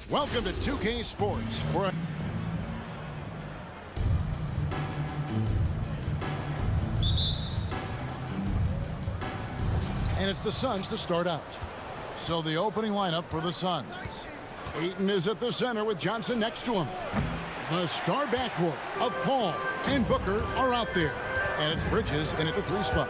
Welcome to 2K Sports for and it's the Suns to start out. So the opening lineup for the Suns. Ayton is at the center with Johnson next to him. The star backcourt of Paul and Booker are out there. And it's Bridges in at the 3 spot.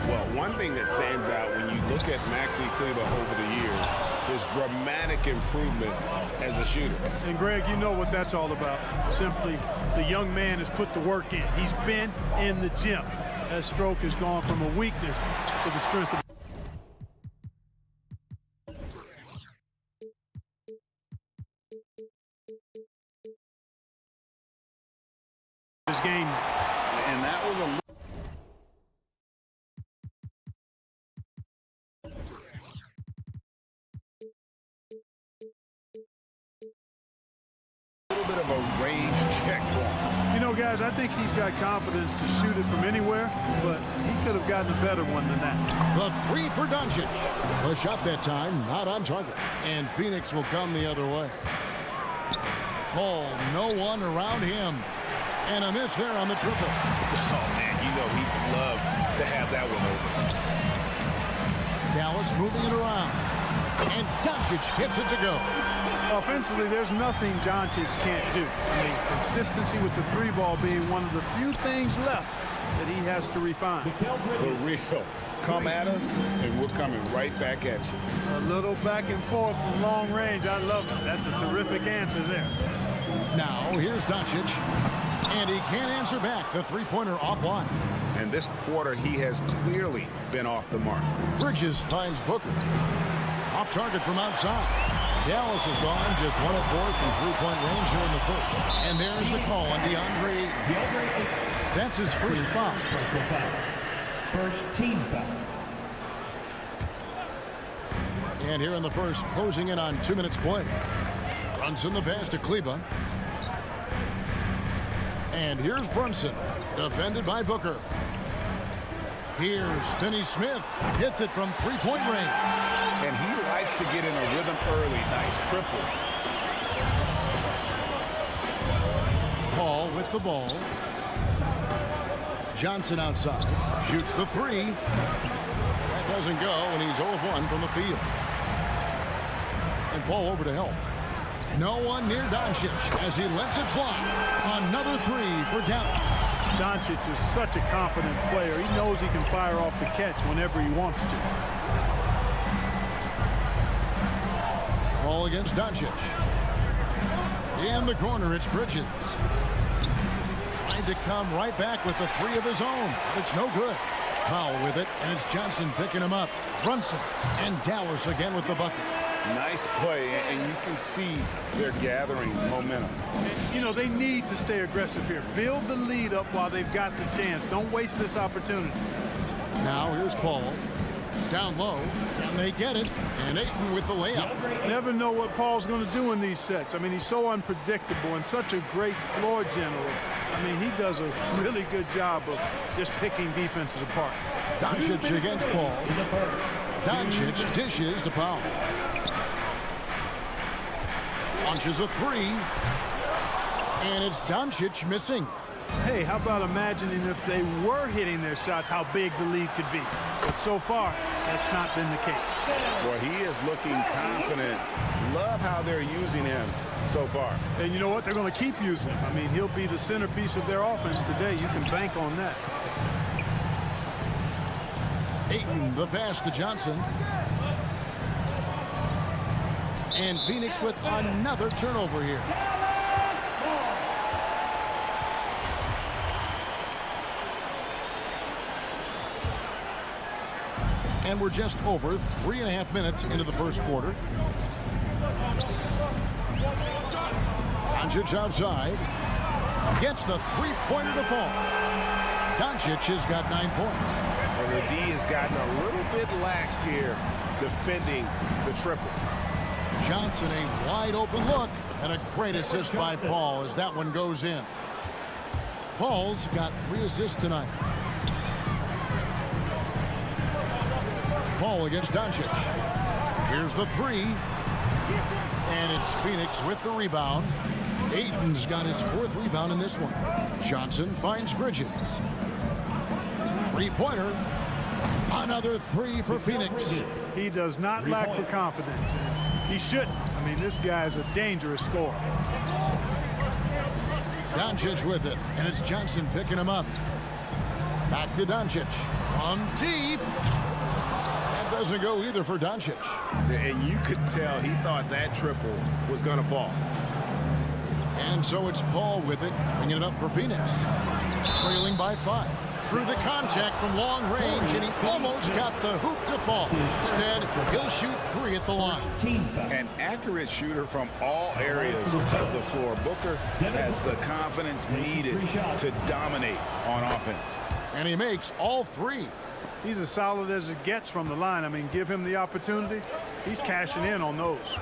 Well, one thing that stands out when you look at Maxey Kleber over the years is dramatic improvement as a shooter. And, Greg, you know what that's all about. Simply, the young man has put the work in. He's been in the gym. That stroke has gone from a weakness to the strength of his game. And that was a little bit of a range check for him. You know, guys, I think he's got confidence to shoot it from anywhere, but he could have gotten a better one than that. The 3 for Doncic. The shot that time, not on target. And Phoenix will come the other way. Paul, no one around him. And a miss there on the triple. Oh, man, you know he'd love to have that one over. Dallas moving it around. And Doncic gets it to go. Offensively, there's nothing Doncic can't do. I mean, consistency with the 3 ball being one of the few things left that he has to refine. The real. Come at us, and we're coming right back at you. A little back and forth from long range. I love it. That's a terrific answer there. Now, here's Doncic. And he can't answer back. The 3-pointer offline. And this quarter, he has clearly been off the mark. Bridges finds Booker. Off target from outside. Dallas has gone just 1 of 4 from 3-point range here in the first. And there's the call on DeAndre. That's his first foul. First team foul. And here in the first, closing in on 2 minutes play. Brunson the pass to Kleber. And here's Brunson, defended by Booker. Here's Finney-Smith, hits it from 3-point range. And he likes to get in a rhythm early. Nice triple. Paul with the ball. Johnson outside, shoots the 3. That doesn't go, and he's 0 of 1 from the field. And Paul over to help. No one near Doncic as he lets it fly. Another 3 for Dallas. Doncic is such a confident player. He knows he can fire off the catch whenever he wants to. Paul against Doncic. In the corner, it's Bridges. Trying to come right back with the 3 of his own. It's no good. Powell with it, and it's Johnson picking him up. Brunson and Dallas again with the bucket. Nice play, and you can see they're gathering momentum. And, you know, they need to stay aggressive here. Build the lead up while they've got the chance. Don't waste this opportunity. Now here's Paul. Down low, and they get it. And Ayton with the layup. Never know what Paul's going to do in these sets. I mean, he's so unpredictable and such a great floor general. I mean, he does a really good job of just picking defenses apart. Doncic against Paul. Doncic dishes to Powell. Launches a 3. And it's Doncic missing. Hey, how about imagining if they were hitting their shots, how big the lead could be. But so far, that's not been the case. Well, he is looking confident. Love how they're using him so far. And you know what? They're going to keep using him. I mean, he'll be the centerpiece of their offense today. You can bank on that. Ayton, the pass to Johnson. And Phoenix with another turnover here. And we're just over 3.5 minutes into the first quarter. Doncic outside. Gets the 3-pointer to fall. Doncic has got 9 points. And the D has gotten a little bit laxed here defending the triple. Johnson, a wide open look, and a great assist by Paul as that one goes in. Paul's got 3 assists tonight. Paul against Doncic. Here's the 3. And it's Phoenix with the rebound. Ayton's got his 4th rebound in this one. Johnson finds Bridges. Three-pointer. Another 3 for Phoenix. He does not lack for confidence. He shouldn't. I mean, this guy's a dangerous scorer. Doncic with it, and it's Johnson picking him up. Back to Doncic. On deep. That doesn't go either for Doncic. And you could tell he thought that triple was going to fall. And so it's Paul with it, bringing it up for Phoenix. Trailing by 5. Through the contact from long range, and he almost got the hoop to fall. Instead, he'll shoot 3 at the line. An accurate shooter from all areas of the floor. Booker has the confidence needed to dominate on offense. And he makes all 3. He's as solid as it gets from the line. I mean, give him the opportunity. He's cashing in on those.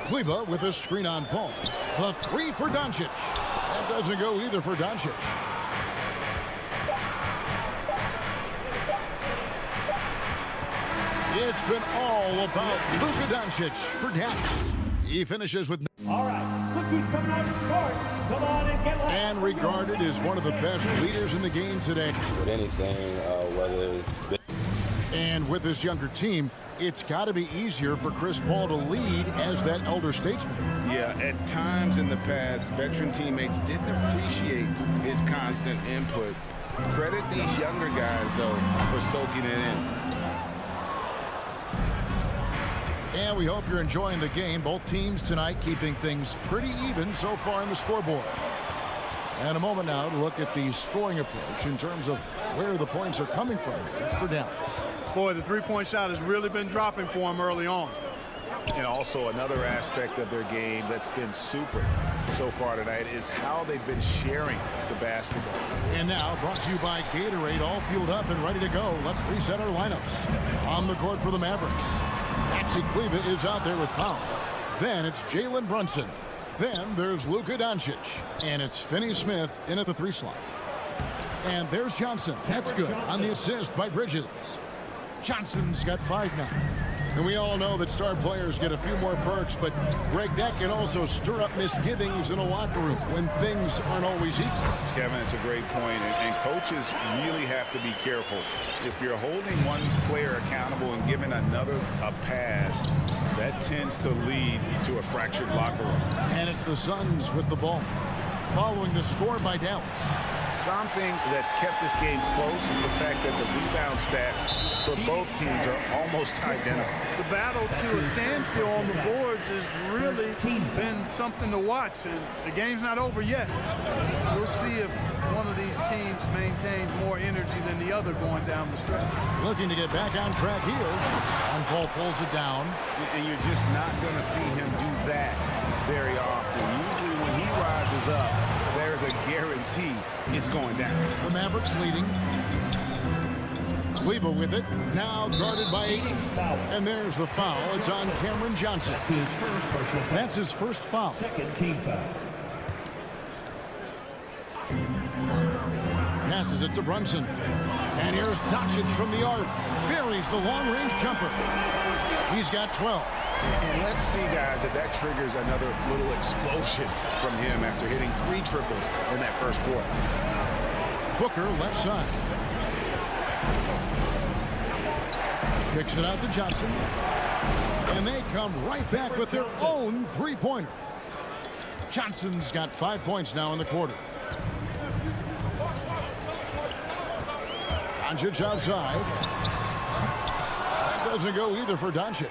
Kleba with a screen on Paul. The 3 for Doncic. That doesn't go either for Doncic. It's been all about Luka Doncic for Dallas. He finishes with... All right, look who's coming on the court. Come on and get loud. And regarded as one of the best leaders in the game today. With anything, whether it's... And with this younger team, it's got to be easier for Chris Paul to lead as that elder statesman. Yeah, at times in the past, veteran teammates didn't appreciate his constant input. Credit these younger guys, though, for soaking it in. And we hope you're enjoying the game. Both teams tonight keeping things pretty even so far in the scoreboard. And a moment now to look at the scoring approach in terms of where the points are coming from for Dallas. Boy, the three-point shot has really been dropping for him early on. And also another aspect of their game that's been super so far tonight is how they've been sharing the basketball. And now brought to you by Gatorade, all fueled up and ready to go. Let's reset our lineups. On the court for the Mavericks, Maxi Kleber is out there with Powell. Then it's Jalen Brunson. Then there's Luka Doncic. And it's Finney-Smith in at the 3 slot. And there's Johnson. That's good on the assist by Bridges. Johnson's got 5 now. And we all know that star players get a few more perks, but Greg, that can also stir up misgivings in a locker room when things aren't always equal. Kevin, it's a great point, and coaches really have to be careful. If you're holding one player accountable and giving another a pass, that tends to lead to a fractured locker room. And it's the Suns with the ball, following the score by Dallas. Something that's kept this game close is the fact that the rebound stats for both teams are almost identical. The battle to a standstill on the boards has really been something to watch, and the game's not over yet. We'll see if one of these teams maintains more energy than the other going down the stretch. Looking to get back on track here, and Paul pulls it down. And you're just not going to see him do that very often. Usually when he rises up, there's a guarantee it's going down. The Mavericks leading. Kleber with it. Now guarded by Ayton. And there's the foul. It's on Cameron Johnson. That's his first foul. Second team foul. Passes it to Brunson. And here's Doncic from the arc. Buries the long-range jumper. He's got 12. And let's see, guys, if that triggers another little explosion from him after hitting 3 triples in that first quarter. Booker left side. Kicks it out to Johnson. And they come right back with their own three-pointer. Johnson's got 5 points now in the quarter. Doncic outside. That doesn't go either for Doncic.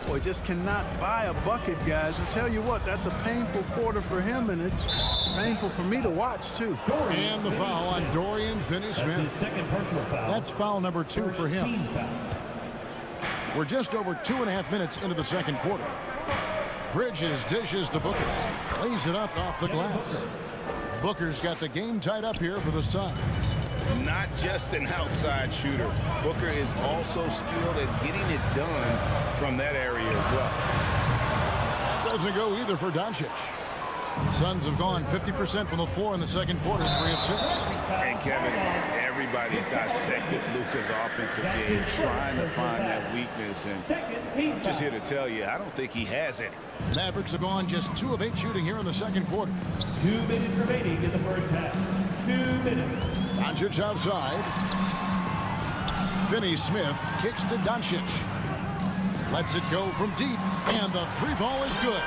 Boy, just cannot buy a bucket, guys. I tell you what, that's a painful quarter for him, and it's painful for me to watch, too. And the foul on Dorian Finney-Smith. His second personal foul. That's foul number 2 for him. Team foul. We're just over 2.5 minutes into the second quarter. Bridges dishes to Booker. Plays it up off the glass. Booker's got the game tied up here for the Suns. Not just an outside shooter. Booker is also skilled at getting it done from that area as well. Doesn't go either for Doncic. Suns have gone 50% from the floor in the second quarter, 3 of 6. And Kevin, everybody's dissected Luka's offensive game, trying to find that weakness. And I'm just here to tell you, I don't think he has any. Mavericks have gone just 2 of 8 shooting here in the second quarter. 2 minutes remaining in the first half. 2 minutes. Doncic outside. Finney-Smith kicks to Doncic. Lets it go from deep, and the 3 ball is good.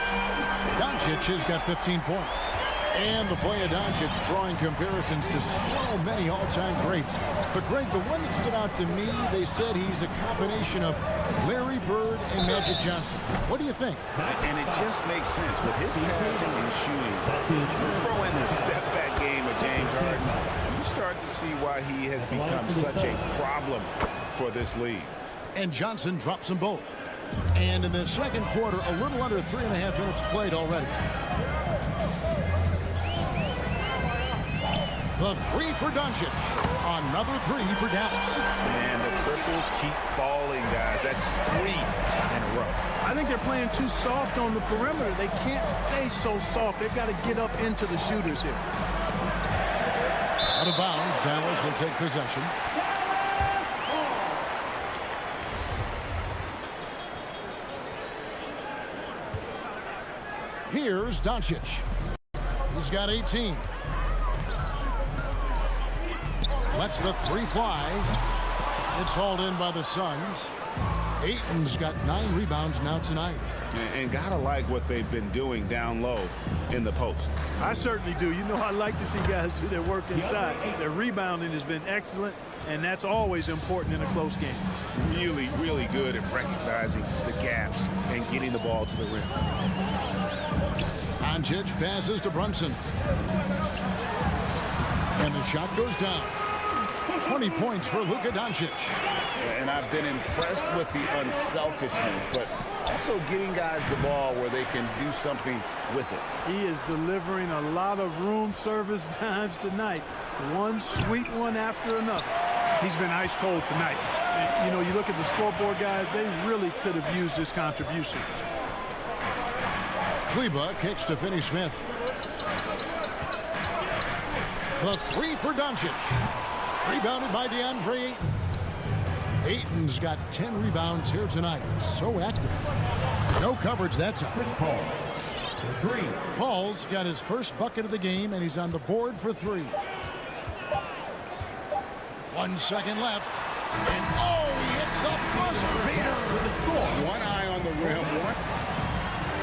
Doncic has got 15 points. And the play of Doncic drawing comparisons to so many all-time greats. But, Greg, the one that stood out to me, they said he's a combination of Larry Bird and Magic Johnson. What do you think? And it just makes sense. With his passing and shooting, throw in the step-back game of James Harden, you start to see why he has become such a problem for this league. And Johnson drops them both. And in the second quarter, a little under 3.5 minutes played already. The 3 for Doncic. Another 3 for Dallas. And the triples keep falling, guys. That's 3 in a row. I think they're playing too soft on the perimeter. They can't stay so soft. They've got to get up into the shooters here. Out of bounds, Dallas will take possession. Here's Doncic. He's got 18. Lets the 3 fly. It's hauled in by the Suns. Ayton's got 9 rebounds now tonight. And gotta like what they've been doing down low in the post. I certainly do. You know, I like to see guys do their work inside. Their rebounding has been excellent, and that's always important in a close game. Really, really good at recognizing the gaps and getting the ball to the rim. Doncic passes to Brunson. And the shot goes down. 20 points for Luka Doncic. And I've been impressed with the unselfishness, but also getting guys the ball where they can do something with it. He is delivering a lot of room service dimes tonight. One sweet one after another. He's been ice cold tonight. And, you know, you look at the scoreboard, guys, they really could have used his contributions. Kleba kicks to Finney-Smith. The 3 for Doncic. Rebounded by DeAndre Ayton. Ayton's got 10 rebounds here tonight. So active. No coverage that time. Chris Paul. 3. Paul's got his first bucket of the game, and he's on the board for 3. 1 second left. And, oh, he hits the buzzer beater. With the score. One eye on the rim.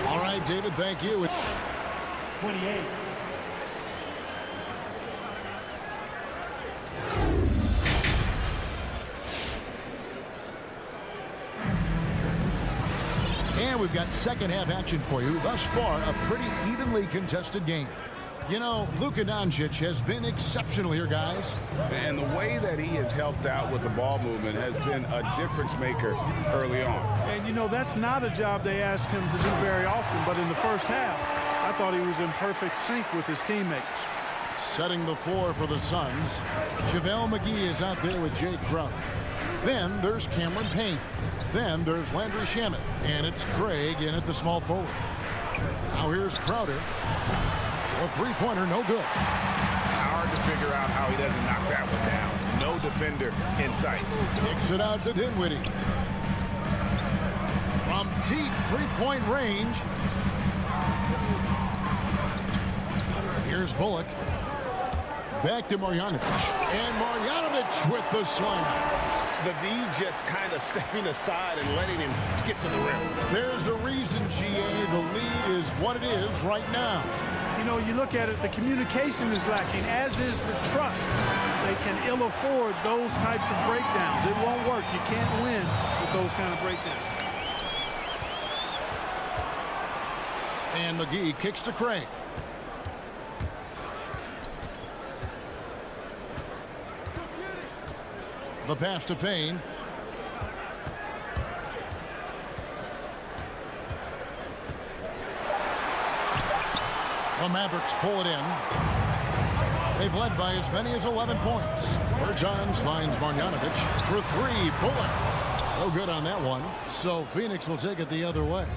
All right, David, thank you. 28. And we've got second half action for you. Thus far, a pretty evenly contested game. You know, Luka Doncic has been exceptional here, guys. And the way that he has helped out with the ball movement has been a difference maker early on. And, you know, that's not a job they ask him to do very often. But in the first half, I thought he was in perfect sync with his teammates. Setting the floor for the Suns, JaVale McGee is out there with Jay Crowder. Then there's Cameron Payne. Then there's Landry Shamet. And it's Craig in at the small forward. Now here's Crowder. A 3-pointer, no good. Hard to figure out how he doesn't knock that one down. No defender in sight. Kicks it out to Dinwiddie. From deep 3-point range. Here's Bullock. Back to Marjanovic. And Marjanovic with the slam. The D just kind of stepping aside and letting him get to the rim. There's a reason, GA, the lead is what it is right now. You know, you look at it, the communication is lacking, as is the trust. They can ill afford those types of breakdowns. It won't work. You can't win with those kind of breakdowns. And McGee kicks to Craig. The pass to Payne. The Mavericks pull it in. They've led by as many as 11 points. Bertans finds Marjanovic for 3. Bullock. No good on that one. So Phoenix will take it the other way.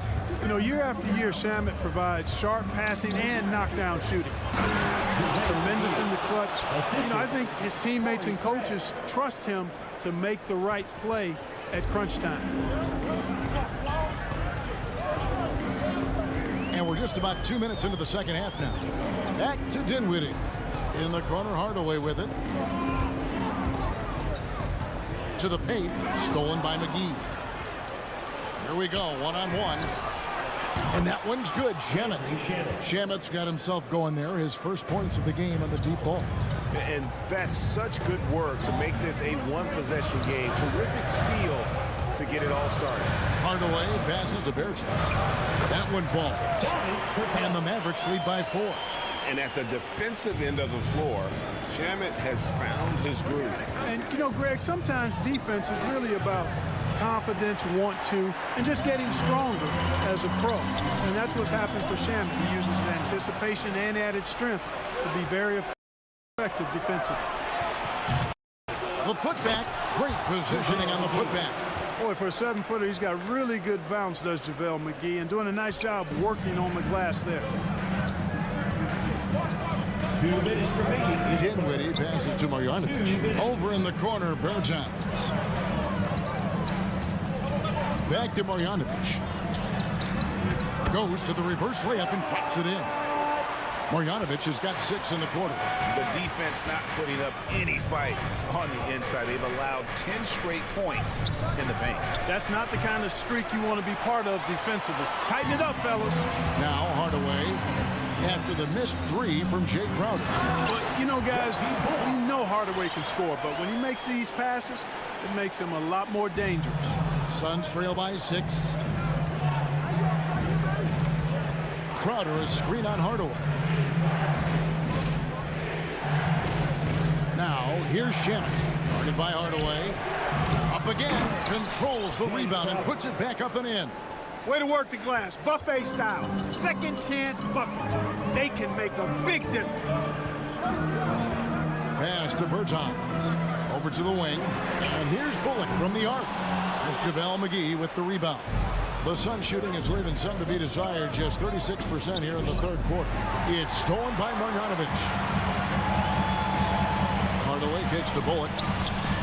You know, year after year, Shamet provides sharp passing and knockdown shooting. He's tremendous in the clutch. You know, I think his teammates and coaches trust him to make the right play at crunch time. And we're just about 2 minutes into the second half now. Back to Dinwiddie. In the corner, Hardaway with it. To the paint, stolen by McGee. Here we go, one-on-one. And that one's good, Shamet. Shamet's got himself going there, his first points of the game on the deep ball. And that's such good work to make this a one-possession game. Terrific steal to get it all started. Hardaway passes to Bertans. That one falls. And the Mavericks lead by 4. And at the defensive end of the floor, Shamet has found his groove. And, you know, Greg, sometimes defense is really about confidence, want to, and just getting stronger as a pro. And that's what's happened for Shamet. He uses anticipation and added strength to be very effective defensively. The putback, great positioning on the putback. Boy, for a 7-footer, he's got really good bounce, does JaVale McGee, and doing a nice job working on the glass there. 2 minutes remaining. Dinwiddie passes to Marjanovic. Over in the corner, Bertans. Back to Marjanovic. Goes to the reverse layup and drops it in. Marjanovic has got 6 in the quarter. The defense not putting up any fight on the inside. They've allowed 10 straight points in the paint. That's not the kind of streak you want to be part of defensively. Tighten it up, fellas. Now Hardaway after the missed 3 from Jay Crowder. But, you know, guys, we know Hardaway can score, but when he makes these passes, it makes him a lot more dangerous. Suns trail by 6. Crowder, a screen on Hardaway. Now, here's Shamet. Guarded by Hardaway. Up again. Controls the rebound and puts it back up and in. Way to work the glass. Buffet style. Second chance buckets. They can make a big difference. Pass to Bertans. Over to the wing. And here's Bullock from the arc. There's JaVale McGee with the rebound. The Suns shooting is leaving some to be desired. Just 36% here in the third quarter. It's stolen by Marjanovic. Hardaway kicks to Bullock.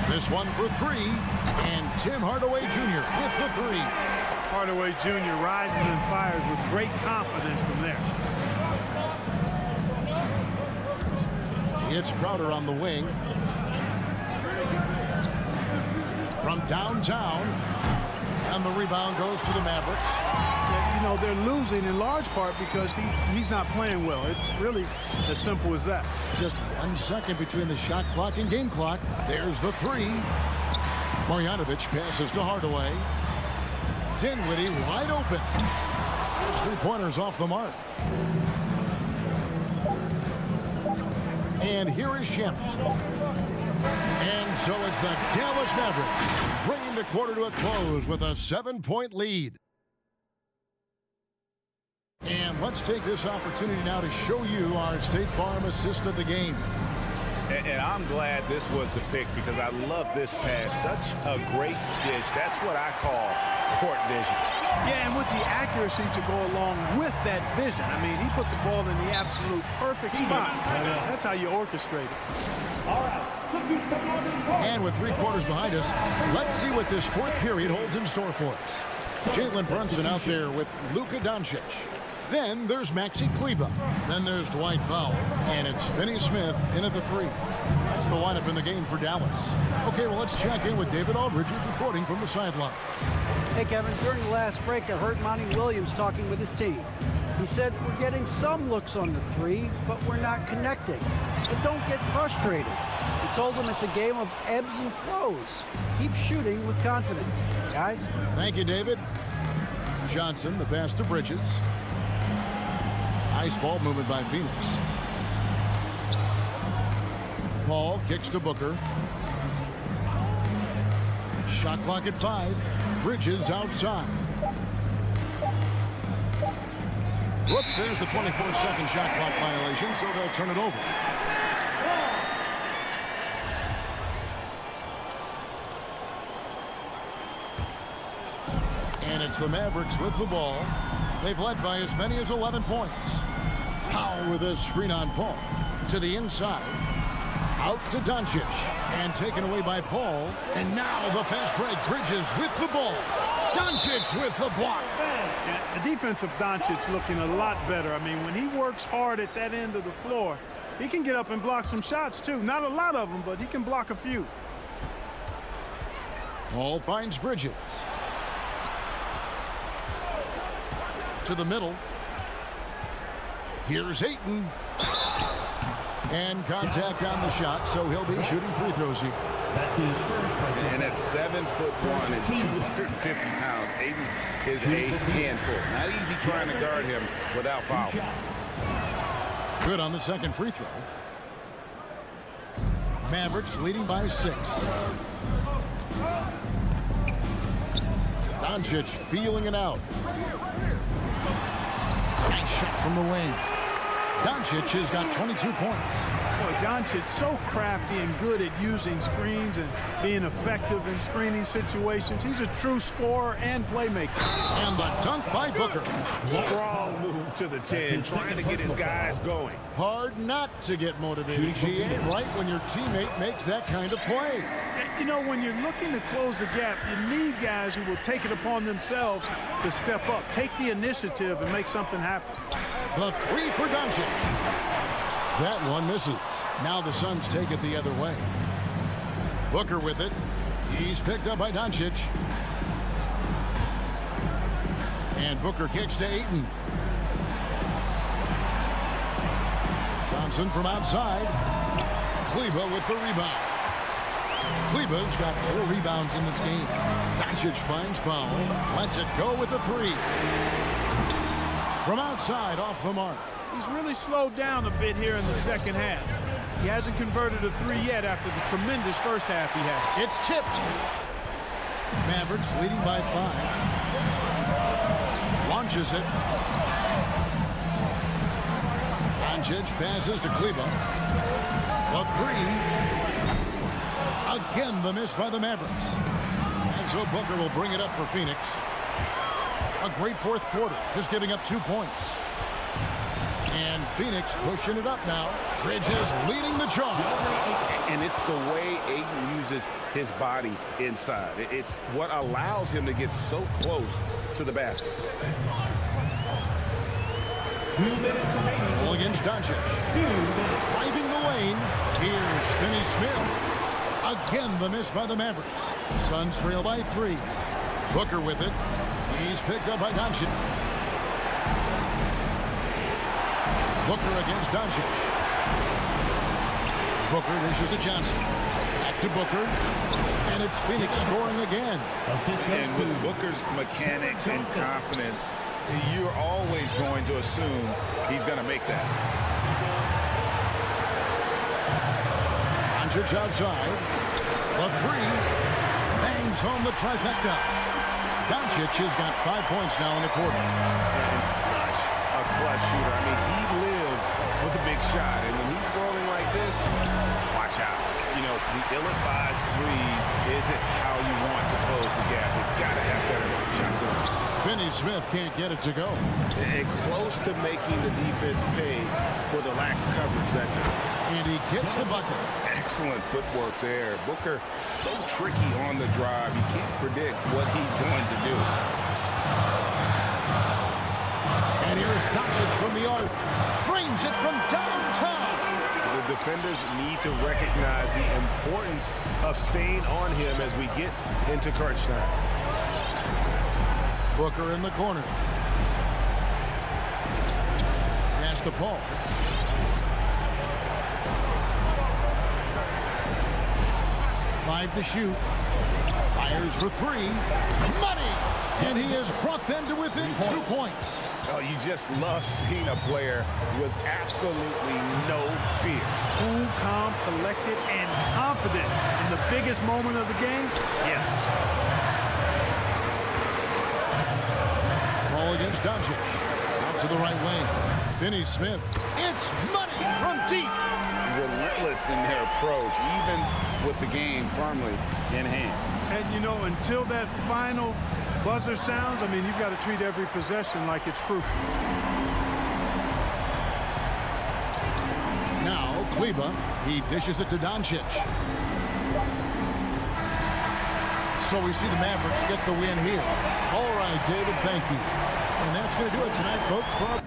This one for 3. And Tim Hardaway Jr. with the 3. Hardaway Jr. rises and fires with great confidence from there. It's Crowder on the wing. From downtown. And the rebound goes to the Mavericks. You know, they're losing in large part because he's not playing well. It's really as simple as that. Just 1 second between the shot clock and game clock. There's the 3. Marjanovic passes to Hardaway. Dinwiddie wide open. His 3-pointers off the mark. And here is Shamet. And so it's the Dallas Mavericks bringing the quarter to a close with a 7-point lead. And let's take this opportunity now to show you our State Farm assist of the game. And I'm glad this was the pick because I love this pass. Such a great dish. That's what I call court vision. Yeah, and with the accuracy to go along with that vision. I mean, he put the ball in the absolute perfect spot. That's how you orchestrate it. All right. And with 3 quarters behind us, let's see what this fourth period holds in store for us. Jalen Brunson out there with Luka Doncic. Then there's Maxi Kleber. Then there's Dwight Powell. And it's Finney Smith in at the 3. That's the lineup in the game for Dallas. Okay, well, let's check in with David Aldridge, who's reporting from the sideline. Hey, Kevin, during the last break, I heard Monty Williams talking with his team. He said, we're getting some looks on the 3, but we're not connecting. But don't get frustrated. He told them it's a game of ebbs and flows. Keep shooting with confidence. Guys? Thank you, David. Johnson, the pass to Bridges. Nice ball movement by Phoenix. Paul kicks to Booker. Shot clock at 5. Bridges outside. Whoops, there's the 24-second shot clock violation, so they'll turn it over. And it's the Mavericks with the ball. They've led by as many as 11 points. Powell with a screen on Paul. To the inside. Out to Doncic. And taken away by Paul. And now the fast break. Bridges with the ball. Doncic with the block. The defense of Doncic looking a lot better. I mean, when he works hard at that end of the floor, he can get up and block some shots, too. Not a lot of them, but he can block a few. Paul finds Bridges. To the middle. Here's Ayton. And contact on the shot, so he'll be shooting free throws here. That's his first person. And at 7'1" and 250 pounds, Ayton is a handful. Not easy trying to guard him without foul. Good on the second free throw. Mavericks leading by 6. Doncic feeling it out. Nice shot from the wing. Doncic has got 22 points. Boy, Doncic so crafty and good at using screens and being effective in screening situations. He's a true scorer and playmaker. And the dunk by Booker. Strong move to the 10, trying to get his guys going. Hard not to get motivated, GA, right when your teammate makes that kind of play. You know, when you're looking to close the gap, you need guys who will take it upon themselves to step up, take the initiative, and make something happen. The 3 for Doncic. That one misses. Now the Suns take it the other way. Booker with it. He's picked up by Doncic. And Booker kicks to Ayton. Johnson from outside. Kleba with the rebound. Kleba's got 4 rebounds in this game. Doncic finds Powell. Lets it go with the 3. From outside, off the mark. He's really slowed down a bit here in the second half. He hasn't converted a 3 yet after the tremendous first half he had. It's tipped. Mavericks leading by 5. Launches it. Doncic passes to Kleba. The 3. Again, the miss by the Mavericks. And so Booker will bring it up for Phoenix. A great fourth quarter, just giving up 2 points. And Phoenix pushing it up now. Bridges leading the charge. And it's the way Ayton uses his body inside. It's what allows him to get so close to the basket. 2 minutes remaining. Ball against Doncic. 2 minutes. Driving the lane. Here's Finney-Smith. Again, the miss by the Mavericks. Suns trail by 3. Booker with it. He's picked up by Doncic. Booker against Doncic. Booker dishes to Johnson. Back to Booker. And it's Phoenix scoring again. And with Booker's mechanics and confidence, you're always going to assume he's going to make that. Doncic outside. The 3. Bangs home the trifecta. Doncic has got 5 points now in the quarter. And such a clutch shooter. I mean, he lives with a big shot. And when he's rolling like this, watch out. You know, the ill-advised threes isn't how you want to close the gap. You've got to have better shots on. Finney-Smith can't get it to go. And close to making the defense pay for the lax coverage that time. And he gets the bucket. Excellent footwork there. Booker so tricky on the drive. You can't predict what he's going to do. And here's Doncic from the arc. Trains it from downtown. The defenders need to recognize the importance of staying on him as we get into crunch time. Booker in the corner. Pass to Paul. Five to shoot. Fires for 3. Money! And he has brought them to within 2 points. Oh, you just love seeing a player with absolutely no fear. Cool, calm, collected, and confident in the biggest moment of the game. Yes. Ball against Doncic. Out to the right wing. Finney-Smith. It's money from deep. Relentless in their approach, even with the game firmly in hand. And, you know, until that final buzzer sounds, I mean, you've got to treat every possession like it's crucial. Now, Kleba, he dishes it to Doncic. So we see the Mavericks get the win here. All right, David, thank you. And that's going to do it tonight, folks, for our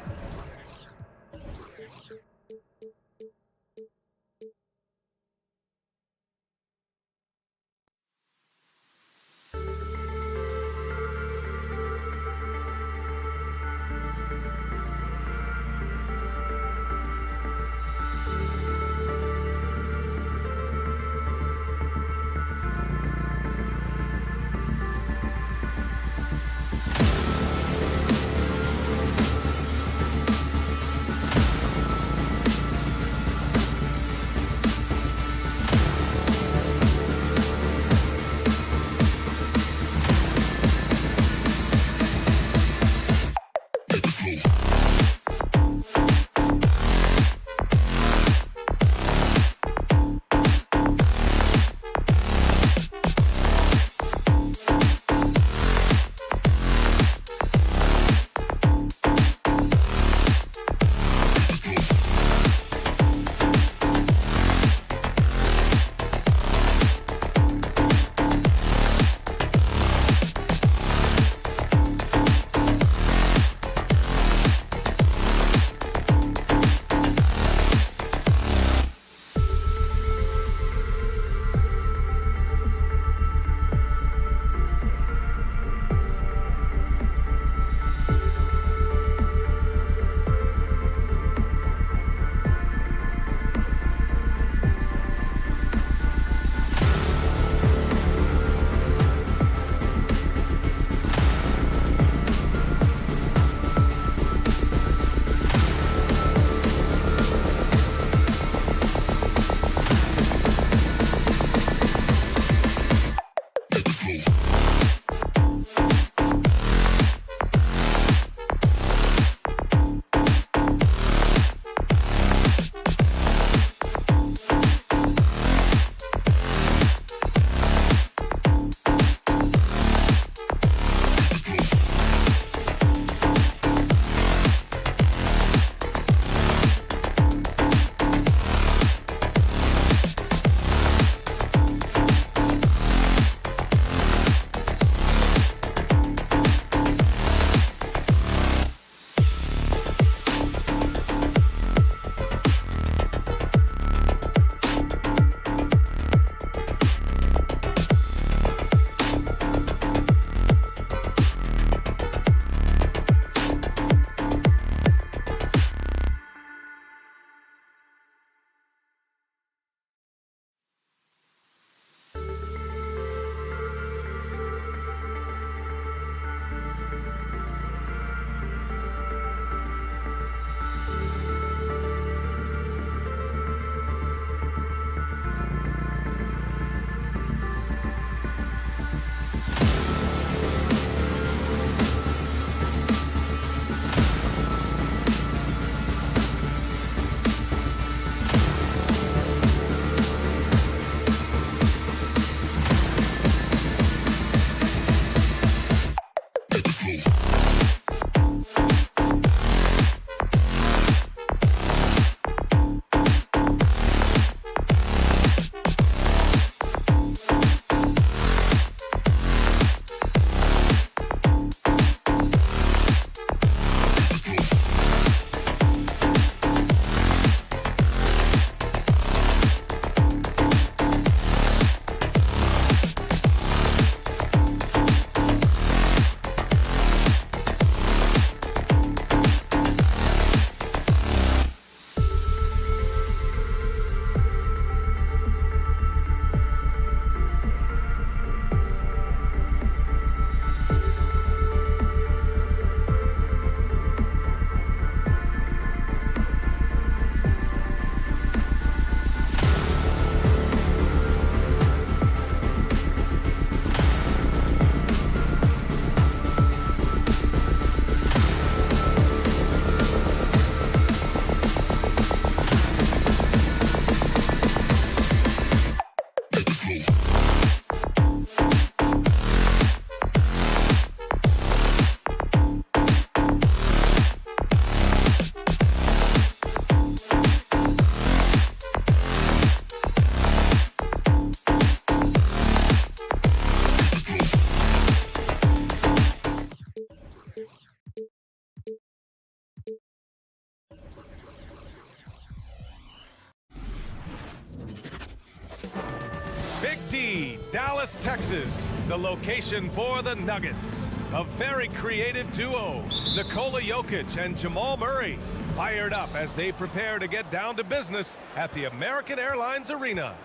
Dallas, Texas, the location for the Nuggets. A very creative duo, Nikola Jokic and Jamal Murray, fired up as they prepare to get down to business at the American Airlines Arena.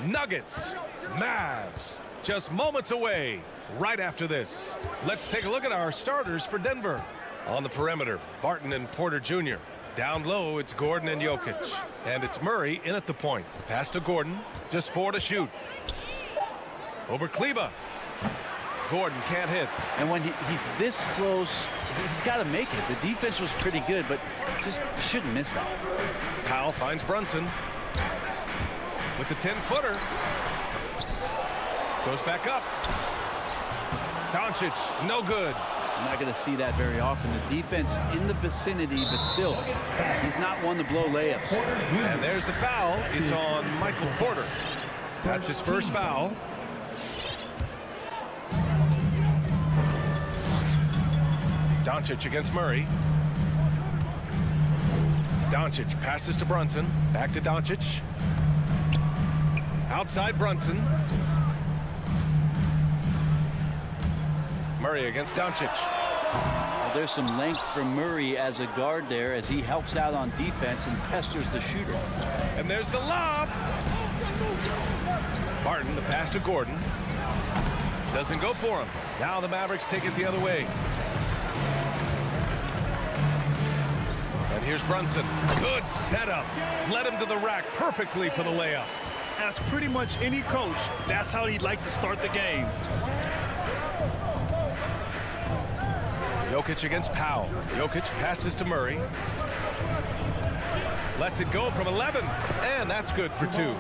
Nuggets, Mavs, just moments away right after this. Let's take a look at our starters for Denver. On the perimeter, Barton and Porter Jr. Down low, it's Gordon and Jokic. And it's Murray in at the point. Pass to Gordon, just 4 to shoot. Over Kleba. Gordon can't hit. And when he's this close, he's got to make it. The defense was pretty good, but just shouldn't miss that. Powell finds Brunson with the 10-footer. Goes back up. Doncic, no good. I'm not going to see that very often. The defense in the vicinity, but still, he's not one to blow layups. And there's the foul. It's on Michael Porter. That's his first foul. Doncic against Murray. Doncic passes to Brunson. Back to Doncic. Outside Brunson. Murray against Doncic. Well, there's some length for Murray as a guard there as he helps out on defense and pesters the shooter. And there's the lob. Barton, the pass to Gordon. Doesn't go for him. Now the Mavericks take it the other way. And here's Brunson. Good setup. Led him to the rack perfectly for the layup. As pretty much any coach, that's how he'd like to start the game. Jokic against Powell. Jokic passes to Murray. Lets it go from 11. And that's good for 2.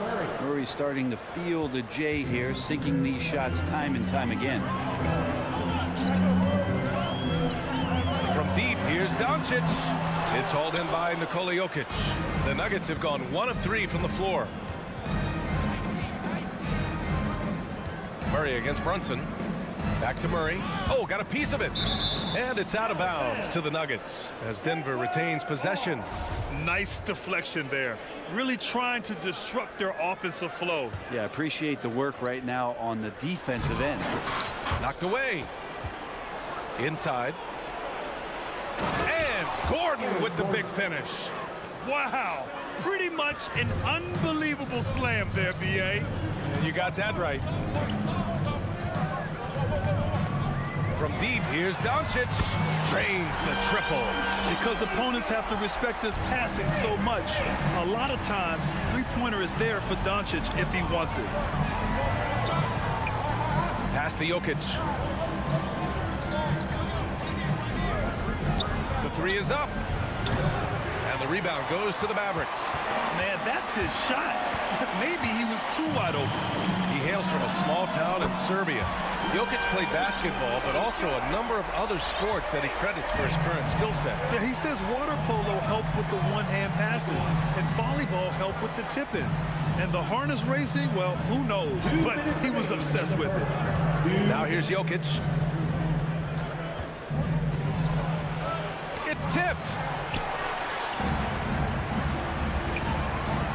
Murray's starting to feel the J here, sinking these shots time and time again. From deep, here's Doncic. It's hauled in by Nikola Jokic. The Nuggets have gone 1 of 3 from the floor. Murray against Brunson. Back to Murray. Oh, got a piece of it. And it's out of bounds to the Nuggets as Denver retains possession. Nice deflection there. Really trying to disrupt their offensive flow. Yeah, appreciate the work right now on the defensive end. Knocked away. Inside. And Gordon with the big finish. Wow. Pretty much an unbelievable slam there, B.A. And you got that right. From deep, here's Doncic. Drains the triple. Because opponents have to respect his passing so much. A lot of times, three-pointer is there for Doncic if he wants it. Pass to Jokic. The 3 is up. And the rebound goes to the Mavericks. Man, that's his shot. Maybe he was too wide open. He hails from a small town in Serbia. Jokic played basketball, but also a number of other sports that he credits for his current skill set. Yeah, he says water polo helped with the one-hand passes, and volleyball helped with the tip-ins. And the harness racing, well, who knows? But he was obsessed with it. Now here's Jokic. It's tipped.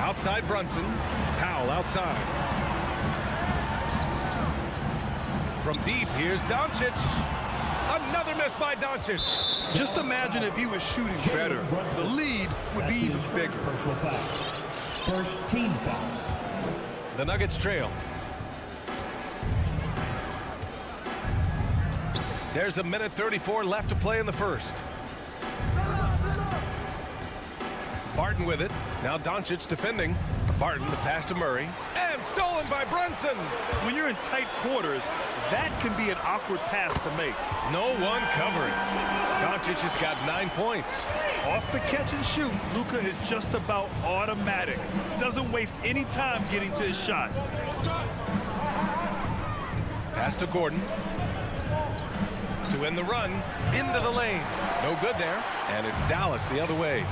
Outside Brunson. Powell outside. From deep, here's Doncic. Another miss by Doncic. Just imagine if he was shooting better. The lead would be even bigger. First team foul. The Nuggets trail. There's 1:34 left to play in the first. Barton with it. Now Doncic defending. Barton, the pass to Murray. And stolen by Brunson. When you're in tight quarters, that can be an awkward pass to make. No one covering. Doncic has got 9 points. Off the catch and shoot, Luka is just about automatic. Doesn't waste any time getting to his shot. Pass to Gordon. To end the run. Into the lane. No good there. And it's Dallas the other way.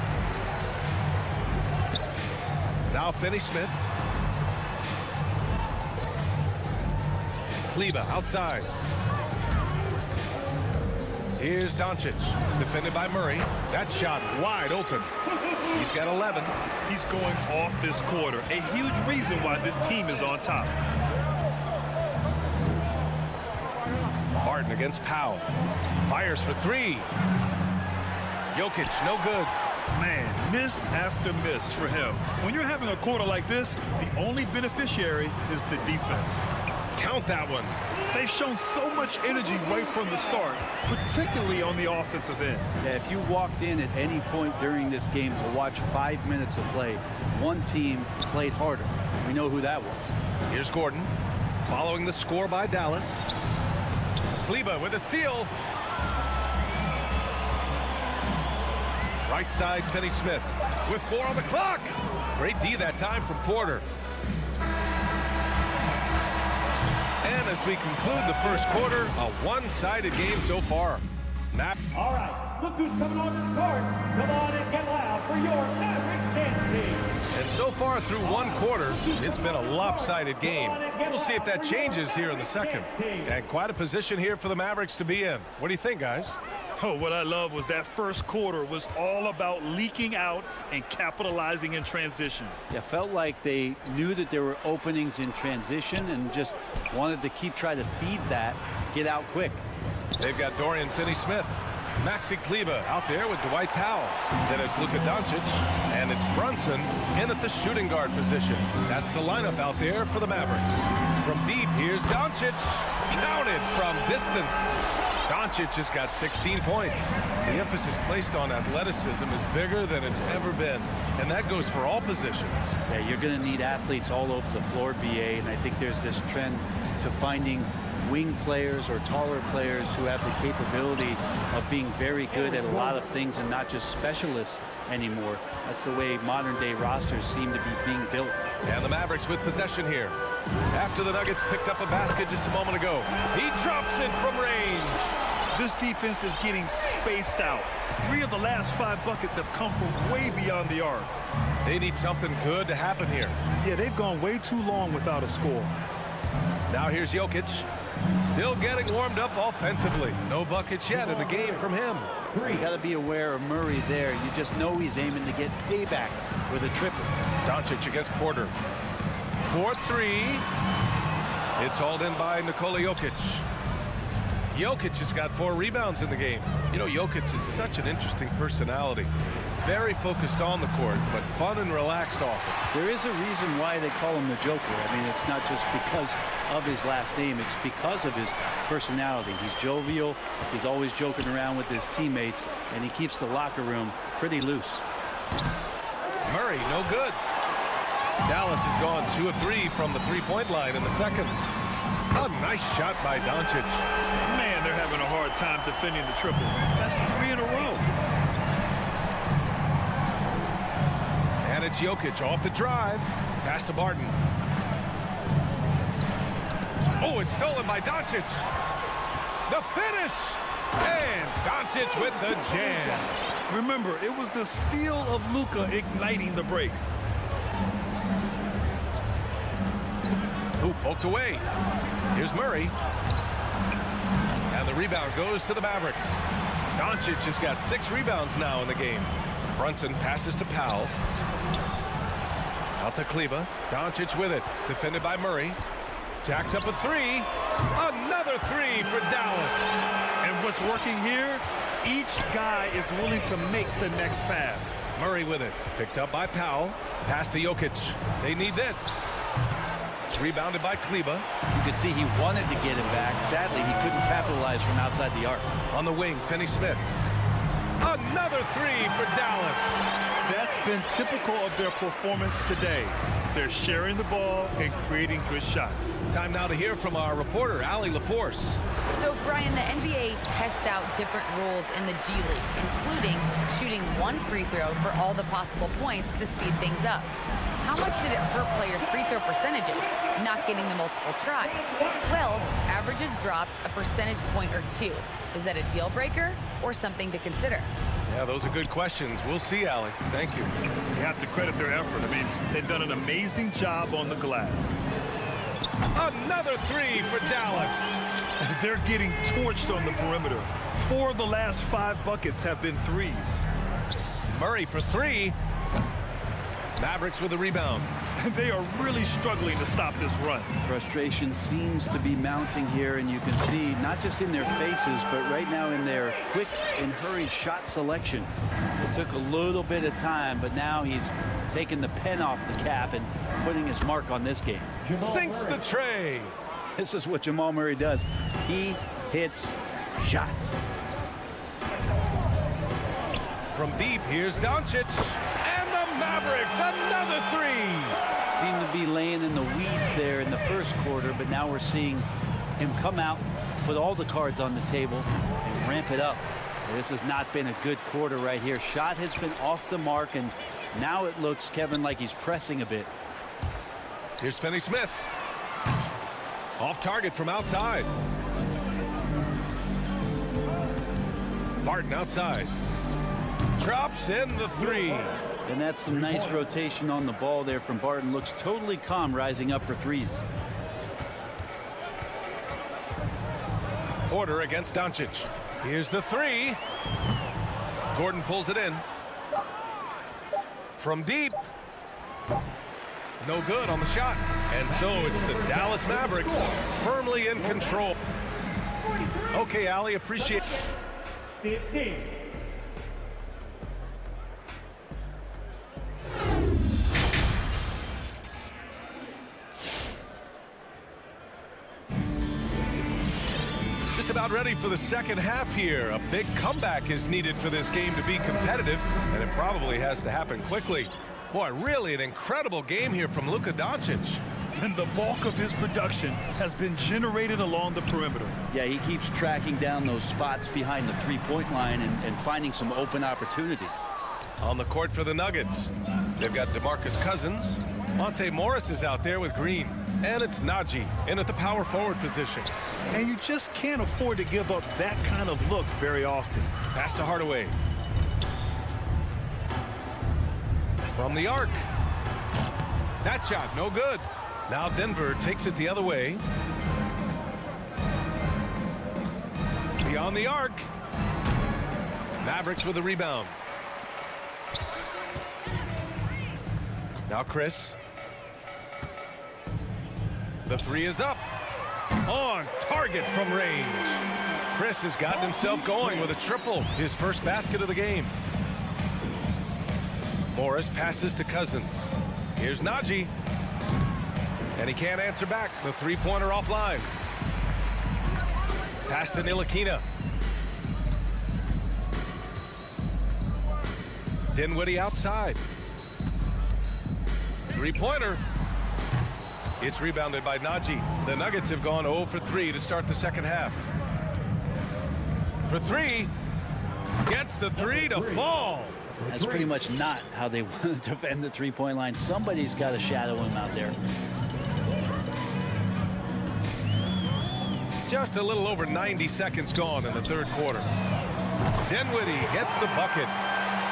Now Finney-Smith. Kleba outside. Here's Doncic. Defended by Murray. That shot wide open. He's got 11. He's going off this quarter. A huge reason why this team is on top. Harden against Powell. Fires for three. Jokic, no good. Man, miss after miss for him. When you're having a quarter like this, the only beneficiary is the defense. Count that one. They've shown so much energy right from the start, particularly on the offensive end. Yeah, if you walked in at any point during this game to watch 5 minutes of play, one team played harder. We know who that was. Here's Gordon, following the score by Dallas. Kleber with a steal. Right side, Finney Smith with 4 on the clock. Great D that time from Porter. And as we conclude the first quarter, a one-sided game so far. All right, look who's coming on the court. Come on and get loud for your Mavericks dance team. And so far through one quarter, it's been a lopsided game. We'll see if that changes here in the second. And quite a position here for the Mavericks to be in. What do you think, guys? Oh, what I love was that first quarter was all about leaking out and capitalizing in transition. Yeah, felt like they knew that there were openings in transition and just wanted to try to feed that, get out quick. They've got Dorian Finney-Smith, Maxi Kleber out there with Dwight Powell. Then it's Luka Doncic, and it's Brunson in at the shooting guard position. That's the lineup out there for the Mavericks. From deep, here's Doncic, counted from distance. Doncic has got 16 points. The emphasis placed on athleticism is bigger than it's ever been, and that goes for all positions. Yeah, you're going to need athletes all over the floor, BA, and I think there's this trend to finding wing players or taller players who have the capability of being very good at a lot of things and not just specialists anymore. That's the way modern-day rosters seem to be being built. And the Mavericks with possession here. After the Nuggets picked up a basket just a moment ago, he drops it from range. This defense is getting spaced out. 3 of the last 5 buckets have come from way beyond the arc. They need something good to happen here. Yeah, they've gone way too long without a score. Now here's Jokic, still getting warmed up offensively. No buckets yet in the game from him. You got to be aware of Murray there. You just know he's aiming to get payback with a triple. Doncic against Porter. 4-3. It's hauled in by Nikola Jokic. Jokic has got 4 rebounds in the game. You know, Jokic is such an interesting personality. Very focused on the court, but fun and relaxed off it. There is a reason why they call him the Joker. I mean, it's not just because of his last name. It's because of his personality. He's jovial. He's always joking around with his teammates, and he keeps the locker room pretty loose. Murray, no good. Dallas has gone 2 of 3 from the three-point line in the second. A nice shot by Doncic. Man, they're having a hard time defending the triple. That's 3 in a row. And it's Jokic off the drive. Pass to Barton. Oh, it's stolen by Doncic. The finish. And Doncic with the jam. Remember, it was the steal of Luka igniting the break. Who poked away. Here's Murray. And the rebound goes to the Mavericks. Doncic has got 6 rebounds now in the game. Brunson passes to Powell. Out to Kleber. Doncic with it. Defended by Murray. Jacks up a 3. Another 3 for Dallas. And what's working here? Each guy is willing to make the next pass. Murray with it. Picked up by Powell. Pass to Jokic. They need this. Rebounded by Kleber. You could see he wanted to get him back. Sadly, he couldn't capitalize from outside the arc. On the wing, Finney-Smith. Another 3 for Dallas. That's been typical of their performance today. They're sharing the ball and creating good shots. Time now to hear from our reporter, Allie LaForce. So, Brian, the NBA tests out different rules in the G League, including shooting 1 free throw for all the possible points to speed things up. How much did it hurt players' free throw percentages, not getting the multiple tries? Well, averages dropped a percentage point or 2. Is that a deal breaker or something to consider? Yeah, those are good questions. We'll see, Allie. Thank you. You have to credit their effort. I mean, they've done an amazing job on the glass. Another 3 for Dallas. They're getting torched on the perimeter. 4 of the last 5 buckets have been threes. Murray for 3. Mavericks with the rebound. They are really struggling to stop this run. Frustration seems to be mounting here, and you can see not just in their faces, but right now in their quick and hurried shot selection. It took a little bit of time, but now he's taking the pen off the cap and putting his mark on this game. Sinks the tray. This is what Jamal Murray does. He hits shots. From deep, here's Doncic. And the Mavericks, another three. Seemed to be laying in the weeds there in the first quarter, but now we're seeing him come out, put all the cards on the table, and ramp it up. This has not been a good quarter right here. Shot has been off the mark, and now it looks, Kevin, like he's pressing a bit. Here's Finney-Smith. Off target from outside. Barton outside. Drops in the three. And that's some nice rotation on the ball there from Barton. Looks totally calm rising up for threes. Order against Doncic. Here's the three. Gordon pulls it in. From deep. No good on the shot. And so it's the Dallas Mavericks firmly in control. Okay, Allie, appreciate it. 15. Just about ready for the second half here. A big comeback is needed for this game to be competitive, and it probably has to happen quickly. Boy, really an incredible game here from Luka Doncic. And the bulk of his production has been generated along the perimeter. Yeah, he keeps tracking down those spots behind the three-point line and finding some open opportunities. On the court for the Nuggets, they've got DeMarcus Cousins. Monte Morris is out there with Green. And it's Najee in at the power forward position. And you just can't afford to give up that kind of look very often. Pass to Hardaway. From the arc. That shot, no good. Now Denver takes it the other way. Beyond the arc. Mavericks with a rebound. Now Chris. The three is up. On target from range. Chris has gotten himself going with a triple. His first basket of the game. Morris passes to Cousins. Here's Najee. And he can't answer back. The three-pointer offline. Pass to Ntilikina. Dinwiddie outside. Three-pointer. It's rebounded by Najee. The Nuggets have gone 0 for 3 to start the second half. For three. Gets the three to fall. That's pretty much not how they want to defend the three-point line. Somebody's got to shadow him out there. Just a little over 90 seconds gone in the third quarter. Dinwiddie gets the bucket.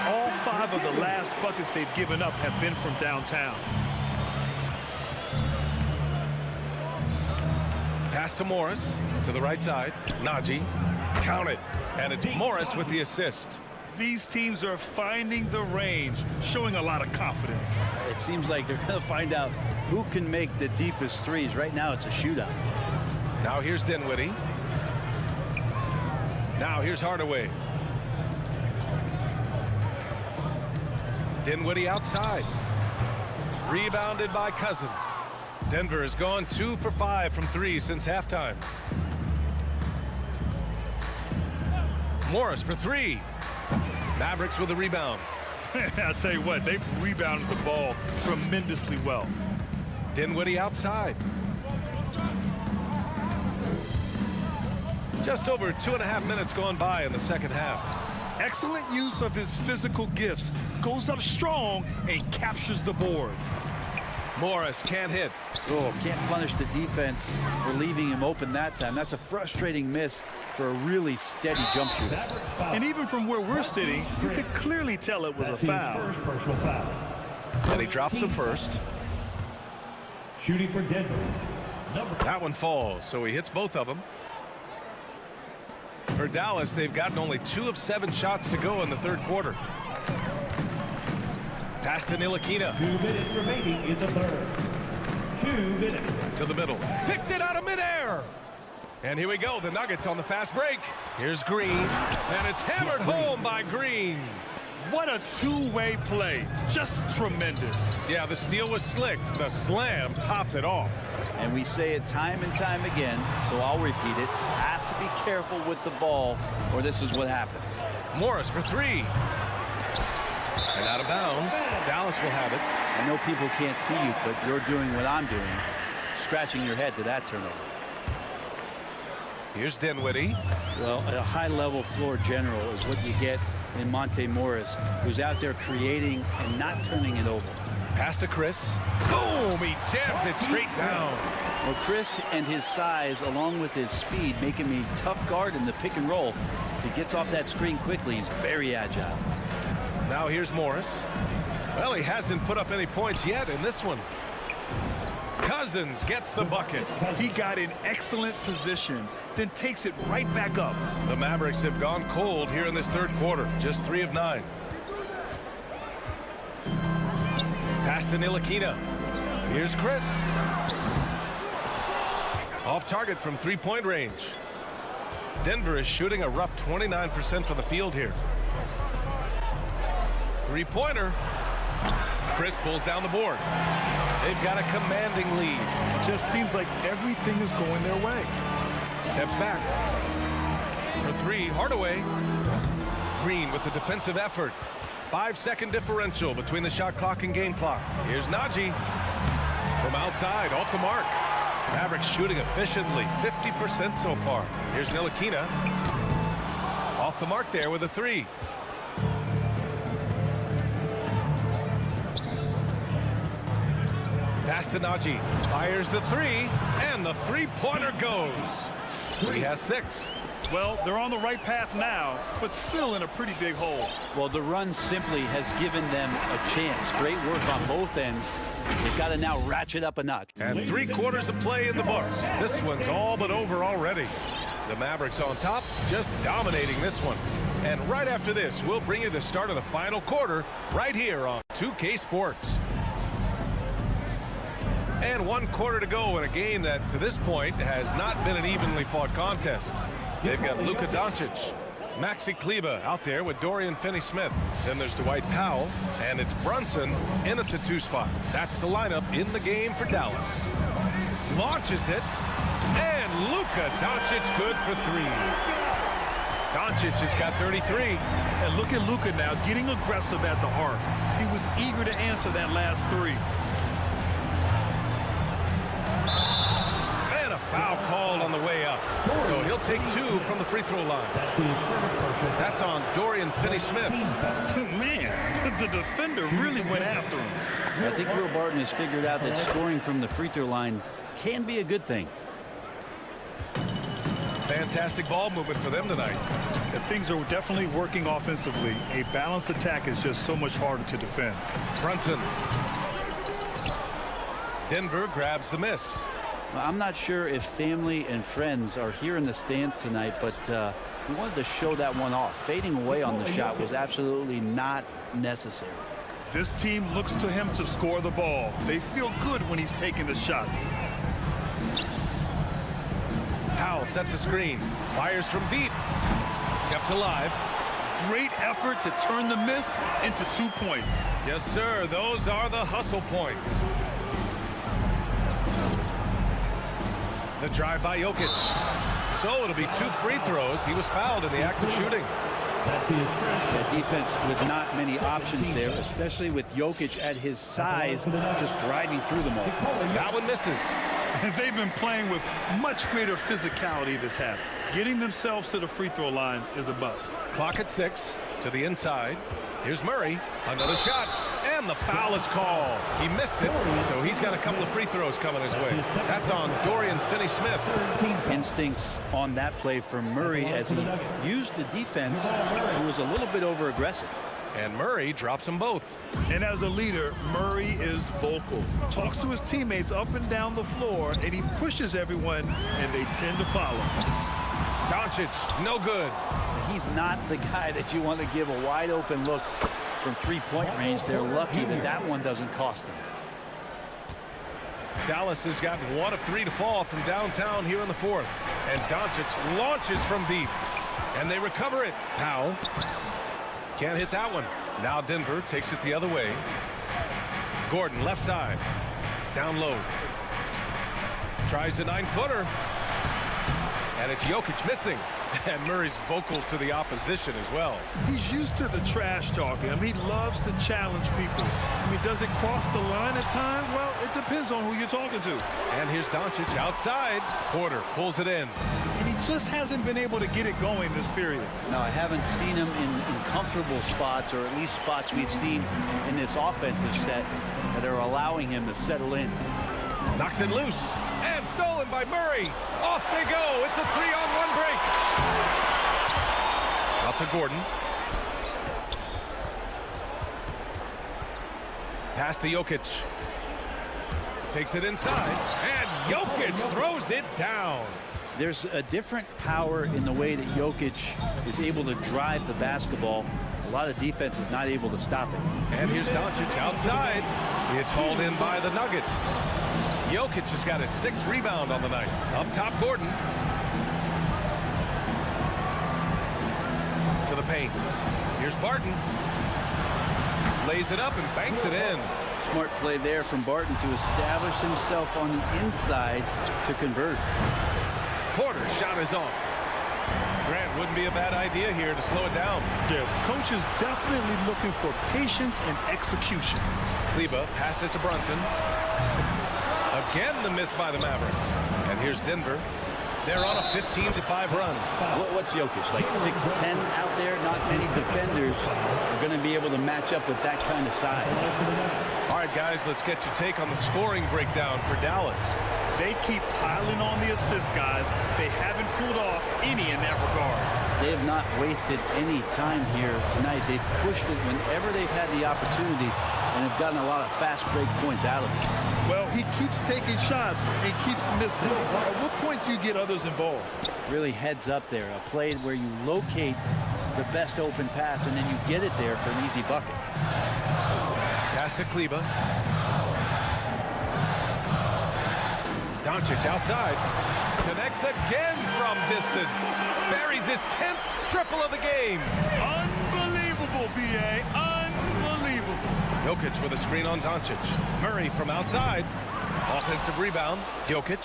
All 5 of the last buckets they've given up have been from downtown. Pass to Morris to the right side. Najee. Count it. And it's Morris with the assist. These teams are finding the range, showing a lot of confidence. It seems like they're going to find out who can make the deepest threes. Right now, it's a shootout. Now here's Dinwiddie. Now here's Hardaway. Dinwiddie outside. Rebounded by Cousins. Denver has gone 2 for 5 from 3 since halftime. Morris for 3. Mavericks with a rebound. I'll tell you what, they've rebounded the ball tremendously well. Dinwiddie outside. Just over 2.5 minutes gone by in the second half. Excellent use of his physical gifts. Goes up strong and captures the board. Morris can't hit. Oh, can't punish the defense for leaving him open that time. That's a frustrating miss for a really steady jump shooter. And even from where we're sitting, you could clearly tell it was a foul. Personal foul. And he drops the first. Shooting for Denver. That one falls, so he hits both of them. For Dallas, they've gotten only 2 of 7 shots to go in the third quarter. Pass to Ntilikina. 2 minutes remaining in the third. 2 minutes. To the middle. Picked it out of midair. And here we go. The Nuggets on the fast break. Here's Green. And it's hammered home by Green. What a two-way play. Just tremendous. Yeah, the steal was slick. The slam topped it off. And we say it time and time again, so I'll repeat it. Have to be careful with the ball, or this is what happens. Morris for three. And out of bounds. Dallas will have it. I know people can't see you, but you're doing what I'm doing. Scratching your head to that turnover. Here's Dinwiddie. Well, a high-level floor general is what you get in Monte Morris, who's out there creating and not turning it over. Pass to Chris. Boom! He jams it straight down. Well, Chris and his size, along with his speed, make him a tough guard in the pick and roll. If he gets off that screen quickly, he's very agile. Now here's Morris. Well, he hasn't put up any points yet in this one. Cousins gets the bucket. He got in excellent position, then takes it right back up. The Mavericks have gone cold here in this third quarter. Just 3 of 9. Pass to Ntilikina. Here's Chris. Off target from three-point range. Denver is shooting a rough 29% from the field here. Three-pointer. Chris pulls down the board. They've got a commanding lead. Just seems like everything is going their way. Steps back. For three, Hardaway. Green with the defensive effort. 5-second differential between the shot clock and game clock. Here's Najee. From outside, off the mark. Mavericks shooting efficiently, 50% so far. Here's Ntilikina. Off the mark there with a three. Pass to Najee. Fires the three, and the three-pointer goes. He has 6. Well, they're on the right path now, but still in a pretty big hole. Well, the run simply has given them a chance. Great work on both ends. They've got to now ratchet up a notch. And 3 quarters of play in the books. This one's all but over already. The Mavericks on top, just dominating this one. And right after this, we'll bring you the start of the final quarter right here on 2K Sports. And 1 quarter to go in a game that, to this point, has not been an evenly fought contest. They've got Luka Doncic, Maxi Kleber out there with Dorian Finney-Smith. Then there's Dwight Powell, and it's Brunson in at the 2 spot. That's the lineup in the game for Dallas. Launches it, and Luka Doncic good for 3. Doncic has got 33. And look at Luka now getting aggressive at the arc. He was eager to answer that last 3. Foul called on the way up. So he'll take 2 from the free throw line. That's on Dorian Finney-Smith. Man, the defender really went after him. I think Will Barton has figured out that scoring from the free throw line can be a good thing. Fantastic ball movement for them tonight. And things are definitely working offensively. A balanced attack is just so much harder to defend. Brunson. Denver grabs the miss. I'm not sure if family and friends are here in the stands tonight, but he wanted to show that one off. Fading away on the shot was absolutely not necessary. This team looks to him to score the ball. They feel good when he's taking the shots. Powell sets a screen. Fires from deep. Kept alive. Great effort to turn the miss into 2 points. Yes, sir. Those are the hustle points. The drive by Jokic. So it'll be 2 free throws. He was fouled in the act of shooting. That defense with not many options there, especially with Jokic at his size, just driving through them all. That one misses. And they've been playing with much greater physicality this half. Getting themselves to the free throw line is a bust. Clock at 6 to the inside. Here's Murray. Another shot. And the foul is called. He missed it, so he's got a couple of free throws coming his way. That's on Dorian Finney-Smith. Instincts on that play from Murray as he used the defense, who was a little bit over-aggressive. And Murray drops them both. And as a leader, Murray is vocal. Talks to his teammates up and down the floor, and he pushes everyone, and they tend to follow. Doncic, no good. He's not the guy that you want to give a wide-open look from three-point range. They're lucky that that one doesn't cost them. Dallas has got 1 of 3 to fall from downtown here in the fourth. And Doncic launches from deep. And they recover it. Powell can't hit that one. Now Denver takes it the other way. Gordon left side. Down low. Tries the 9-footer. And it's Jokic missing. And Murray's vocal to the opposition as well. He's used to the trash talking. I mean, he loves to challenge people. I mean, does it cross the line at times? Well, it depends on who you're talking to. And here's Doncic outside. Porter pulls it in. And he just hasn't been able to get it going this period. No, I haven't seen him in comfortable spots, or at least spots we've seen in this offensive set that are allowing him to settle in. Knocks it loose. And stolen by Murray. Off they go. It's a 3-on-1 break. Out to Gordon. Pass to Jokic. Takes it inside. And Jokic throws it down. There's a different power in the way that Jokic is able to drive the basketball. A lot of defense is not able to stop it. And here's Doncic outside. It's hauled in by the Nuggets. Jokic has got his 6th rebound on the night. Up top, Gordon. To the paint. Here's Barton. Lays it up and banks it in. Smart play there from Barton to establish himself on the inside to convert. Porter's shot is off. Grant, wouldn't be a bad idea here to slow it down. Yeah, coach is definitely looking for patience and execution. Kleba passes to Brunson. Again, the miss by the Mavericks. And here's Denver. They're on a 15-5 run. What's Jokic, like 6'10" out there? Not many defenders are going to be able to match up with that kind of size. All right, guys, let's get your take on the scoring breakdown for Dallas. They keep piling on the assists, guys. They haven't pulled off any in that regard. They have not wasted any time here tonight. They've pushed it whenever they've had the opportunity and have gotten a lot of fast break points out of it. Well, he keeps taking shots and keeps missing. At what point do you get others involved? Really heads up there. A play where you locate the best open pass and then you get it there for an easy bucket. Pass to Kleba. Doncic outside. Connects again from distance. Buries his 10th triple of the game. Unbelievable, B.A. Unbelievable. Jokic with a screen on Doncic. Murray from outside. Offensive rebound. Jokic.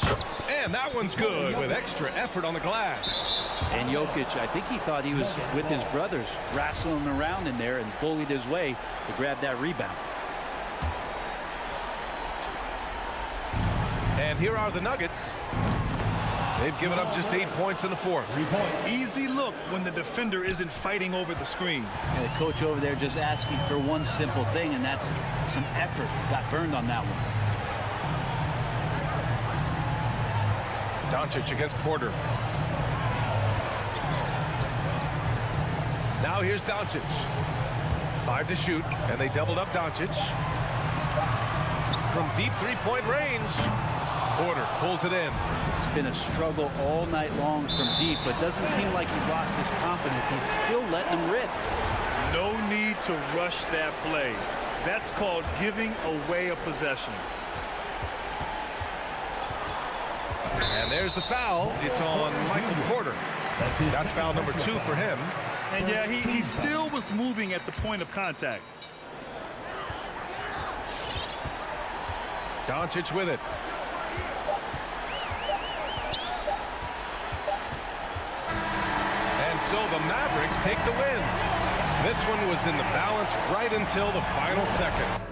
And that one's good with extra effort on the glass. And Jokic, I think he thought he was with his brothers, wrestling around in there and bullied his way to grab that rebound. And here are the Nuggets. They've given up just 8 points in the fourth. Easy look when the defender isn't fighting over the screen. And the coach over there just asking for one simple thing, and that's some effort. Got burned on that one. Doncic against Porter. Now here's Doncic. 5 to shoot, and they doubled up Doncic. From deep three-point range, Porter pulls it in. It's been a struggle all night long from deep, but doesn't seem like he's lost his confidence. He's still letting them rip. No need to rush that play. That's called giving away a possession. And there's the foul. It's on Michael Porter. That's foul number 2 for him. And yeah, he still was moving at the point of contact. Doncic with it. And so the Mavericks take the win. This one was in the balance right until the final second.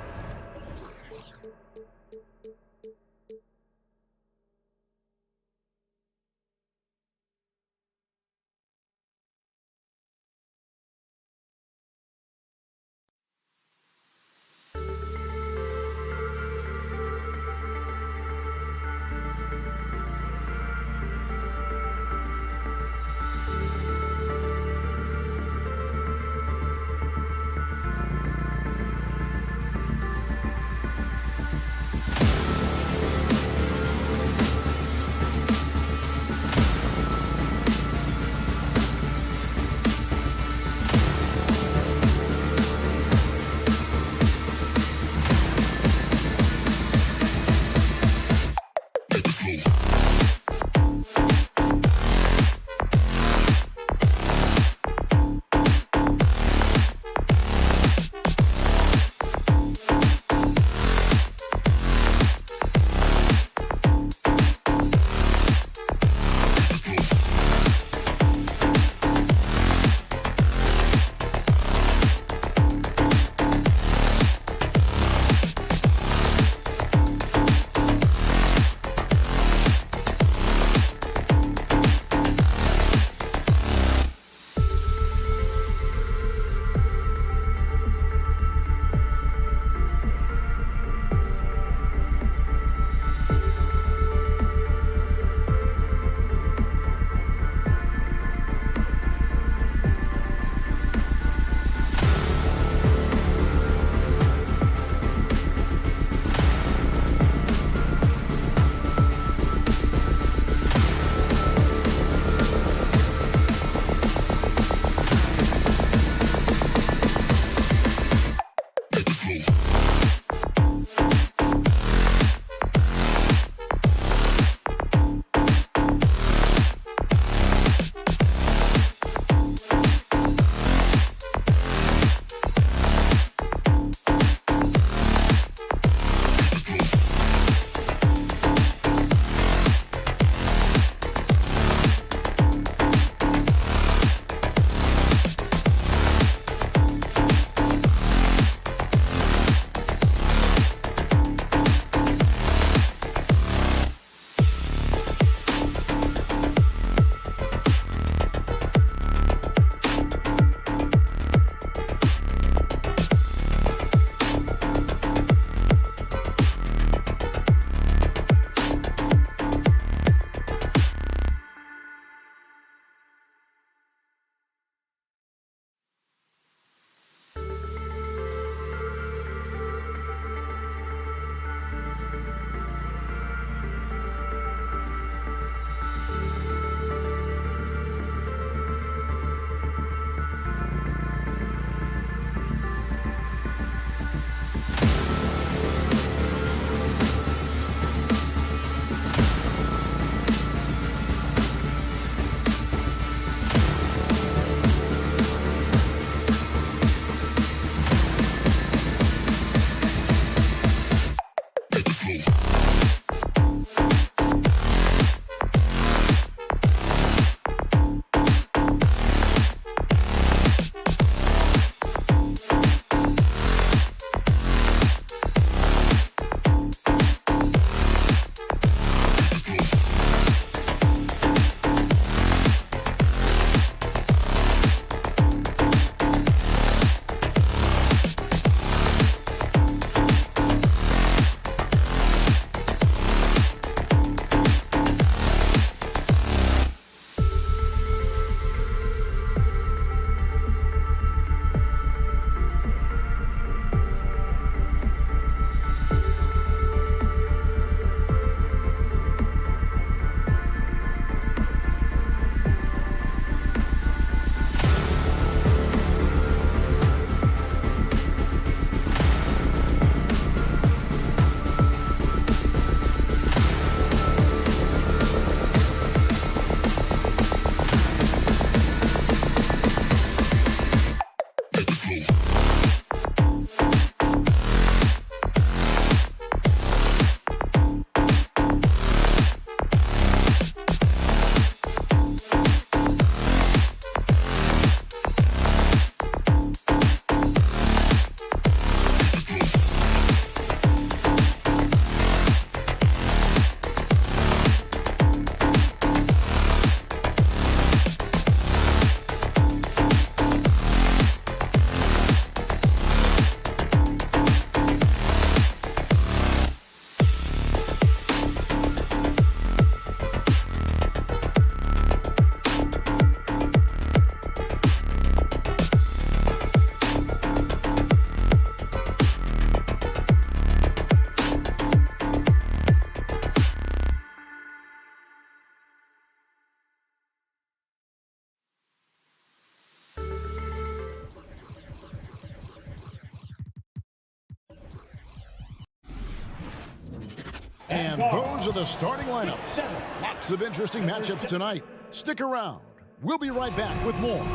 And those are the starting lineups. Lots of interesting matchups tonight. Stick around. We'll be right back with more. Here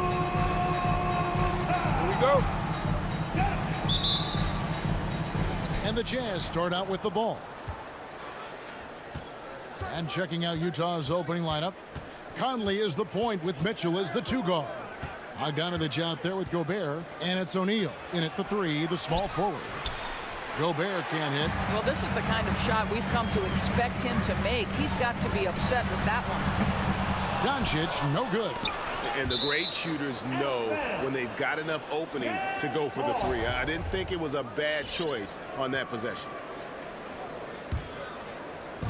we go. And the Jazz start out with the ball. And checking out Utah's opening lineup, Conley is the point with Mitchell as the 2 guard. Bogdanovich out there with Gobert, and it's O'Neal in at the 3, the small forward. Gobert can't hit. Well, this is the kind of shot we've come to expect him to make. He's got to be upset with that one. Doncic, no good. And the great shooters know when they've got enough opening to go for the 3. I didn't think it was a bad choice on that possession.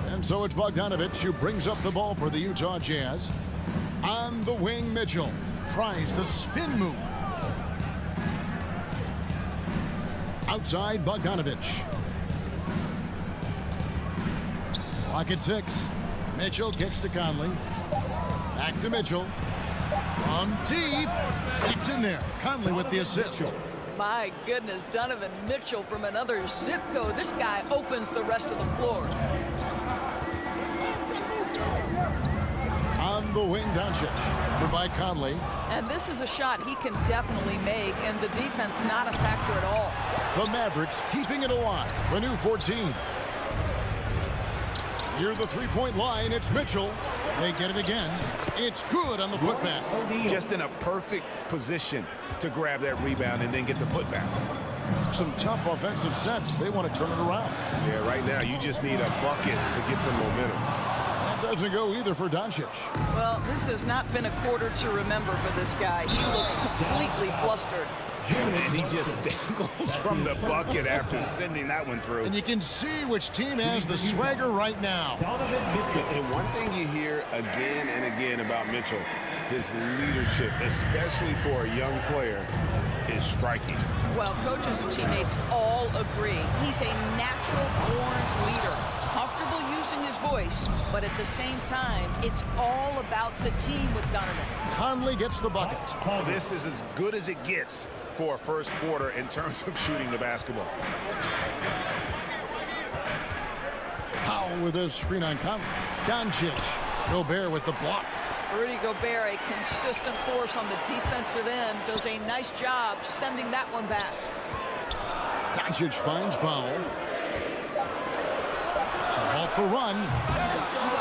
And so it's Bogdanovich who brings up the ball for the Utah Jazz. On the wing, Mitchell tries the spin move. Outside, Bogdanovich. Clock at 6. Mitchell kicks to Conley. Back to Mitchell. From deep. It's in there. Conley with the assist. My goodness, Donovan Mitchell from another zip code. This guy opens the rest of the floor. On the wing, Doncic. Over by Conley. And this is a shot he can definitely make, and the defense not a factor at all. The Mavericks keeping it alive. The new 14. Near the three-point line, it's Mitchell. They get it again. It's good on the putback. Just in a perfect position to grab that rebound and then get the putback. Some tough offensive sets. They want to turn it around. Yeah, right now you just need a bucket to get some momentum. That doesn't go either for Doncic. Well, this has not been a quarter to remember for this guy. He looks completely flustered. And he just dangles from the bucket after sending that one through. And you can see which team has the swagger right now. And one thing you hear again and again about Mitchell, his leadership, especially for a young player, is striking. Well, coaches and teammates all agree. He's a natural-born leader, comfortable using his voice, but at the same time, it's all about the team with Donovan. Conley gets the bucket. This is as good as it gets for a first quarter in terms of shooting the basketball. Powell with a screen on Conley. Doncic. Gobert with the block. Rudy Gobert, a consistent force on the defensive end, does a nice job sending that one back. Doncic finds Powell. To halt the run.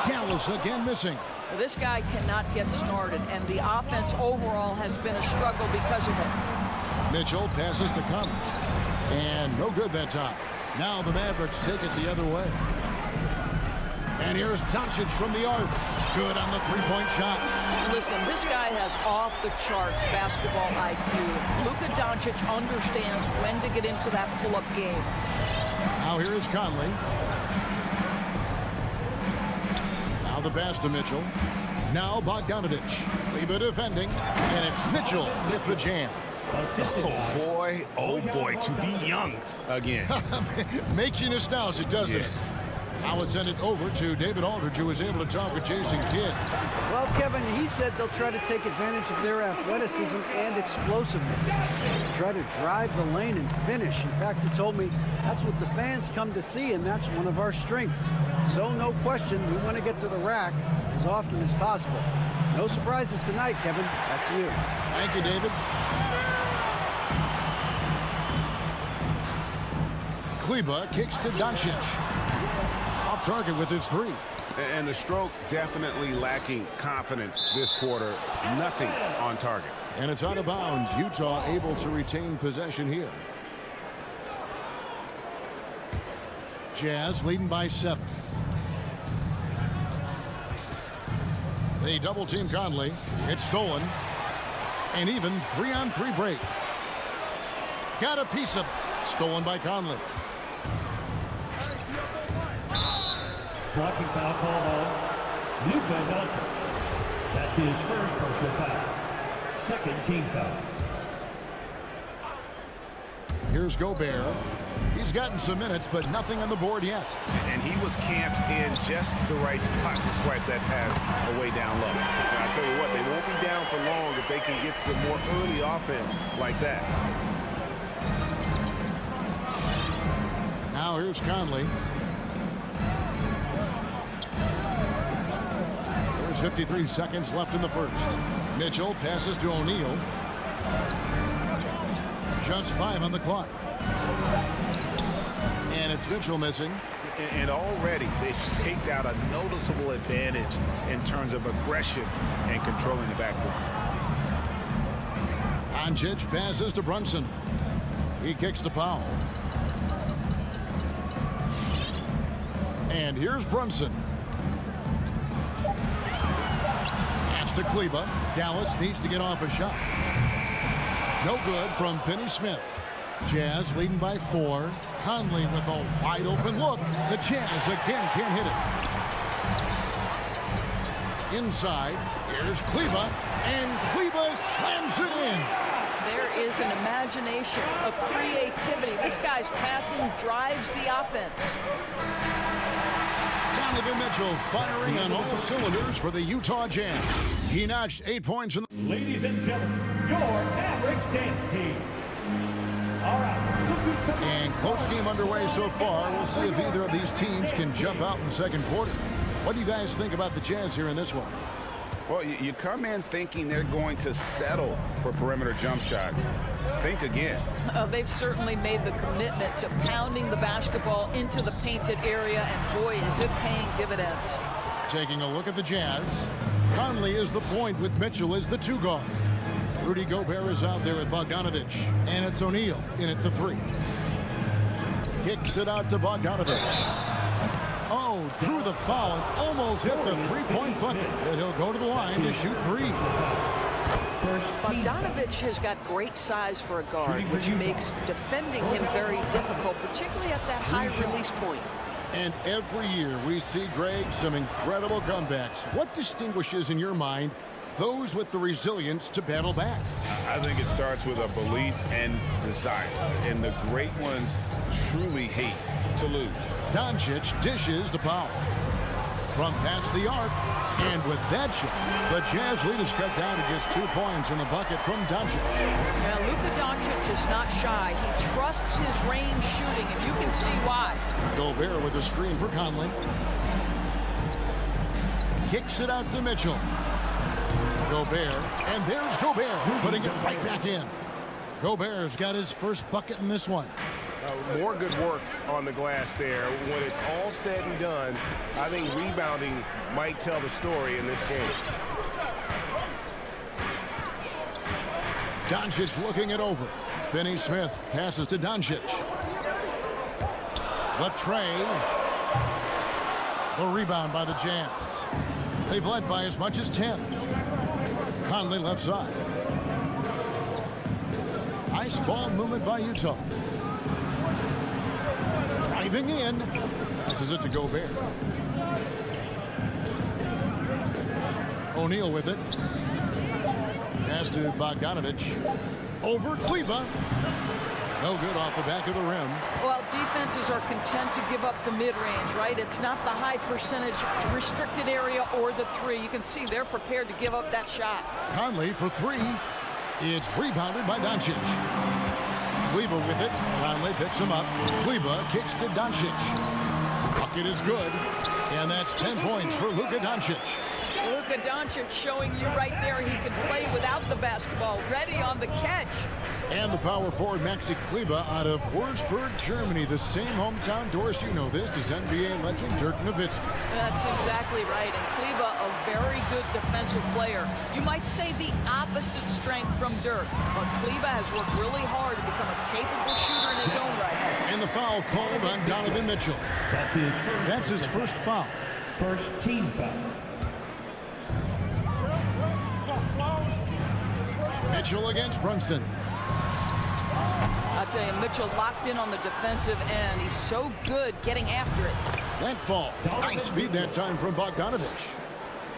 Dallas again missing. This guy cannot get started, and the offense overall has been a struggle because of it. Mitchell passes to Conley. And no good that time. Now the Mavericks take it the other way. And here's Doncic from the arc. Good on the three-point shot. Listen, this guy has off-the-charts basketball IQ. Luka Doncic understands when to get into that pull-up game. Now here is Conley. Now the pass to Mitchell. Now Bogdanovich. Leba defending. And it's Mitchell with the jam. Oh boy, to be young again. Makes you nostalgic, doesn't it? Now let's send it over to David Aldridge, who was able to talk with Jason Kidd. Well, Kevin, he said they'll try to take advantage of their athleticism and explosiveness. Try to drive the lane and finish. In fact, he told me that's what the fans come to see, and that's one of our strengths. So no question, we want to get to the rack as often as possible. No surprises tonight, Kevin. Back to you. Thank you, David. Kleba kicks to Doncic. Off target with his 3. And the stroke definitely lacking confidence this quarter. Nothing on target. And it's out of bounds. Utah able to retain possession here. Jazz leading by 7. They double team Conley. It's stolen. And even 3-on-3 break. Got a piece of it. Stolen by Conley. Blocking foul called on Luka Doncic. That's his first personal foul. Second team foul. Here's Gobert. He's gotten some minutes, but nothing on the board yet. And he was camped in just the right spot to swipe that pass away down low. And I tell you what, they won't be down for long if they can get some more early offense like that. Now here's Conley. 6:53 seconds left in the first. Mitchell passes to O'Neal. Just 5 on the clock. And it's Mitchell missing. And already they've staked out a noticeable advantage in terms of aggression and controlling the backcourt. Doncic passes to Brunson. He kicks to Powell. And here's Brunson. Pass to Kleba. Dallas needs to get off a shot. No good from Finney-Smith. Jazz leading by 4. Conley with a wide open look. The Jazz again can't hit it. Inside, here's Kleba, and Kleba slams it in. There is an imagination, a creativity. This guy's passing drives the offense. Donovan Mitchell firing on all cylinders for the Utah Jazz. He notched 8 points in the... Ladies and gentlemen, your Mavericks dance team. All right. And close game underway so far. We'll see if either of these teams can jump out in the second quarter. What do you guys think about the Jazz here in this one? Well, you come in thinking they're going to settle for perimeter jump shots. Think again. They've certainly made the commitment to pounding the basketball into the painted area, and boy, is it paying dividends. Taking a look at the Jazz. Conley is the point with Mitchell as the 2 guard. Rudy Gobert is out there with Bogdanovich, and it's O'Neal in at the 3. Kicks it out to Bogdanovich. Oh, drew the foul and almost hit the 3-point bucket, but he'll go to the line to shoot 3. Bogdanovich has got great size for a guard, which makes defending him very difficult, particularly at that high release point. And every year we see, Greg, some incredible comebacks. What distinguishes, in your mind, those with the resilience to battle back? I think it starts with a belief and desire. And the great ones truly hate to lose. Doncic dishes to Powell. From past the arc. And with that shot, the Jazz lead is cut down to just 2 points in the bucket from Doncic. Now, Luka Doncic is not shy. He trusts his range shooting, and you can see why. Gobert with a screen for Conley. Kicks it out to Mitchell. Gobert, and there's Gobert putting it right back in. Gobert's got his first bucket in this one. More good work on the glass there. When it's all said and done, I think rebounding might tell the story in this game. Doncic looking it over. Finney-Smith passes to Doncic. Latrey. The rebound by the Jazz. They've led by as much as 10. Conley left side. Ice ball movement by Utah. Driving in. This is it to Gobert. O'Neal with it. Pass to Bogdanovich. Over Kleba. No good off the back of the rim. Well, defenses are content to give up the mid-range, right? It's not the high percentage restricted area or the 3. You can see they're prepared to give up that shot. Conley for 3. It's rebounded by Doncic. Kleba with it. Conley picks him up. Kleba kicks to Doncic. Bucket is good. And that's 10 points for Luka Doncic. Luka Doncic showing you right there he can play without the basketball. Ready on the catch. And the power forward, Maxi Kleba, out of Wurzburg, Germany. The same hometown, Doris, you know this, is NBA legend Dirk Nowitzki. That's exactly right. And Kleba, a very good defensive player. You might say the opposite strength from Dirk. But Kleba has worked really hard to become a capable shooter in his own right. And the foul called on Donovan Mitchell. That's his first foul. First team foul. Mitchell against Brunson. I'll tell you, Mitchell locked in on the defensive end. He's so good getting after it. That fall. Nice feed that time from Bogdanovich.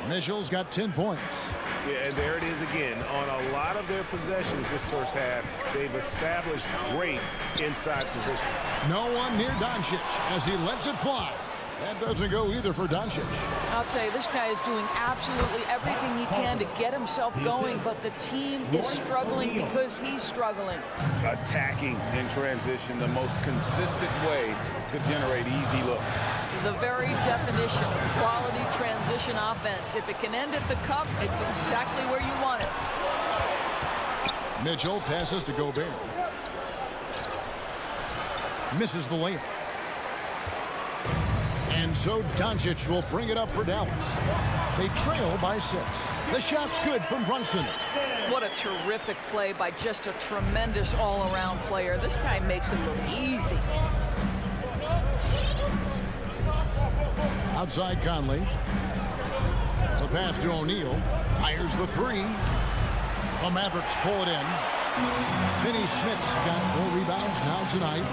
Mitchell's got 10 points. Yeah, and there it is again. On a lot of their possessions this first half, they've established great inside position. No one near Doncic as he lets it fly. That doesn't go either for Doncic. I'll tell you, this guy is doing absolutely everything he can to get himself going, but the team is struggling because he's struggling. Attacking in transition, the most consistent way to generate easy looks. The very definition of quality transition offense. If it can end at the cup, it's exactly where you want it. Mitchell passes to Gobert. Misses the layup. And so Doncic will bring it up for Dallas. They trail by 6. The shot's good from Brunson. What a terrific play by just a tremendous all-around player. This guy makes it look easy. Outside Conley. The pass to O'Neal. Fires the 3. The Mavericks pull it in. Finney Smith's got 4 rebounds now tonight.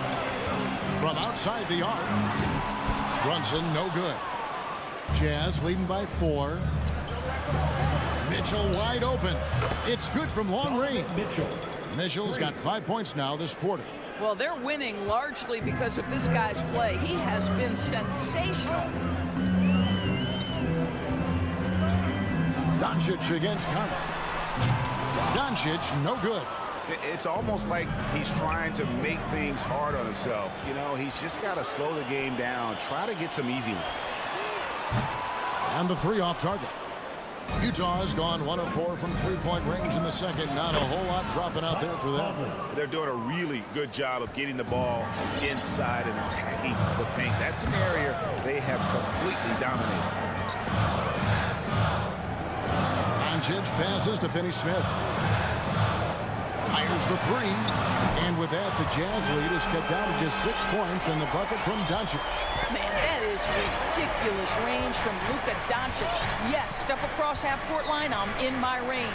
From outside the arc. Brunson, no good. Jazz leading by 4. Mitchell wide open. It's good from long range. Mitchell's got 5 points now this quarter. Well, they're winning largely because of this guy's play. He has been sensational. Doncic against Conley. Doncic, no good. It's almost like he's trying to make things hard on himself. You know, he's just got to slow the game down, try to get some easy ones. And the 3 off target. Utah has gone 1 of 4 from 3-point range in the second. Not a whole lot dropping out there for them. They're doing a really good job of getting the ball inside and attacking the paint. That's an area they have completely dominated. Doncic passes to Finney Smith. Fires the 3. And with that, the Jazz lead is cut down to just 6 points and the bucket from Doncic. Man, that is ridiculous range from Luka Doncic. Yes, step across half-court line, I'm in my range.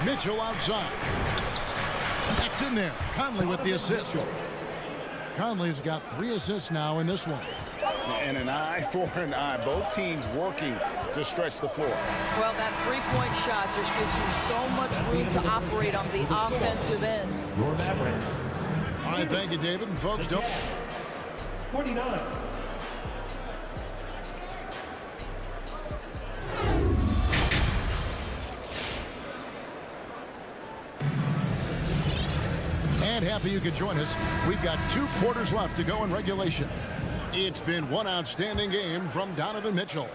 Mitchell outside. That's in there. Conley with the assist. Conley's got 3 assists now in this one. And an eye for an eye. Both teams working to stretch the floor. Well, that 3-point shot just gives you so much room to operate on the offensive end. All right, thank you, David. And folks, don't. 29. And happy you could join us. We've got 2 quarters left to go in regulation. It's been one outstanding game from Donovan Mitchell.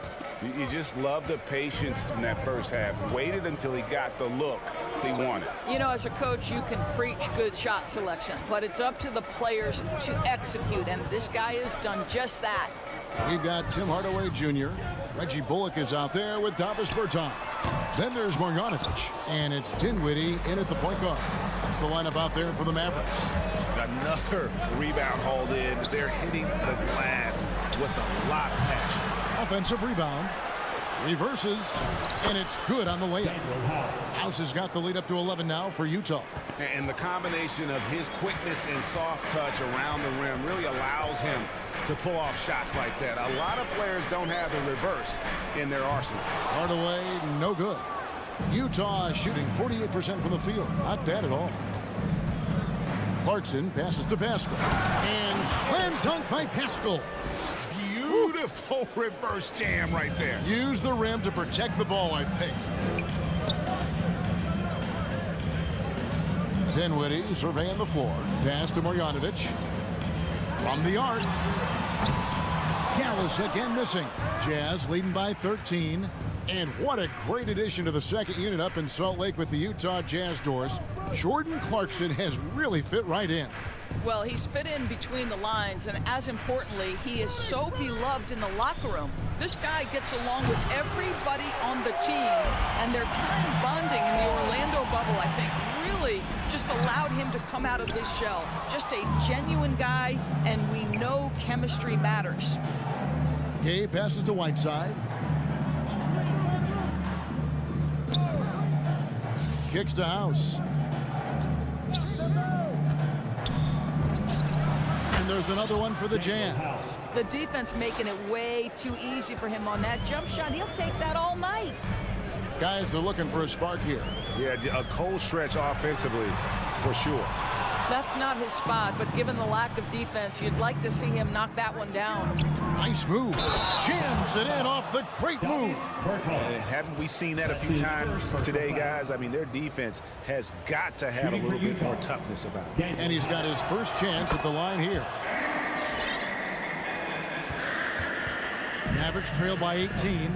You just love the patience in that first half. Waited until he got the look he wanted. You know, as a coach, you can preach good shot selection, but it's up to the players to execute, and this guy has done just that. We've got Tim Hardaway Jr. Reggie Bullock is out there with Davis Bertans. Then there's Marjanovic, and it's Dinwiddie in at the point guard. That's the lineup out there for the Mavericks. Another rebound hauled in. They're hitting the glass with a lot of passion. Offensive rebound. Reverses, and it's good on the layup. House has got the lead up to 11 now for Utah. And the combination of his quickness and soft touch around the rim really allows him to pull off shots like that. A lot of players don't have the reverse in their arsenal. Hardaway, no good. Utah shooting 48% from the field. Not bad at all. Clarkson passes to Pascal. And slam dunk by Pascal. Beautiful reverse jam right there. Use the rim to protect the ball, I think. Dinwiddie surveying the floor. Pass to Marjanovic. From the arc. Dallas again missing. Jazz leading by 13. And what a great addition to the second unit up in Salt Lake with the Utah Jazz doors. Jordan Clarkson has really fit right in. Well, he's fit in between the lines, and as importantly, he is so beloved in the locker room. This guy gets along with everybody on the team, and their time bonding in the Orlando bubble, I think, really just allowed him to come out of his shell. Just a genuine guy, and we know chemistry matters. Gay passes to Whiteside. Kicks to House. And there's another one for the Jazz. The defense making it way too easy for him on that jump shot. He'll take that all night. Guys are looking for a spark here. Yeah, a cold stretch offensively for sure. That's not his spot, but given the lack of defense, you'd like to see him knock that one down. Nice move. Jams it in off the great move. Haven't we seen that a few times today, guys? I mean, their defense has got to have a little bit more toughness about it. And he's got his first chance at the line here. Mavericks trail by 18.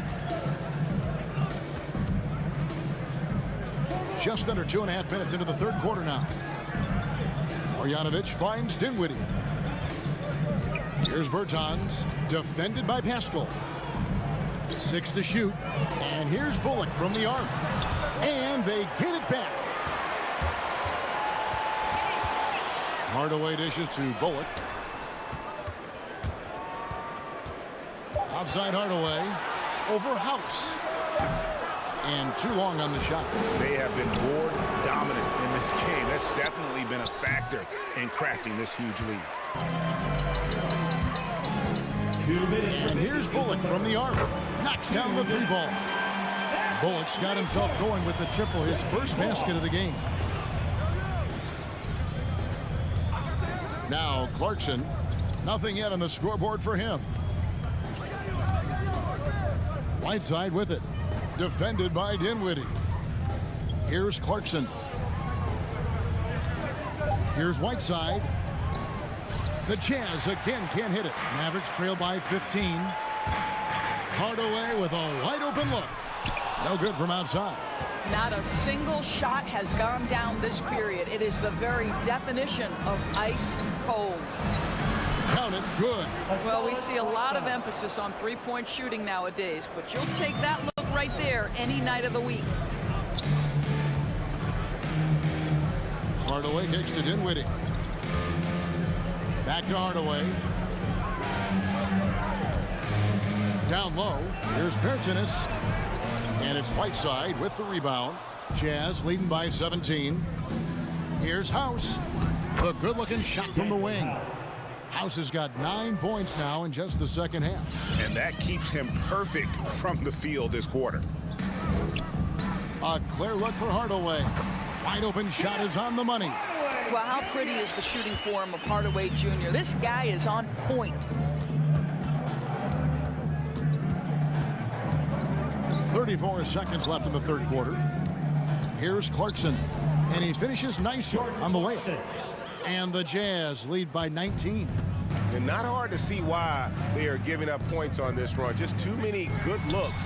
Just under 2.5 minutes into the third quarter now. Marjanovic finds Dinwiddie. Here's Bertans, defended by Pascal. 6 to shoot. And here's Bullock from the arc. And they get it back. Hardaway dishes to Bullock. Outside Hardaway. Over House. And too long on the shot. They have been board dominant in this game. That's definitely been a factor in crafting this huge lead. And here's Bullock from the arc. Knocks down the 3-ball. Bullock's got himself going with the triple, his first basket of the game. Now Clarkson. Nothing yet on the scoreboard for him. Whiteside with it. Defended by Dinwiddie. Here's Clarkson. Here's Whiteside. The Jazz again can't hit it. Mavericks trail by 15. Hardaway with a wide open look. No good from outside. Not a single shot has gone down this period. It is the very definition of ice cold. Count it, good. Well, we see a lot of emphasis on three-point shooting nowadays, but you'll take that look right there any night of the week. Hardaway kicks to Dinwiddie. Back to Hardaway. Down low. Here's Bertans. And it's Whiteside with the rebound. Jazz leading by 17. Here's House. A good-looking shot from the wing. House has got 9 points now in just the second half. And that keeps him perfect from the field this quarter. A clear look for Hardaway. Wide open shot is on the money. Well, how pretty is the shooting form of Hardaway Jr.? This guy is on point. 34 seconds left in the third quarter. Here's Clarkson. And he finishes nicely on the layup. And the Jazz lead by 19. And not hard to see why they are giving up points on this run. Just too many good looks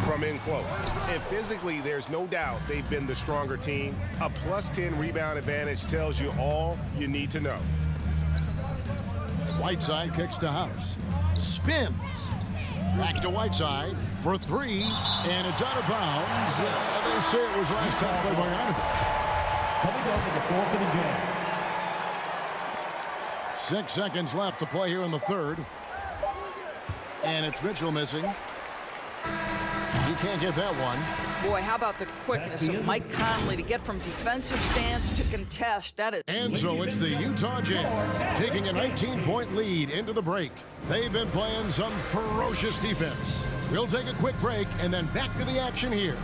from in close. And physically, there's no doubt they've been the stronger team. A +10 rebound advantage tells you all you need to know. Whiteside kicks to House. Spins. Back to Whiteside for 3. And it's out of bounds. They say it was last time by Marjanovic. Coming up to the floor for the Jazz. 6 seconds left to play here in the third. And it's Mitchell missing. He can't get that one. Boy, how about the quickness of Mike Conley to get from defensive stance to contest. That is. And so it's the Utah Jazz taking a 19-point lead into the break. They've been playing some ferocious defense. We'll take a quick break and then back to the action here.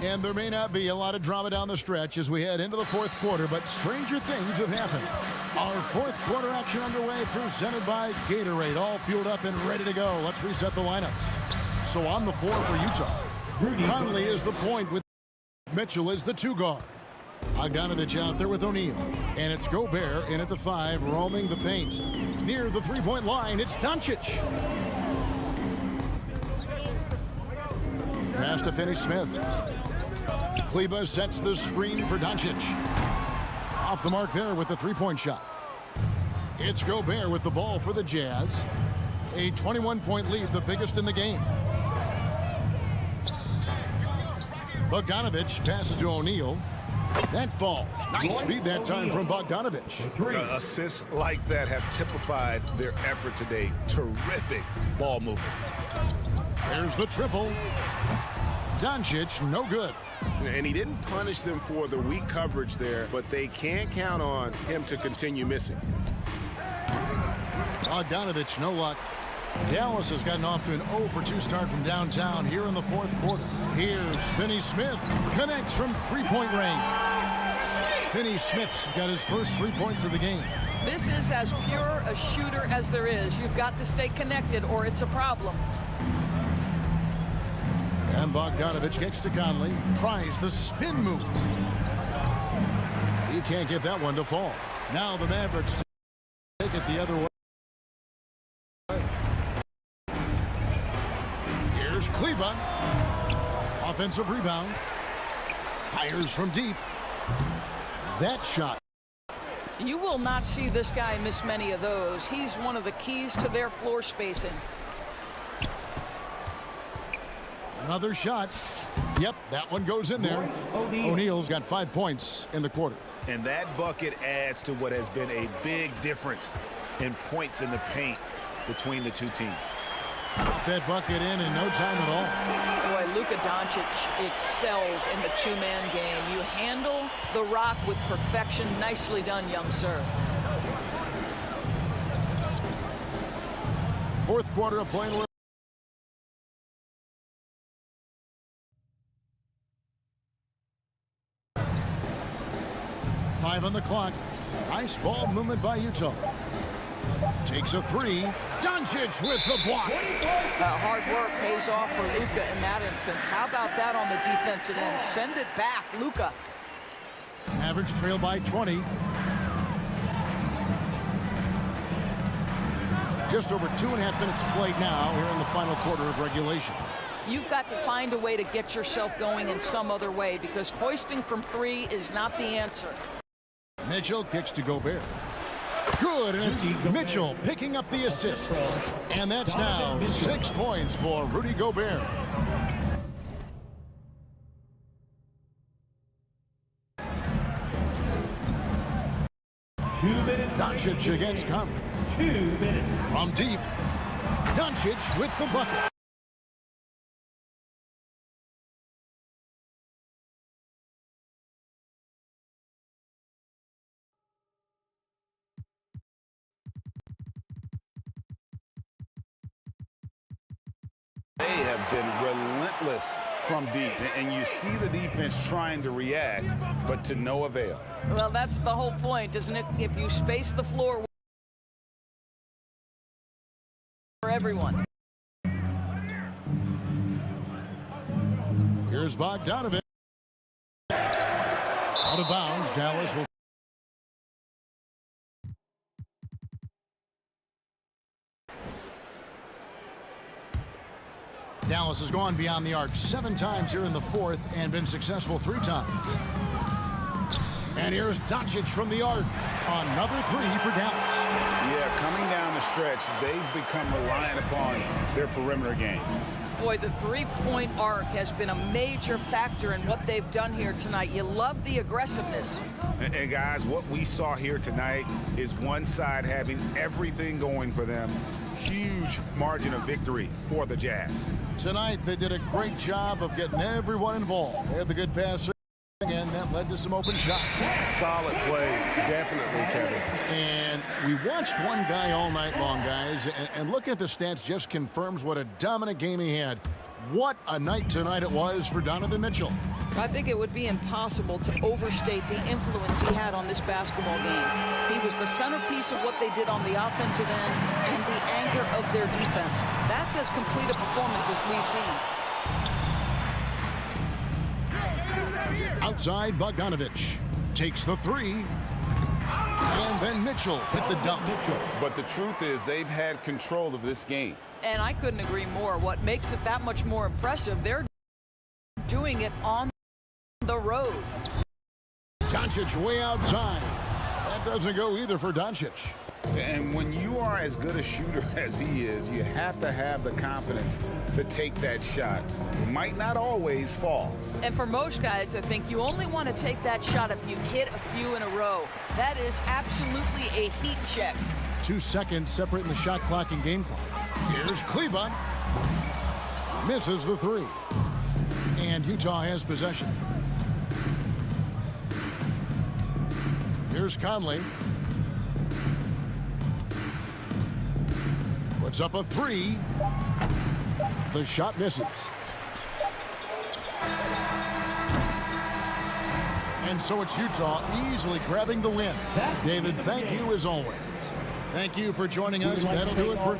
And there may not be a lot of drama down the stretch as we head into the fourth quarter, but stranger things have happened. Our fourth quarter action underway, presented by Gatorade, all fueled up and ready to go. Let's reset the lineups. So on the floor for Utah, Conley is the point with Mitchell is the 2 guard. Bogdanovich out there with O'Neal. And it's Gobert in at the 5, roaming the paint. Near the 3-point line, it's Doncic. Pass to Finney-Smith. Kleba sets the screen for Doncic. Off the mark there with the 3-point shot. It's Gobert with the ball for the Jazz. A 21-point lead, the biggest in the game. Bogdanovich passes to O'Neal. That falls. Nice feed that time from Bogdanovich. Assists like that have typified their effort today. Terrific ball movement. There's the triple. Doncic, no good. And he didn't punish them for the weak coverage there, but they can't count on him to continue missing. Bogdanovich, no luck. Dallas has gotten off to an 0-for-2 start from downtown here in the fourth quarter. Here's Finney-Smith. Connects from 3-point range. Finney-Smith's got his first 3 points of the game. This is as pure a shooter as there is. You've got to stay connected or it's a problem. And Bogdanovich kicks to Conley. Tries the spin move. He can't get that one to fall. Now the Mavericks take it the other way. Here's Kleba. Offensive rebound. Fires from deep. That shot. You will not see this guy miss many of those. He's one of the keys to their floor spacing. Another shot. Yep, that one goes in there. O'Neal's got 5 points in the quarter. And that bucket adds to what has been a big difference in points in the paint between the two teams. That bucket in no time at all. Boy, Luka Doncic excels in the two-man game. You handle the rock with perfection. Nicely done, young sir. Fourth quarter of play. Five on the clock. Nice ball movement by Utah. Takes a three. Doncic with the block. Hard work pays off for Luka in that instance. How about that on the defensive end? Send it back, Luka. Mavericks trail by 20. Just over 2.5 minutes played now here in the final quarter of regulation. You've got to find a way to get yourself going in some other way because hoisting from three is not the answer. Mitchell kicks to Gobert. Good, and it's Mitchell picking up the assist. And that's now 6 points for Rudy Gobert. Doncic against Conley. 2 minutes. From deep, Doncic with the bucket. They have been relentless from deep, and you see the defense trying to react, but to no avail. Well, that's the whole point, isn't it? If you space the floor for everyone. Here's Bogdanovich. Out of bounds, Dallas will. Dallas has gone beyond the arc 7 times here in the fourth and been successful 3 times. And here's Doncic from the arc. Another 3 for Dallas. Yeah, coming down the stretch, they've become reliant upon their perimeter game. Boy, the three-point arc has been a major factor in what they've done here tonight. You love the aggressiveness. And guys, what we saw here tonight is one side having everything going for them. Huge margin of victory for the Jazz. Tonight, they did a great job of getting everyone involved. They had the good passer, and that led to some open shots. Solid play, definitely, Kevin. And we watched one guy all night long, guys, and looking at the stats just confirms what a dominant game he had. What a night tonight it was for Donovan Mitchell. I think it would be impossible to overstate the influence he had on this basketball game. He was the centerpiece of what they did on the offensive end and the anchor of their defense. That's as complete a performance as we've seen. Outside, Bogdanovich takes the 3. And then Mitchell with the dunk. But the truth is they've had control of this game. And I couldn't agree more. What makes it that much more impressive, they're doing it on the road. Doncic way outside. That doesn't go either for Doncic. And when you are as good a shooter as he is, you have to have the confidence to take that shot. It might not always fall. And for most guys, I think you only want to take that shot if you've hit a few in a row. That is absolutely a heat check. 2 seconds separating the shot clock and game clock. Here's Kleba. Misses the 3. And Utah has possession. Here's Conley. Puts up a 3. The shot misses. And so it's Utah easily grabbing the win. David, thank you as always. Thank you for joining us. That'll do it for...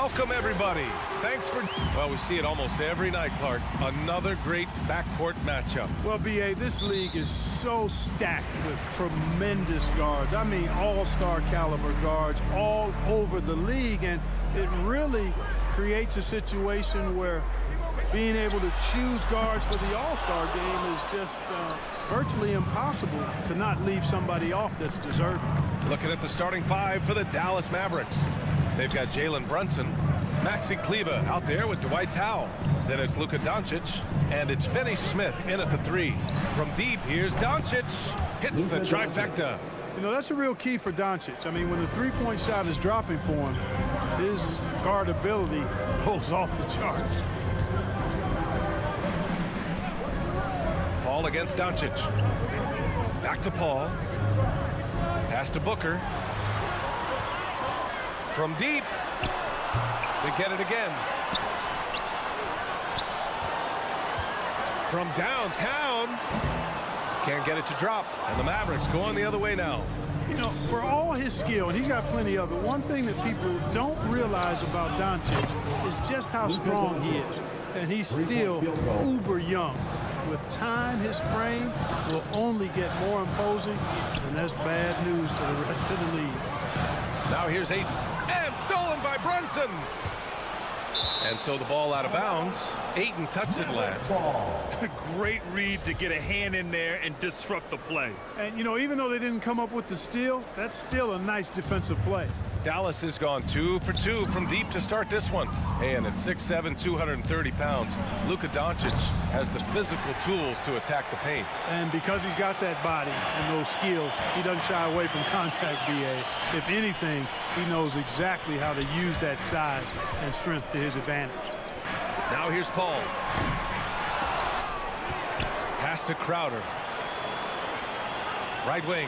Welcome, everybody. Thanks for... Well, we see it almost every night, Clark. Another great backcourt matchup. Well, B.A., this league is so stacked with tremendous guards. I mean, all-star caliber guards all over the league, and it really creates a situation where being able to choose guards for the all-star game is just virtually impossible to not leave somebody off that's deserving. Looking at the starting five for the Dallas Mavericks. They've got Jalen Brunson, Maxi Kleber out there with Dwight Powell. Then it's Luka Doncic, and it's Finney Smith in at the three. From deep, here's Doncic. Hits the trifecta. You know, that's a real key for Doncic. I mean, when the three-point shot is dropping for him, his guardability goes off the charts. Paul against Doncic. Back to Paul. Pass to Booker. From deep. They get it again. From downtown. Can't get it to drop. And the Mavericks going the other way now. You know, for all his skill, and he's got plenty of it, one thing that people don't realize about Doncic is just how strong he is. And he's still uber young. With time, his frame will only get more imposing, and that's bad news for the rest of the league. Now here's Ayton, and stolen by Brunson. And so the ball out of bounds. Ayton touched it last. Great read to get a hand in there and disrupt the play. And, you know, even though they didn't come up with the steal, that's still a nice defensive play. Dallas has gone 2 for 2 from deep to start this one. And at 6'7", 230 pounds, Luka Doncic has the physical tools to attack the paint. And because he's got that body and those skills, he doesn't shy away from contact, B.A. If anything, he knows exactly how to use that size and strength to his advantage. Now here's Paul. Pass to Crowder. Right wing.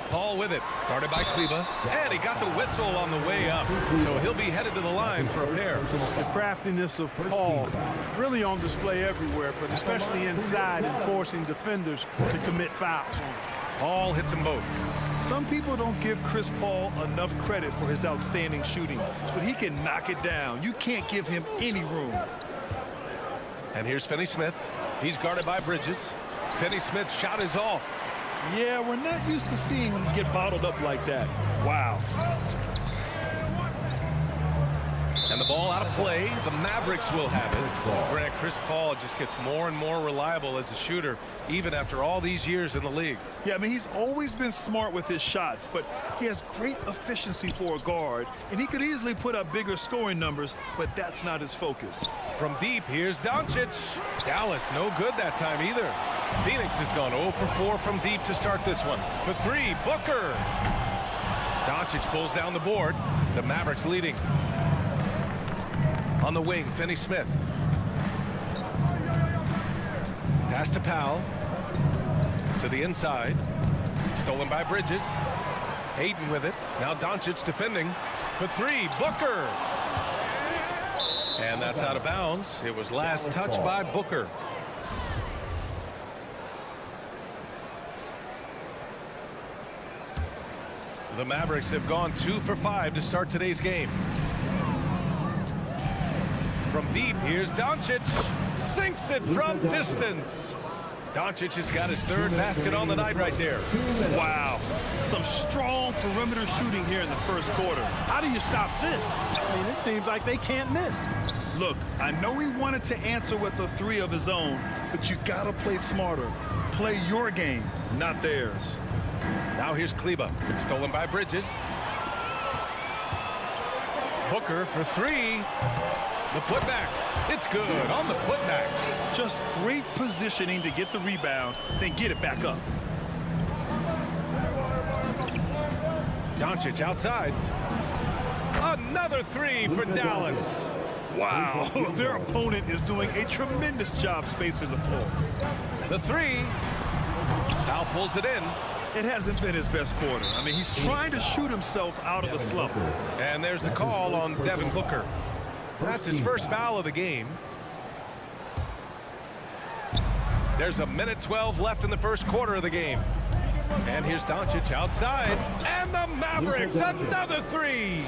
Paul with it, guarded by Kleber, and he got the whistle on the way up, so he'll be headed to the line for a pair. The craftiness of Paul really on display everywhere, but especially inside and forcing defenders to commit fouls. Paul hits them both. Some people don't give Chris Paul enough credit for his outstanding shooting, but he can knock it down. You can't give him any room. And here's Finney Smith. He's guarded by Bridges. Finney Smith's shot is off. Yeah, we're not used to seeing him get bottled up like that. Wow. And the ball out of play. The Mavericks will have it. Grant, Chris Paul just gets more and more reliable as a shooter, even after all these years in the league. Yeah, I mean, he's always been smart with his shots, but he has great efficiency for a guard, and he could easily put up bigger scoring numbers, but that's not his focus. From deep, here's Doncic. Dallas, no good that time either. Phoenix has gone 0 for 4 from deep to start this one. For three, Booker. Doncic pulls down the board. The Mavericks leading. On the wing, Finney Smith. Pass to Powell. To the inside. Stolen by Bridges. Ayton with it. Now Doncic defending. For three, Booker. And that's out of bounds. It was last touched by Booker. The Mavericks have gone 2 for 5 to start today's game. From deep, here's Doncic. Sinks it from distance. Doncic has got his third basket on the night right there. Wow. Some strong perimeter shooting here in the first quarter. How do you stop this? I mean, it seems like they can't miss. Look, I know he wanted to answer with a three of his own, but you got to play smarter. Play your game, not theirs. Now here's Kleber. Stolen by Bridges. Booker for three. The putback. It's good on the putback. Just great positioning to get the rebound, then get it back up. Doncic outside. Another three for Dallas. Wow, their opponent is doing a tremendous job spacing the floor. The three. Powell pulls it in. It hasn't been his best quarter. I mean, he's trying to shoot himself out of the slump. And there's the call on Devin Booker. That's his first foul of the game. There's a minute 12 left in the first quarter of the game. And here's Doncic outside. And the Mavericks, another three.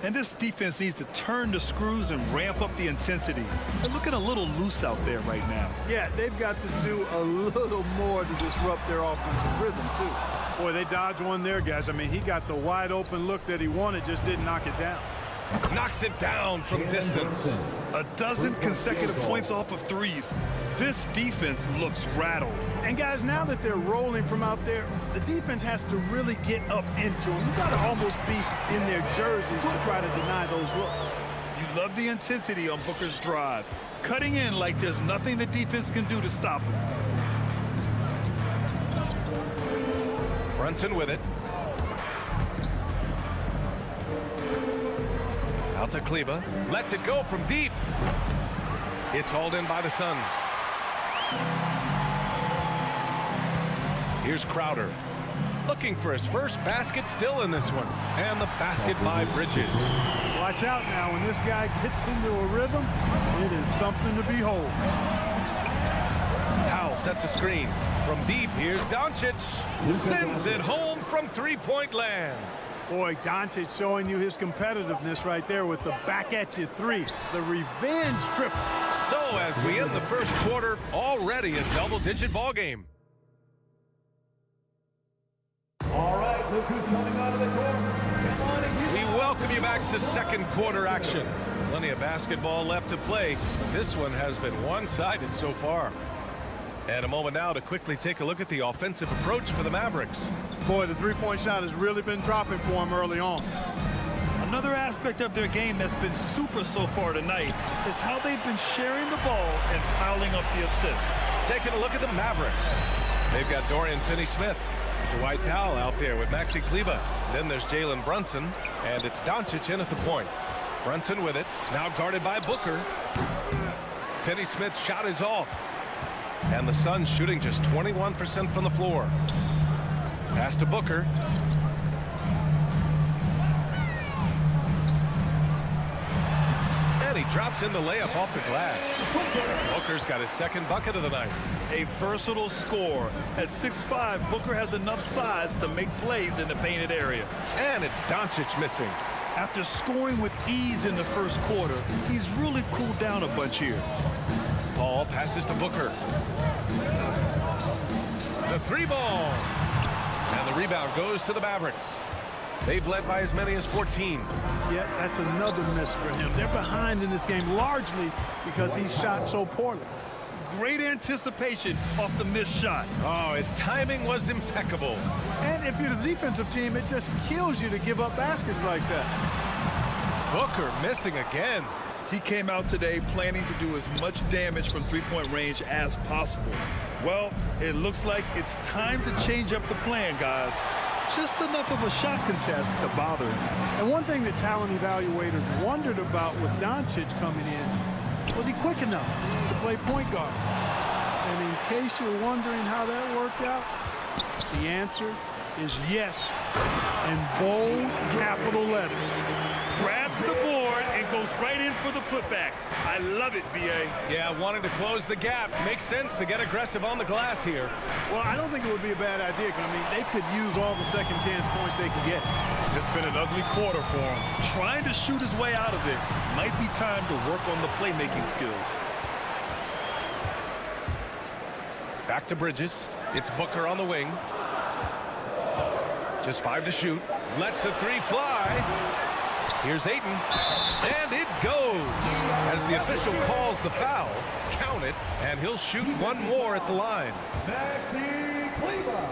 And this defense needs to turn the screws and ramp up the intensity. They're looking a little loose out there right now. Yeah, they've got to do a little more to disrupt their offensive rhythm, too. Boy, they dodged one there, guys. I mean, he got the wide open look that he wanted, just didn't knock it down. Knocks it down from distance. A dozen consecutive points off of threes. This defense looks rattled. And guys, now that they're rolling from out there, the defense has to really get up into them. You got to almost be in their jerseys to try to deny those looks. You love the intensity on Booker's drive. Cutting in like there's nothing the defense can do to stop him. Brunson with it. Out to Kleba. Lets it go from deep. It's hauled in by the Suns. Here's Crowder. Looking for his first basket still in this one. And the basket by Bridges. Watch out now. When this guy gets into a rhythm, it is something to behold. Powell sets a screen. From deep, here's Doncic. Sends it home from three-point land. Boy, Doncic showing you his competitiveness right there with the back-at-you three. The revenge triple. So as we end the first quarter, already a double-digit ball game. All right, look who's coming out of the court. Come on and We welcome you back to second quarter action. Plenty of basketball left to play. This one has been one-sided so far. And a moment now to quickly take a look at the offensive approach for the Mavericks. Boy, the three-point shot has really been dropping for him early on. Another aspect of their game that's been super so far tonight is how they've been sharing the ball and piling up the assists. Taking a look at the Mavericks. They've got Dorian Finney-Smith, Dwight Powell out there with Maxi Kleba. Then there's Jalen Brunson, and it's Doncic in at the point. Brunson with it, now guarded by Booker. Finney-Smith's shot is off. And the Suns shooting just 21% from the floor. Pass to Booker. And he drops in the layup off the glass. Booker's got his second bucket of the night. A versatile scorer. At 6'5", Booker has enough size to make plays in the painted area. And it's Doncic missing. After scoring with ease in the first quarter, he's really cooled down a bunch here. Paul passes to Booker. The three ball. And the rebound goes to the Mavericks. They've led by as many as 14. Yeah, that's another miss for him. They're behind in this game largely because he shot so poorly. Great anticipation off the missed shot. Oh, his timing was impeccable. And if you're the defensive team, it just kills you to give up baskets like that. Booker missing again. He came out today planning to do as much damage from three-point range as possible. Well, it looks like it's time to change up the plan, guys. Just enough of a shot contest to bother him. And one thing that talent evaluators wondered about with Doncic coming in, was he quick enough to play point guard? And in case you're wondering how that worked out, the answer is yes, in bold capital letters. Grabs the board and goes right in for the putback. I love it, B.A. Yeah, wanting to close the gap. Makes sense to get aggressive on the glass here. Well, I don't think it would be a bad idea. I mean, they could use all the second chance points they can get. It's been an ugly quarter for him. Trying to shoot his way out of it. Might be time to work on the playmaking skills. Back to Bridges. It's Booker on the wing. Just 5 to shoot. Lets the three fly. Here's Ayton. And it goes. As the official calls the foul, count it, and he'll shoot one more at the line. Maxi Kleba.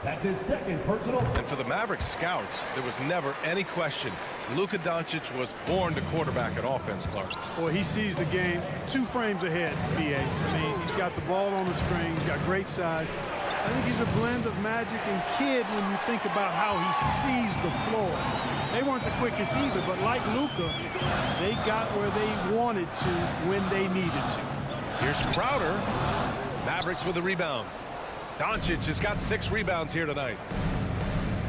That's his second personal. And for the Mavericks scouts, there was never any question. Luka Doncic was born to quarterback an offense, Clark. Well, he sees the game 2 frames ahead, B.A. I mean, he's got the ball on the string. He's got great size. I think he's a blend of Magic and Kidd when you think about how he sees the floor. They weren't the quickest either, but like Luka, they got where they wanted to when they needed to. Here's Crowder. Mavericks with the rebound. Doncic has got 6 rebounds here tonight.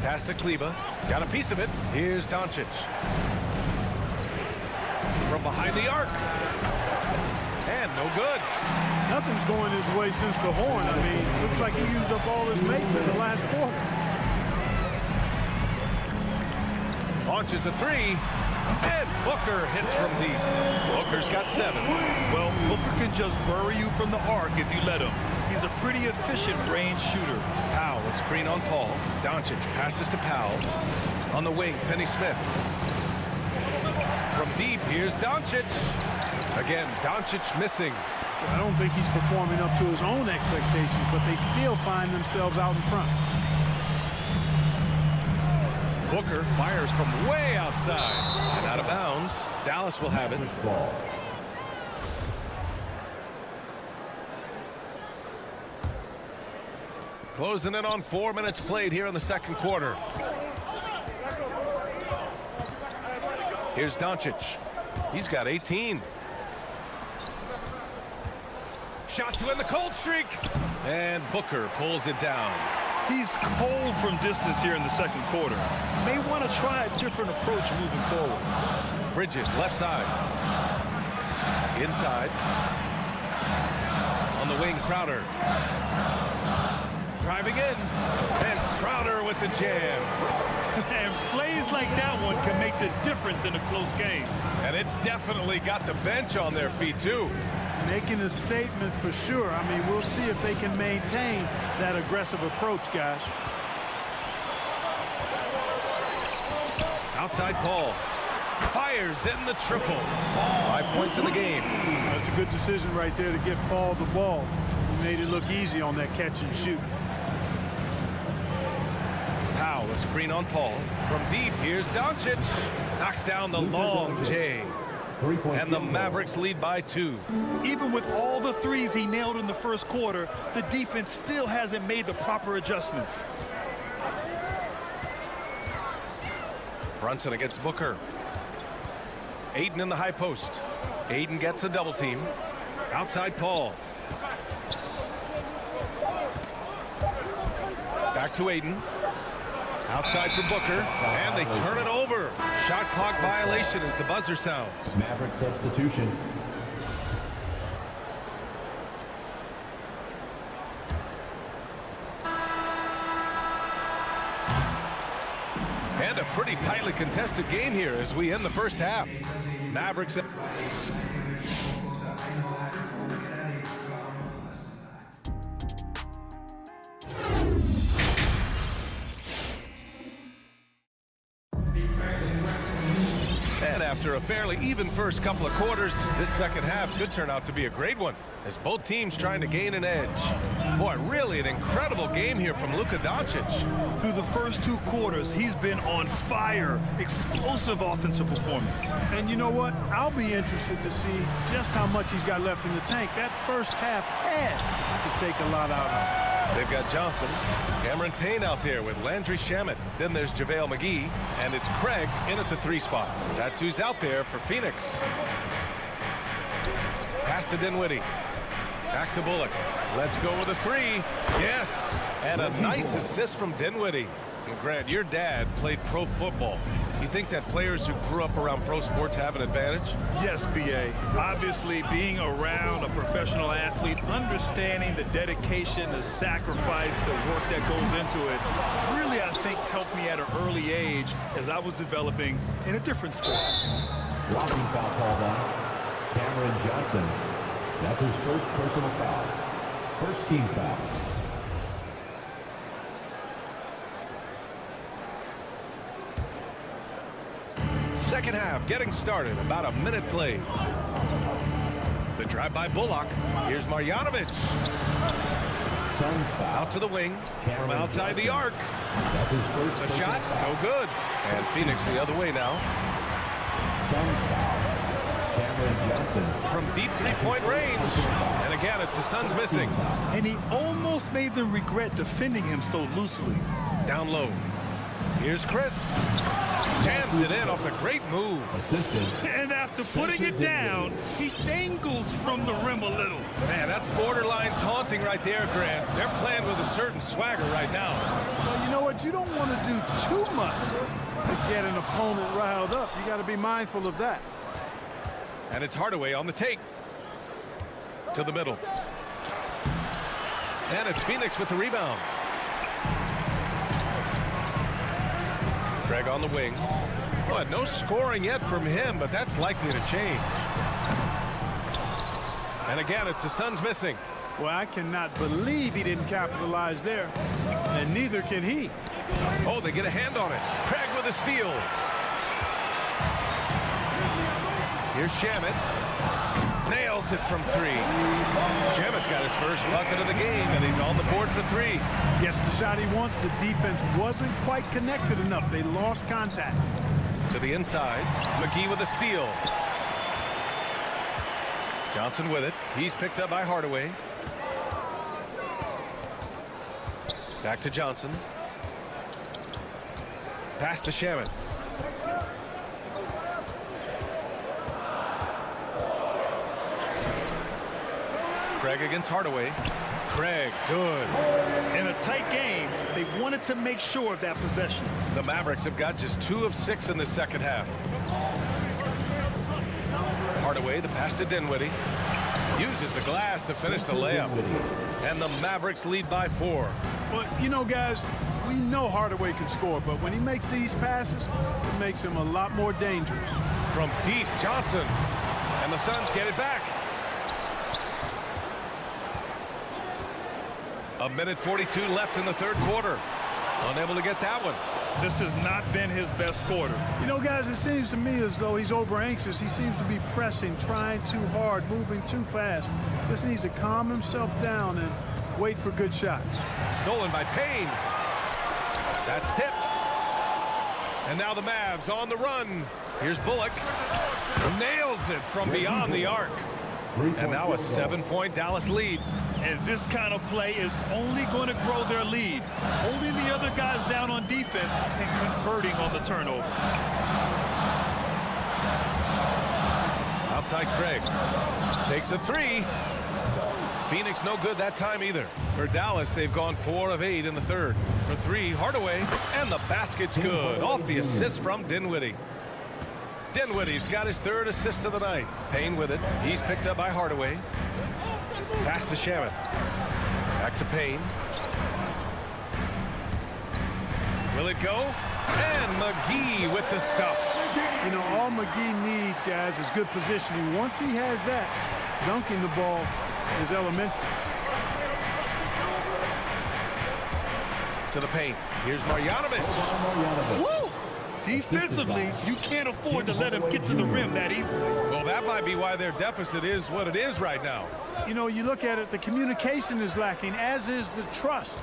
Pass to Kleba. Got a piece of it. Here's Doncic. From behind the arc. And no good. Nothing's going his way since the horn. I mean, looks like he used up all his mates in the last quarter. Launches a three, and Booker hits from deep. Booker's got 7. Well, Booker can just bury you from the arc if you let him. He's a pretty efficient range shooter. Powell, a screen on Paul. Doncic passes to Powell. On the wing, Finney-Smith. From deep, here's Doncic. Again, Doncic missing. I don't think he's performing up to his own expectations, but they still find themselves out in front. Booker fires from way outside and out of bounds. Dallas will have it. Closing in on 4 minutes played here in the second quarter. Here's Doncic. He's got 18. Shot to end the cold streak. And Booker pulls it down. He's cold from distance here in the second quarter. May want to try a different approach moving forward. Bridges, left side. Inside. On the wing, Crowder. Driving in. And Crowder with the jam. And plays like that one can make the difference in a close game. And it definitely got the bench on their feet, too. Making a statement for sure. I mean, we'll see if they can maintain that aggressive approach, guys. Outside Paul. Fires in the triple. 5 points in the game. That's a good decision right there to get Paul the ball. He made it look easy on that catch and shoot. Powell, a screen on Paul. From deep, here's Doncic. Knocks down the long J. And the Mavericks lead by 2. Even with all the threes he nailed in the first quarter, the defense still hasn't made the proper adjustments. Brunson against Booker. Aiden in the high post. Aiden gets a double team. Outside Paul. Back to Aiden. Outside for Booker, and they turn it over. Shot clock violation as the buzzer sounds. Maverick substitution. And a pretty tightly contested game here as we end the first half. Mavericks. After a fairly even first couple of quarters, this second half could turn out to be a great one as both teams trying to gain an edge. Boy, really an incredible game here from Luka Doncic. Through the first 2 quarters, he's been on fire. Explosive offensive performance. And you know what? I'll be interested to see just how much he's got left in the tank. That first half had to take a lot out of him. They've got Johnson, Cameron Payne out there with Landry Shamet. Then there's JaVale McGee, and it's Craig in at the 3 spot. That's who's out there for Phoenix. Pass to Dinwiddie. Back to Bullock. Let's go with a 3. Yes, and a nice assist from Dinwiddie. And Grant, your dad played pro football. You think that players who grew up around pro sports have an advantage? Yes, B.A. Obviously, being around a professional athlete, understanding the dedication, the sacrifice, the work that goes into it, really, I think, helped me at an early age as I was developing in a different sport. Blocking foul called on Cameron Johnson. That's his first personal foul. First team foul. Second half getting started. About a minute played. The drive by Bullock. Here's Marjanovic. Out to the wing. From outside the arc. That's his first. A shot. No good. And Phoenix the other way now. Cameron Johnson. From deep 3-point range. And again, it's the Suns missing. And he almost made them regret defending him so loosely. Down low. Here's Chris. Jams it in off the great move. And after putting it down, he dangles from the rim a little. Man, that's borderline taunting right there, Grant. They're playing with a certain swagger right now. Well, you know what? You don't want to do too much to get an opponent riled up. You got to be mindful of that. And it's Hardaway on the take. To the middle. And it's Phoenix with the rebound. Craig on the wing. Well, no scoring yet from him, but that's likely to change. And again, it's the Suns missing. Well, I cannot believe he didn't capitalize there. And neither can he. Oh, they get a hand on it. Craig with a steal. Here's Shamet. Nails it from three. Shamet's got his first bucket of the game, and he's on the board for three. Gets the shot he wants. The defense wasn't quite connected enough. They lost contact. To the inside. McGee with a steal. Johnson with it. He's picked up by Hardaway. Back to Johnson. Pass to Shamet. Craig against Hardaway. Craig, good. In a tight game, they wanted to make sure of that possession. The Mavericks have got just 2 of 6 in the second half. Hardaway, the pass to Dinwiddie. Uses the glass to finish the layup. And the Mavericks lead by 4. Well, you know, guys, we know Hardaway can score, but when he makes these passes, it makes him a lot more dangerous. From deep, Johnson. And the Suns get it back. A minute 42 left in the third quarter. Unable to get that one. This has not been his best quarter. You know, guys, it seems to me as though he's over anxious. He seems to be pressing, trying too hard, moving too fast. Just needs to calm himself down and wait for good shots. Stolen by Payne. That's tipped. And now the Mavs on the run. Here's Bullock. Nails it from beyond the arc. And now a 7-point Dallas lead. And this kind of play is only going to grow their lead. Holding the other guys down on defense and converting on the turnover. Outside Craig. Takes a 3. Phoenix no good that time either. For Dallas, they've gone 4 of 8 in the third. For 3, Hardaway. And the basket's good. Off the assist from Dinwiddie. Dinwiddie's got his 3rd assist of the night. Payne with it. He's picked up by Hardaway. Pass to Shamet. Back to Payne. Will it go? And McGee with the stuff. You know, all McGee needs, guys, is good positioning. Once he has that, dunking the ball is elementary. To the paint. Here's Marjanovic. Woo! Defensively, you can't afford to let him get to the rim that easily. Well, that might be why their deficit is what it is right now. You know, you look at it, the communication is lacking, as is the trust.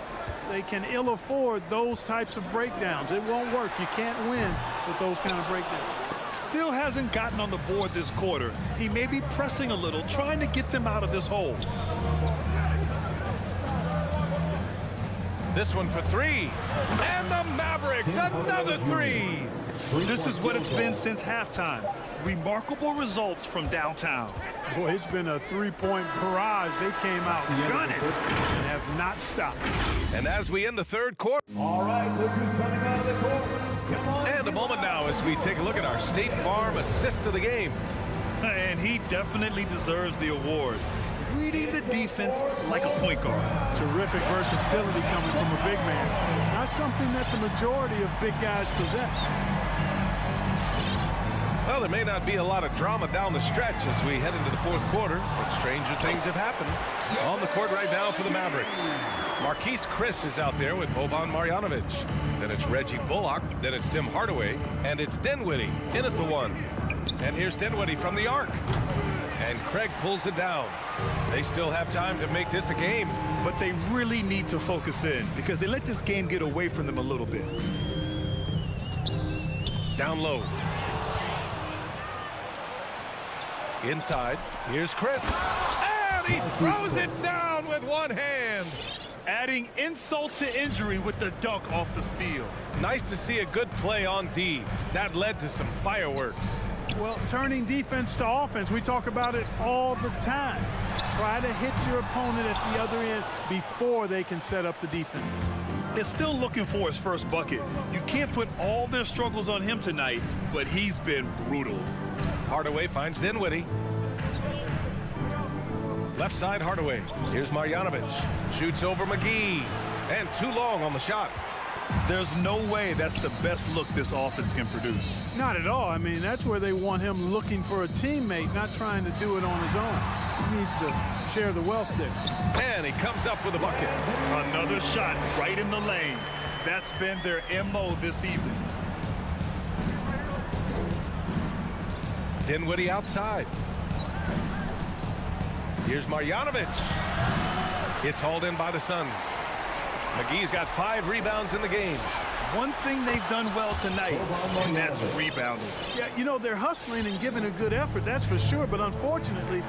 They can ill afford those types of breakdowns. It won't work. You can't win with those kind of breakdowns. Still hasn't gotten on the board this quarter. He may be pressing a little, trying to get them out of this hole. This one for 3. And the Mavericks, another 3. This is what it's been since halftime. Remarkable results from downtown. Boy, it's been a 3-point barrage. They came out gunning and have not stopped. And as we end the third quarter. All right, look who's coming out of the court. Come on. And a moment now as we take a look at our State Farm assist of the game. And he definitely deserves the award. Reading the defense like a point guard. Terrific versatility coming from a big man. Not something that the majority of big guys possess. Well, there may not be a lot of drama down the stretch as we head into the fourth quarter, but stranger things have happened. On the court right now for the Mavericks. Marquise Chris is out there with Boban Marjanovic. Then it's Reggie Bullock. Then it's Tim Hardaway. And it's Dinwiddie in at the 1. And here's Dinwiddie from the arc. And Craig pulls it down. They still have time to make this a game. But they really need to focus in because they let this game get away from them a little bit. Down low. Inside. Here's Chris. And he throws it down with one hand. Adding insult to injury with the dunk off the steal. Nice to see a good play on D. That led to some fireworks. Well, turning defense to offense, we talk about it all the time. Try to hit your opponent at the other end before they can set up the defense. They're still looking for his first bucket. You can't put all their struggles on him tonight, but he's been brutal. Hardaway finds Dinwiddie. Left side, Hardaway. Here's Marjanovic. Shoots over McGee. And too long on the shot. There's no way that's the best look this offense can produce. Not at all. I mean, that's where they want him looking for a teammate, not trying to do it on his own. He needs to share the wealth there. And he comes up with a bucket. Another shot right in the lane. That's been their MO this evening. Dinwiddie outside. Here's Marjanovic. It's hauled in by the Suns. McGee's got 5 rebounds in the game. One thing they've done well tonight, and that's rebounding. Yeah, you know, they're hustling and giving a good effort, that's for sure, but unfortunately,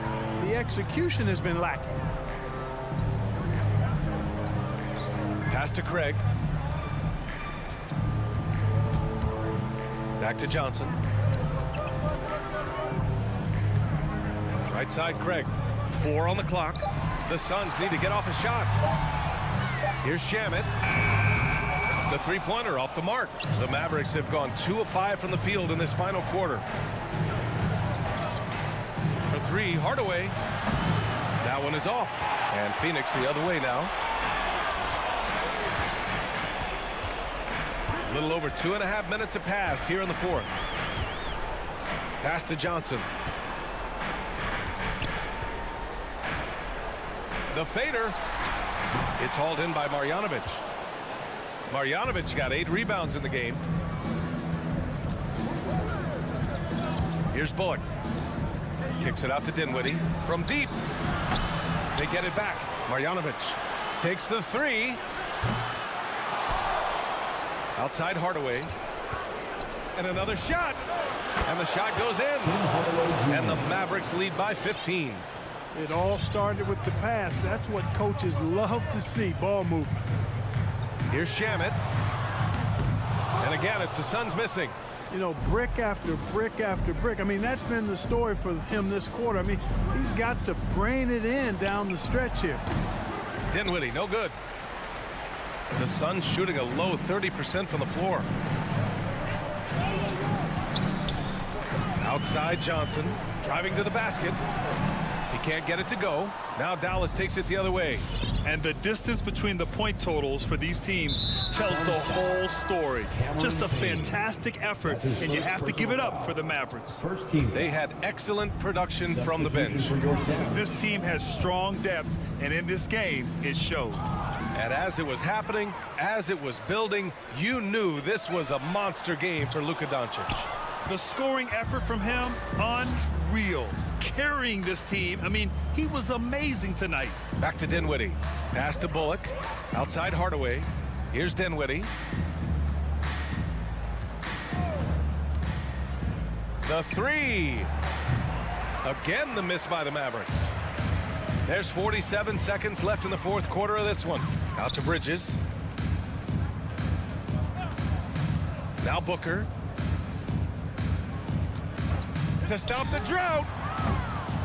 the execution has been lacking. Pass to Craig. Back to Johnson. Right side, Craig. 4 on the clock. The Suns need to get off a shot. Here's Shamet. The three-pointer off the mark. The Mavericks have gone 2 of 5 from the field in this final quarter. For 3, Hardaway. That one is off. And Phoenix the other way now. A little over 2.5 minutes have passed here in the 4th. Pass to Johnson. The fader. It's hauled in by Marjanovic. Marjanovic got 8 rebounds in the game. Here's Bullock. Kicks it out to Dinwiddie. From deep. They get it back. Marjanovic takes the 3. Outside Hardaway. And another shot. And the shot goes in. And the Mavericks lead by 15. It all started with the pass. That's what coaches love to see, ball movement. Here's Shamet. And again, it's the Suns missing. You know, brick after brick after brick. I mean, that's been the story for him this quarter. I mean, he's got to brain it in down the stretch here. Dinwiddie, no good. The Suns shooting a low 30% from the floor. Outside Johnson, driving to the basket. He can't get it to go. Now Dallas takes it the other way. And the distance between the point totals for these teams tells the whole story. Just a fantastic effort, and you have to give it up for the Mavericks. First team. They had excellent production from the bench. This team has strong depth, and in this game, it showed. And as it was happening, as it was building, you knew this was a monster game for Luka Doncic. The scoring effort from him, unreal. Carrying this team. I mean, he was amazing tonight. Back to Dinwiddie. Pass to Bullock. Outside Hardaway. Here's Dinwiddie. The 3. Again, the miss by the Mavericks. There's 47 seconds left in the 4th quarter of this one. Out to Bridges. Now Booker. To stop the drought.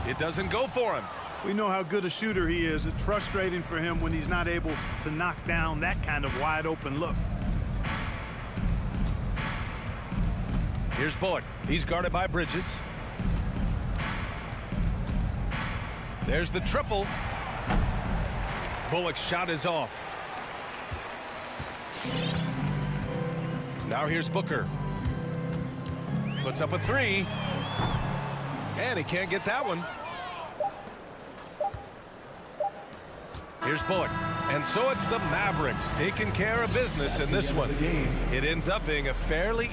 It doesn't go for him. We know how good a shooter he is. It's frustrating for him when he's not able to knock down that kind of wide open look. Here's Bullock. He's guarded by Bridges. There's the triple. Bullock's shot is off. Now here's Booker. Puts up a 3. And he can't get that one. Here's Bullock. And so it's the Mavericks taking care of business in this one. It ends up being a fairly...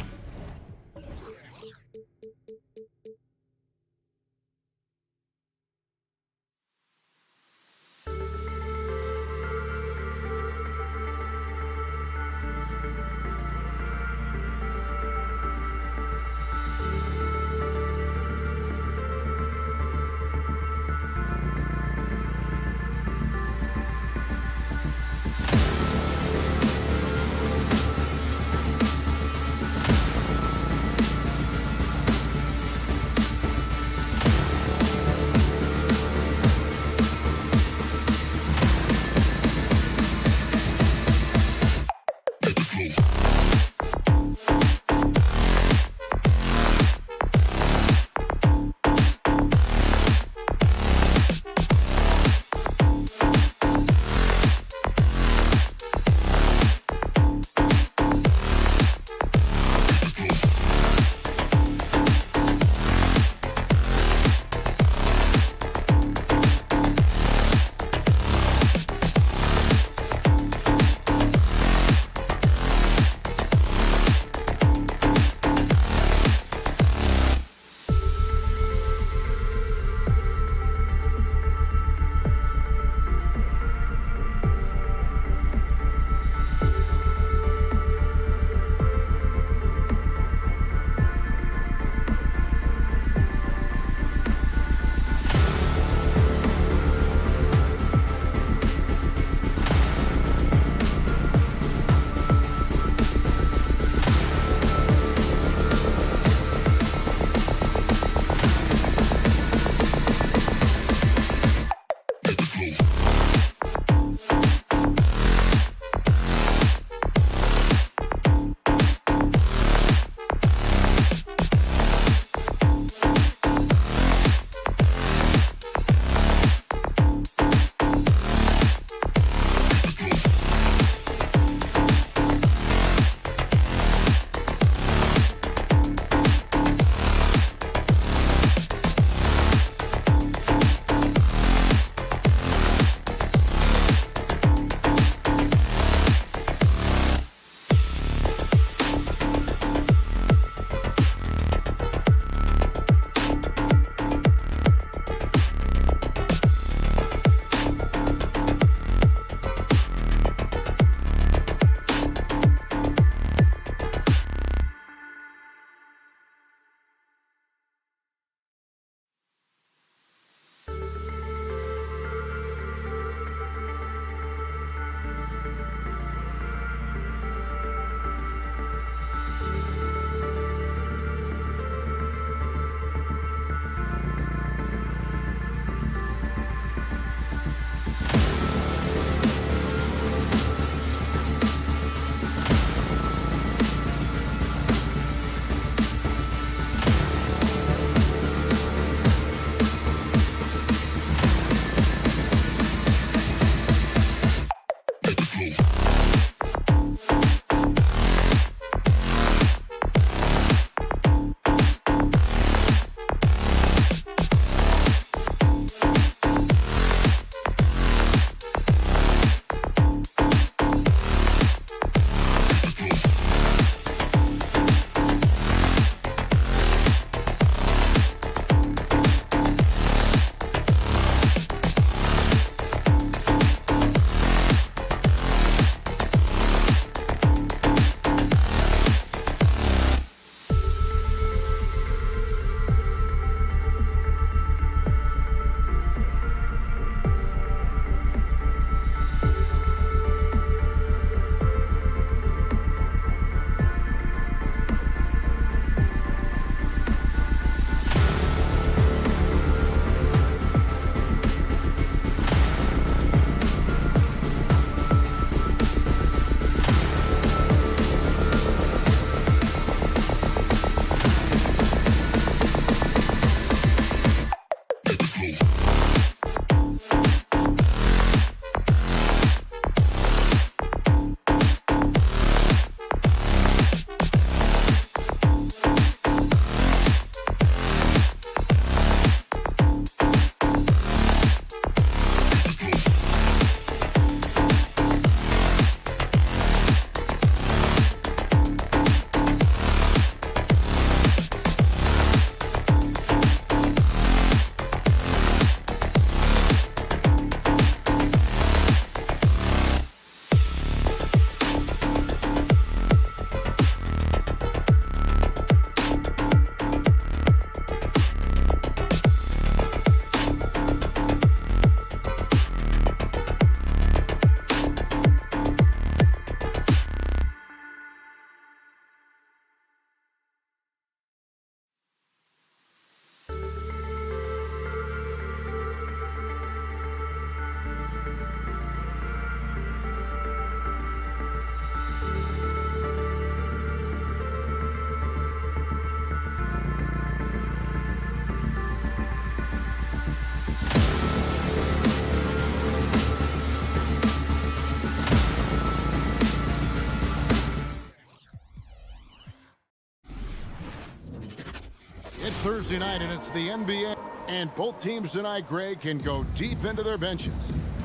It's Thursday night, and it's the NBA. And both teams tonight, Greg, can go deep into their benches.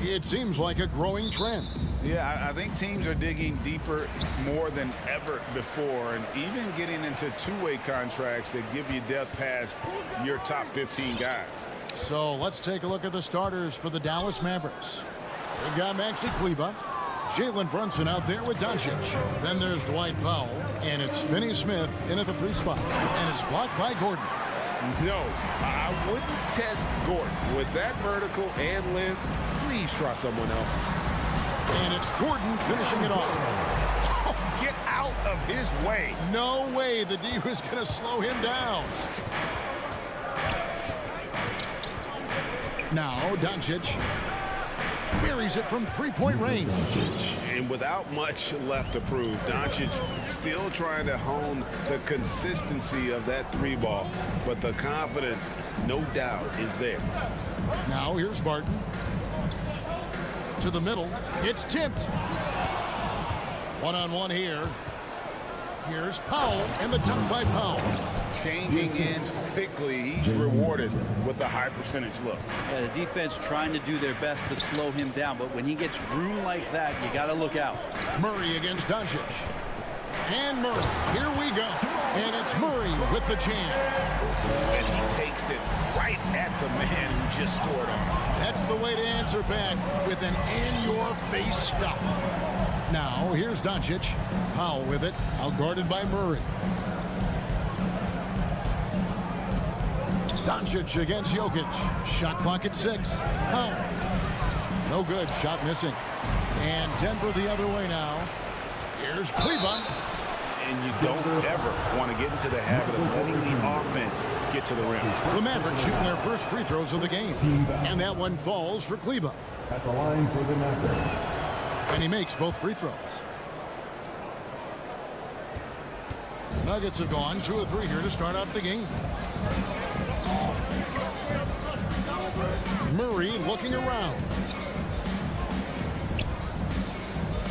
It seems like a growing trend. Yeah, I think teams are digging deeper more than ever before, and even getting into two-way contracts that give you depth past your top 15 guys. So let's take a look at the starters for the Dallas Mavericks. They've got Maxi Kleber, Jalen Brunson out there with Doncic. Then there's Dwight Powell, and it's Finney Smith in at the 3 spot. And it's blocked by Gordon. No, I wouldn't test Gordon. With that vertical and length, please try someone else. And it's Gordon finishing it off. Oh, get out of his way. No way the D was going to slow him down. Now Doncic buries it from 3-point range. And without much left to prove, Doncic still trying to hone the consistency of that 3-ball. But the confidence, no doubt, is there. Now here's Barton. To the middle. It's tipped. One-on-one here. Here's Powell, and the dunk by Powell. Changing ends quickly. He's rewarded with a high percentage look. Yeah, the defense trying to do their best to slow him down, but when he gets room like that, you got to look out. Murray against Doncic. And Murray. Here we go. And it's Murray with the jam. And he takes it right at the man who just scored on him. That's the way to answer back with an in-your-face stuff. Now, here's Doncic. Powell with it, outguarded by Murray. Doncic against Jokic. Shot clock at 6. Powell. No good. Shot missing. And Denver the other way now. Here's Kleber. And you don't ever want to get into the habit of letting the offense get to the rim. The Mavericks shooting their first free throws of the game. And that one falls for Kleber. At the line for the Mavericks. And he makes both free throws. Nuggets have gone 2 of 3 here to start out the game. Murray looking around.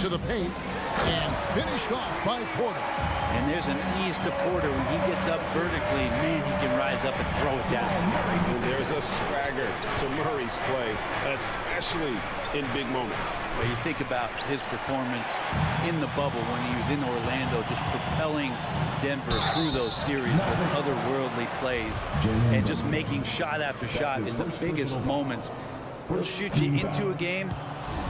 To the paint. And finished off by Porter. And there's an ease to Porter. When he gets up vertically, man, he can rise up and throw it down. And there's a swagger to Murray's play, especially in big moments. Well, you think about his performance in the bubble when he was in Orlando, just propelling Denver through those series with otherworldly plays and just making shot after shot in the biggest moments. He'll shoot you into a game.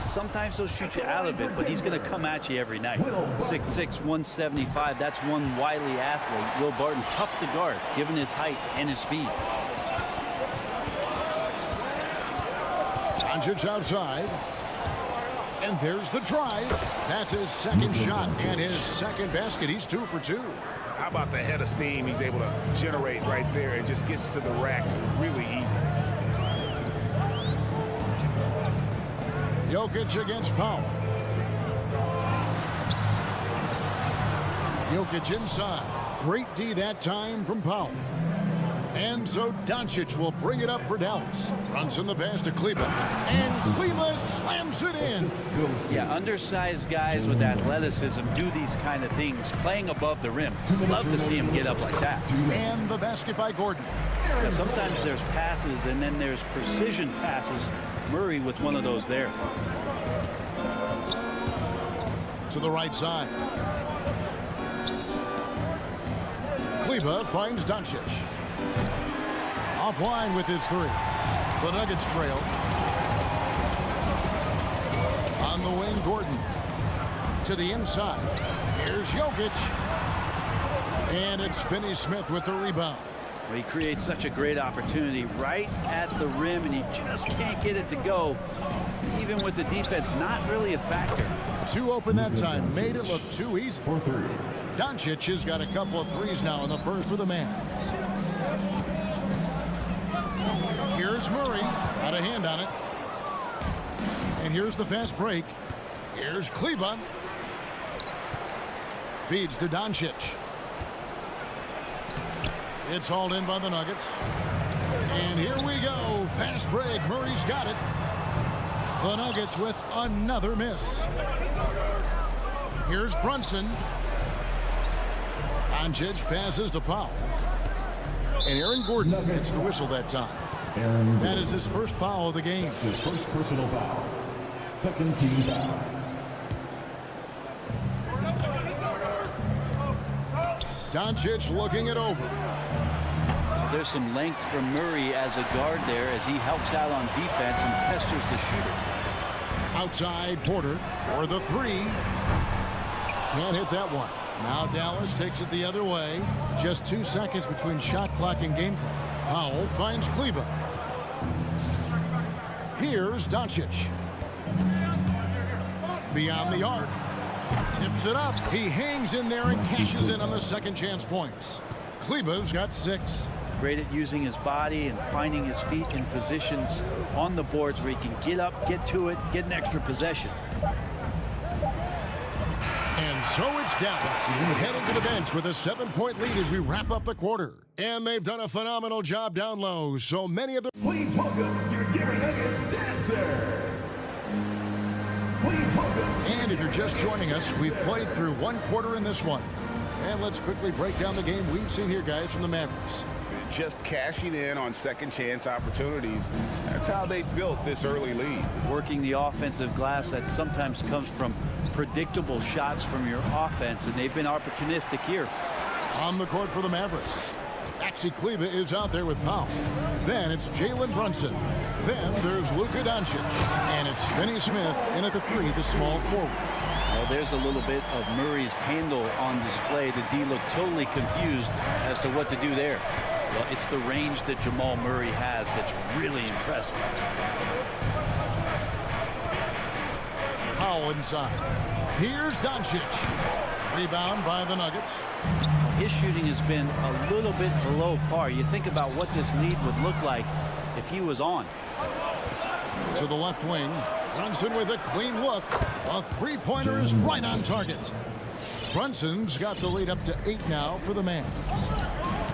Sometimes he'll shoot you out of it, but he's going to come at you every night. 6'6", 175. That's one wily athlete. Will Barton, tough to guard, given his height and his speed. Doncic outside. And there's the drive. That's his second shot and his second basket. He's 2 for 2. How about the head of steam he's able to generate right there and just gets to the rack really easy. Jokic against Powell. Jokic inside. Great D that time from Powell. And so Doncic will bring it up for Dallas. Runs in the pass to Kleber. And Kleber slams it in. Yeah, undersized guys with athleticism do these kind of things, playing above the rim. Love to see him get up like that. And the basket by Gordon. Yeah, sometimes there's passes and then there's precision passes. Murray with one of those there. To the right side. Kleber finds Doncic. Offline with his 3. The Nuggets trail. On the wing, Gordon. To the inside. Here's Jokic. And it's Finney Smith with the rebound. Well, he creates such a great opportunity right at the rim, and he just can't get it to go. Even with the defense, not really a factor. 2 open that time. Made it look too easy. For 3. Doncic has got a couple of threes now in the first for the Mavs. Here's Murray. Got a hand on it. And here's the fast break. Here's Kleber. Feeds to Doncic. It's hauled in by the Nuggets. And here we go. Fast break. Murray's got it. The Nuggets with another miss. Here's Brunson. Doncic passes to Powell. And Aaron Gordon gets the whistle that time. That is his first foul of the game. His first personal foul. Second team foul. Doncic looking it over. There's some length from Murray as a guard there as he helps out on defense and pesters the shooter. Outside Porter for the three. Can't hit that one. Now Dallas takes it the other way. Just 2 seconds between shot clock and game clock. Powell finds Kleba. Here's Doncic. Beyond the arc. Tips it up. He hangs in there and cashes in on the second chance points. Kleba's got 6. Great at using his body and finding his feet in positions on the boards where he can get up, get to it, get an extra possession. And so it's Dallas heading to the bench with a 7-point lead as we wrap up the quarter. And they've done a phenomenal job down low. So many of the... Please welcome your Gary Nuggets dancer. Please welcome. And if you're just joining us, we've played through 1 quarter in this one. And let's quickly break down the game we've seen here, guys, from the Mavericks. Just cashing in on second chance opportunities. That's how they built this early lead. Working the offensive glass that sometimes comes from predictable shots from your offense, and they've been opportunistic here. On the court for the Mavericks. Maxi Kleba is out there with Powell. Then it's Jalen Brunson. Then there's Luka Doncic. And it's Finney Smith in at the 3, the small forward. Well, there's a little bit of Murray's handle on display. The D looked totally confused as to what to do there. Well, it's the range that Jamal Murray has that's really impressive. Powell inside. Here's Doncic. Rebound by the Nuggets. His shooting has been a little bit below par. You think about what this lead would look like if he was on. To the left wing. Brunson with a clean look. A three-pointer is right on target. Brunson's got the lead up to 8 now for the Mavs.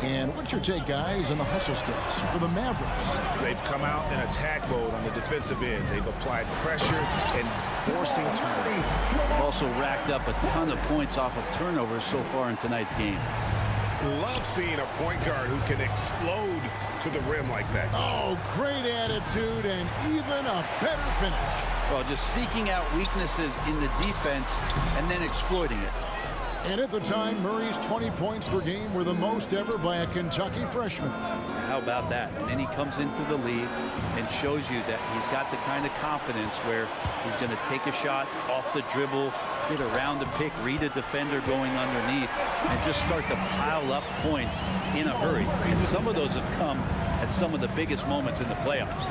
And what's your take, guys, on the hustle sticks for the Mavericks? They've come out in attack mode on the defensive end. They've applied pressure and forcing turnovers. They've also racked up a ton of points off of turnovers so far in tonight's game. Love seeing a point guard who can explode to the rim like that. Oh, great attitude and even a better finish. Well, just seeking out weaknesses in the defense and then exploiting it. And at the time, Murray's 20 points per game were the most ever by a Kentucky freshman. How about that? And then he comes into the lead and shows you that he's got the kind of confidence where he's going to take a shot off the dribble, get around the pick, read a defender going underneath, and just start to pile up points in a hurry. And some of those have come at some of the biggest moments in the playoffs.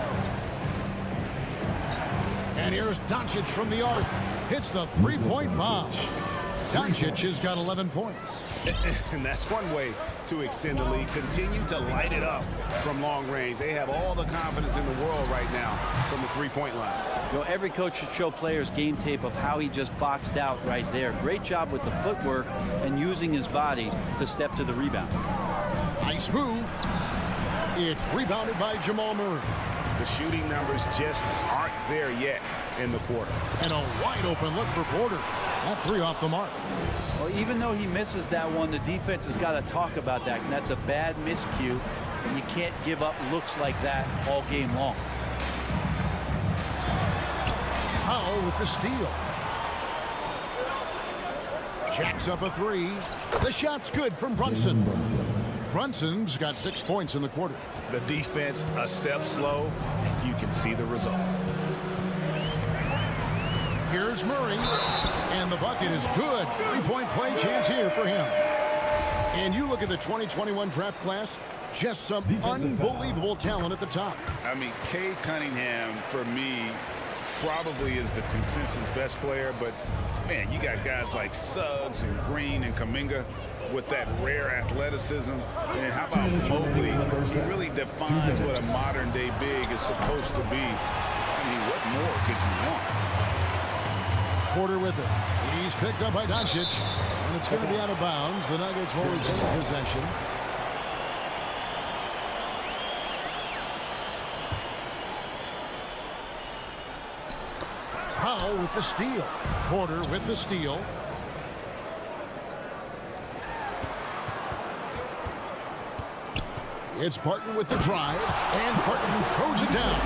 And here's Doncic from the arc. Hits the three-point bomb. Doncic has got 11 points. And that's one way to extend the lead. Continue to light it up from long range. They have all the confidence in the world right now from the three-point line. You know, every coach should show players game tape of how he just boxed out right there. Great job with the footwork and using his body to step to the rebound. Nice move. It's rebounded by Jamal Murray. The shooting numbers just aren't there yet in the quarter. And a wide open look for Porter. That 3 off the mark. Well, even though he misses that one, the defense has got to talk about that. And that's a bad miscue. And you can't give up looks like that all game long. Powell with the steal. Jacks up a 3. The shot's good from Brunson. Brunson's got 6 points in the quarter. The defense a step slow, and you can see the results. Here's Murray, and the bucket is good. Three-point play chance here for him. And you look at the 2021 draft class, just some unbelievable talent at the top. I mean, Cade Cunningham, for me, probably is the consensus best player, but, man, you got guys like Suggs and Green and Kuminga with that rare athleticism. And how about Mobley? He really defines what a modern-day big is supposed to be. I mean, what more could you want? Porter with it. He's picked up by Doncic, and it's going to be out of bounds. The Nuggets will retain possession. Powell with the steal. Porter with the steal. It's Barton with the drive, and Barton throws it down.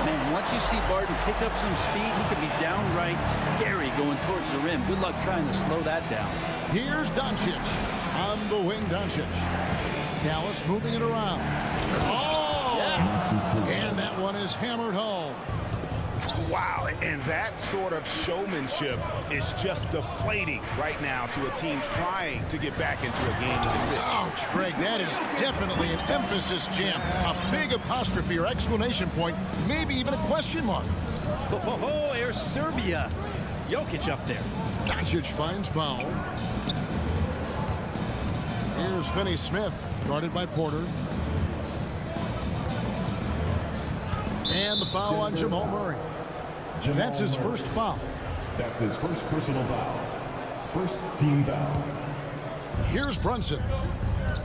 Man, once you see Barton pick up some speed, he can be downright scary going towards the rim. Good luck trying to slow that down. Here's Doncic. On the wing, Doncic. Dallas moving it around. Oh! Yeah. And that one is hammered home. Wow, and that sort of showmanship is just deflating right now to a team trying to get back into a game like this. Ouch, Greg, that is definitely an emphasis jam. A big apostrophe or exclamation point, maybe even a question mark. Oh, there's Serbia. Jokic up there. Doncic finds Powell. Here's Finney-Smith, guarded by Porter. And the foul on Jamal Murray. That's his first foul. That's his first personal foul. First team foul. Here's Brunson.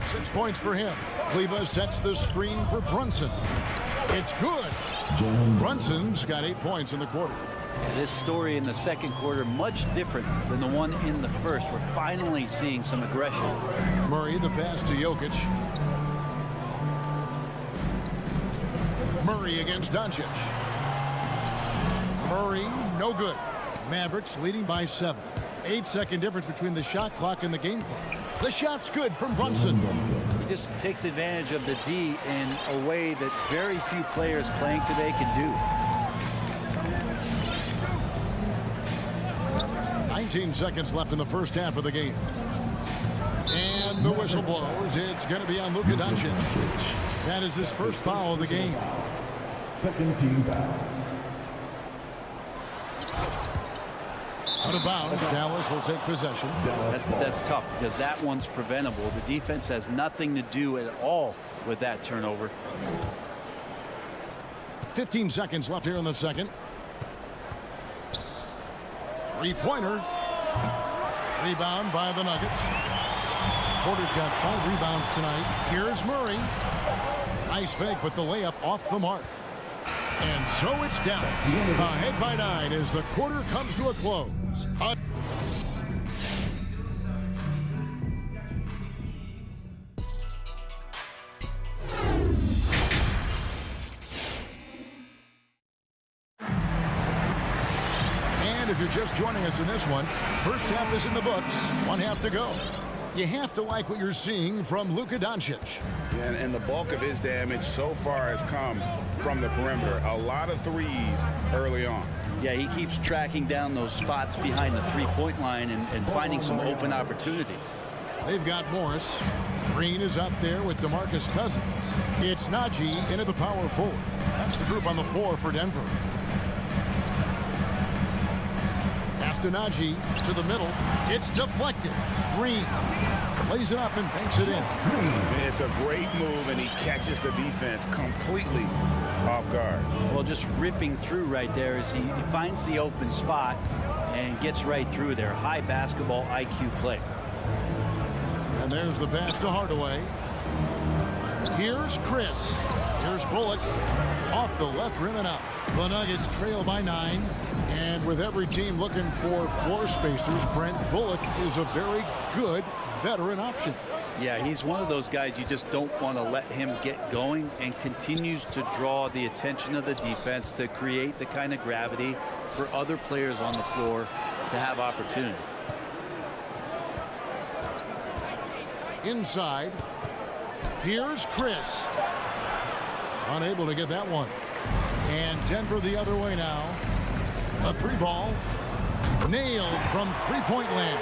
6 points for him. Kleba sets the screen for Brunson. It's good. Brunson's got 8 points in the quarter. This story in the second quarter much different than the one in the first. We're finally seeing some aggression. Murray, the pass to Jokic. Murray against Doncic. Murray, no good. Mavericks leading by 7. 8-second difference between the shot clock and the game clock. The shot's good from Brunson. He just takes advantage of the D in a way that very few players playing today can do. 19 seconds left in the first half of the game. And the whistle blows. It's going to be on Luka Doncic. That is his first foul of the game. Second team foul. Out of bounds, Dallas will take possession. That's tough because that one's preventable. The defense has nothing to do at all with that turnover. 15 seconds left here in the second. Three-pointer. Rebound by the Nuggets. Porter's got 5 rebounds tonight. Here's Murray. Nice fake, but the layup off the mark. And so it's Dallas ahead by 9 as the quarter comes to a close. And if you're just joining us in this one, first half is in the books, 1 half to go. You have to like what you're seeing from Luka Doncic. Yeah, and the bulk of his damage so far has come from the perimeter. A lot of threes early on. Yeah, he keeps tracking down those spots behind the three-point line and finding some open opportunities. They've got Morris. Green is up there with DeMarcus Cousins. It's Najee into the power forward. That's the group on the floor for Denver. Pass to Najee to the middle. It's deflected. Green lays it up and banks it in. It's a great move, and he catches the defense completely off guard. Well, just ripping through right there as he finds the open spot and gets right through there. High basketball IQ play. And there's the pass to Hardaway. Here's Chris. Here's Bullock. Off the left rim and out. The Nuggets trail by 9. And with every team looking for floor spacers, Brent Bullock is a very good veteran option. Yeah, he's one of those guys you just don't want to let him get going, and continues to draw the attention of the defense to create the kind of gravity for other players on the floor to have opportunity. Inside. Here's Chris. Unable to get that one. And Denver the other way now. A 3-ball. Nailed from three-point land.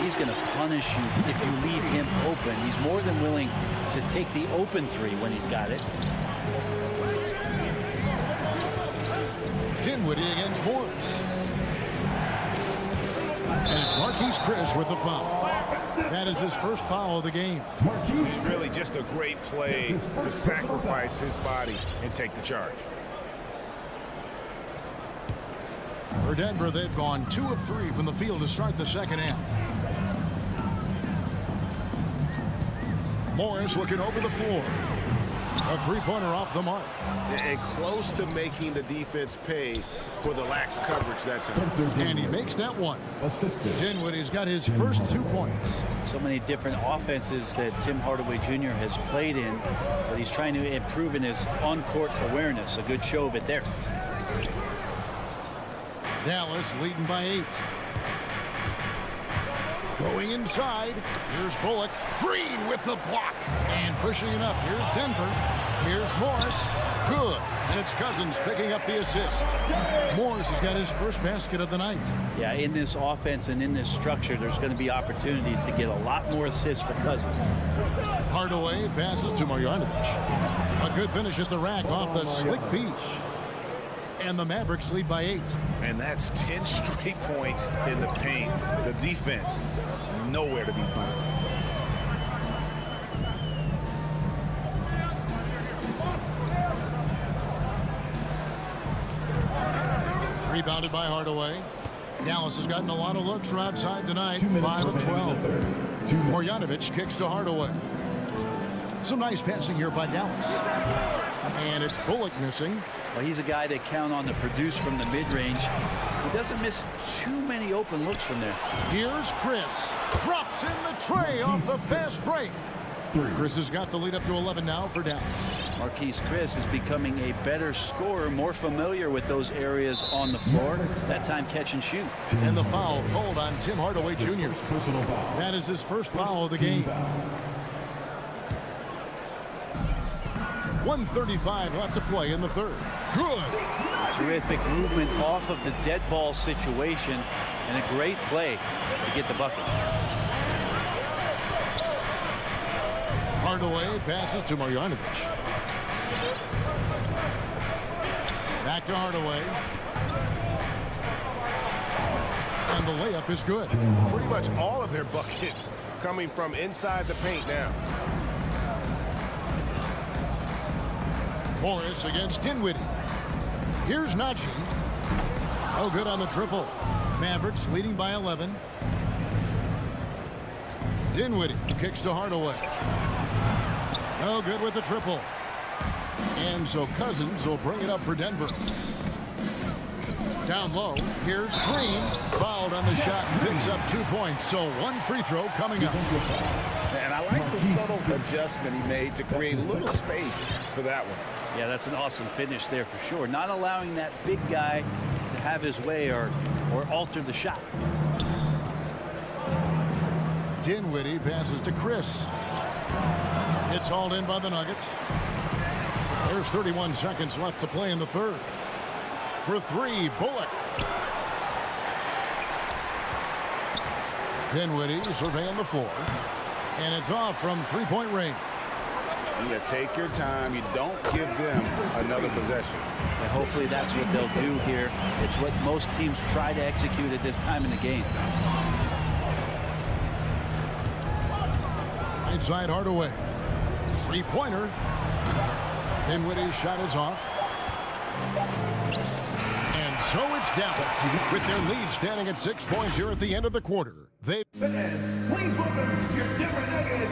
He's going to punish you if you leave him open. He's more than willing to take the open 3 when he's got it. Dinwiddie against Morris. And it's Marquise Chris with the foul. That is his first foul of the game. It's really just a great play to sacrifice his body and take the charge. For Denver, they've gone 2 of 3 from the field to start the second half. Morris looking over the floor. A three-pointer off the mark. And close to making the defense pay for the lax coverage that's in. And he makes that one. Dinwiddie's got his first 2 points. So many different offenses that Tim Hardaway Jr. has played in, but he's trying to improve in his on-court awareness. A good show of it there. Dallas leading by 8. Going inside. Here's Bullock. Green with the block. And pushing it up. Here's Denver. Here's Morris. Good. And it's Cousins picking up the assist. Morris has got his first basket of the night. Yeah, in this offense and in this structure, there's going to be opportunities to get a lot more assists for Cousins. Hardaway passes to Marjanovic. A good finish at the rack off the slick feed. And the Mavericks lead by 8. And that's 10 straight points in the paint. The defense, nowhere to be found. Rebounded by Hardaway. Dallas has gotten a lot of looks from outside tonight. 5 of 12. Marjanovic kicks to Hardaway. Some nice passing here by Dallas. And it's Bullock missing. Well, he's a guy they count on to produce from the mid-range. He doesn't miss too many open looks from there. Here's Chris. Drops in the tray off the fast break. Chris has got the lead up to 11 now for Dallas. Marquise Chris is becoming a better scorer, more familiar with those areas on the floor. That time catch and shoot. And the foul called on Tim Hardaway Jr. That is his first foul of the game. 1:35 left to play in the third. Good. Terrific movement off of the dead ball situation and a great play to get the bucket. Hardaway passes to Marjanovic. Back to Hardaway. And the layup is good. Pretty much all of their buckets coming from inside the paint now. Morris against Dinwiddie. Here's Najee. Oh, good on the triple. Mavericks leading by 11. Dinwiddie kicks to Hardaway. Oh, good with the triple. And so Cousins will bring it up for Denver. Down low, here's Green. Fouled on the shot and picks up 2 points. So one free throw coming up. And I like the subtle adjustment he made to create a little space for that one. Yeah, that's an awesome finish there for sure. Not allowing that big guy to have his way or alter the shot. Dinwiddie passes to Chris. It's hauled in by the Nuggets. There's 31 seconds left to play in the third. For three, Bullock. Dinwiddie surveying the floor. And it's off from three-point range. You take your time. You don't give them another possession. And hopefully that's what they'll do here. It's what most teams try to execute at this time in the game. Inside Hardaway. Three-pointer. Dinwiddie's shot is off. And so it's Dallas with their lead standing at 6 points here at the end of the quarter.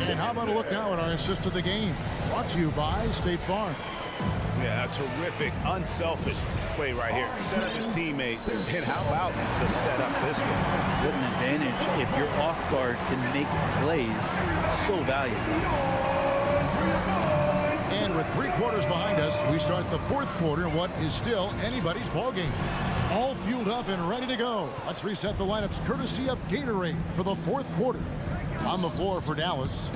And how about a look now at our assist of the game? Brought to you by State Farm. Yeah, a terrific, unselfish play right here. Set up his teammate. And how about the setup this one? What an advantage if your off guard can make plays. So valuable. And with 3 quarters behind us, we start the fourth quarter in what is still anybody's ballgame. All fueled up and ready to go. Let's reset the lineups courtesy of Gatorade for the fourth quarter. On the floor for Dallas,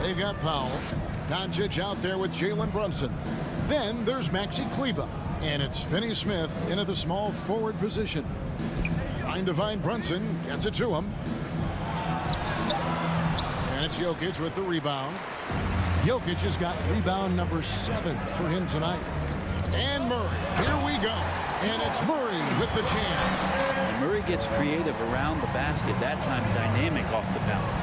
they've got Powell. Doncic out there with Jalen Brunson. Then there's Maxi Kleber. And it's Finney Smith in at the small forward position. Trying to find Brunson. Gets it to him. And it's Jokic with the rebound. Jokic has got rebound number 7 for him tonight. And Murray. Here we go. And it's Murray with the chance. Murray gets creative around the basket. That time dynamic off the bounce.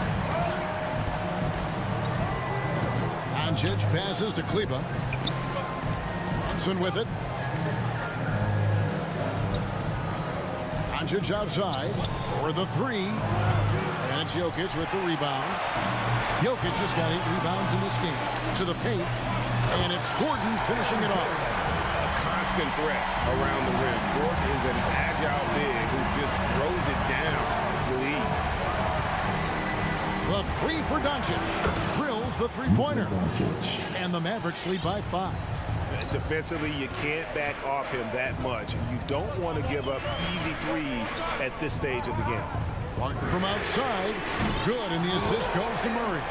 Doncic passes to Kleber. Brunson with it. Doncic outside for the 3. And it's Jokic with the rebound. Jokic has got 8 rebounds in this game. To the paint. And it's Gordon finishing it off. A constant threat around the rim. Gordon is an agile big who just throws it down with ease. The three for Doncic. Drills the three-pointer. And the Mavericks lead by 5. Defensively, you can't back off him that much. You don't want to give up easy threes at this stage of the game. Barton from outside. Good, and the assist goes to Murray.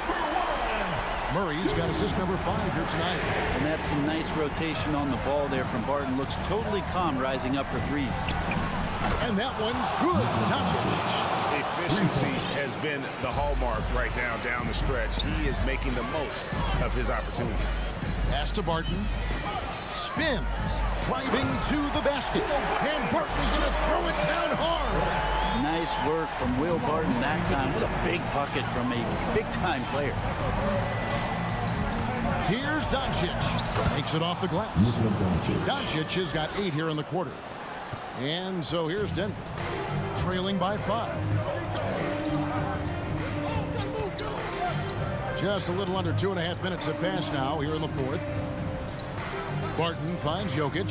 Murray's got assist number 5 here tonight. And that's some nice rotation on the ball there from Barton. Looks totally calm rising up for threes. And that one's good. Doncic. Efficiency has been the hallmark right now down the stretch. He is making the most of his opportunity. Pass to Barton. Spins. Driving to the basket. And Barton's going to throw it down hard. Nice work from Will Barton that time. What a big bucket from a big-time player. Here's Doncic. Takes it off the glass. Doncic has got 8 here in the quarter. And so here's Denver. Trailing by 5. Just a little under 2.5 minutes have passed now here in the 4th. Barton finds Jokic.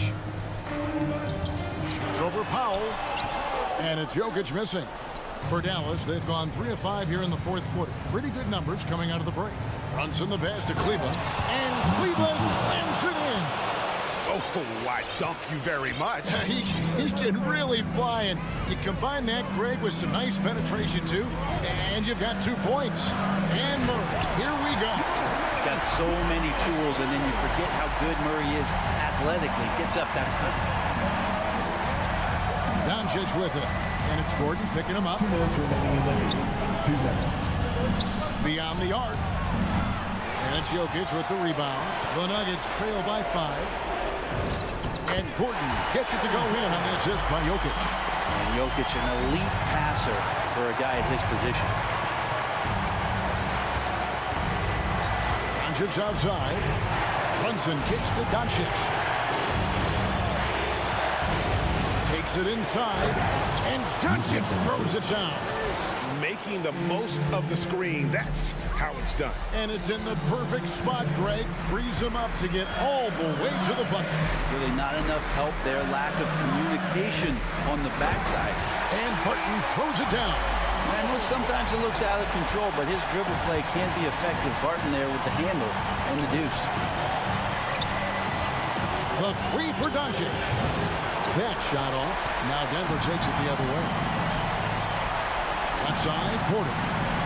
Shoots over Powell. And it's Jokic missing. For Dallas, they've gone 3 of 5 here in the 4th quarter. Pretty good numbers coming out of the break. Brunson the pass to Cleveland. And Cleveland slams it in. Oh, I dunk you very much. He can really fly, and you combine that, Greg, with some nice penetration, too, and you've got 2 points. And Murray, here we go. He's got so many tools, and then you forget how good Murray is athletically. Gets up that time. Doncic with it, and it's Gordon picking him up. 2 minutes remaining in the game. 2 minutes. Beyond the arc. And it's Jokic with the rebound. The Nuggets trail by 5. And Gordon gets it to go in on the assist by Jokic. And Jokic, an elite passer for a guy at his position. Doncic outside. Brunson kicks to Doncic. Takes it inside. And Doncic throws it down. Making the most of the screen. That's how it's done. And it's in the perfect spot, Greg. Frees him up to get all the way to the bucket. Really not enough help there. Lack of communication on the backside. And Barton throws it down. I know sometimes it looks out of control, but his dribble play can be effective. Barton there with the handle and the deuce. The 3 for Doncic. That shot off. Now Denver takes it the other way. Left side, Porter.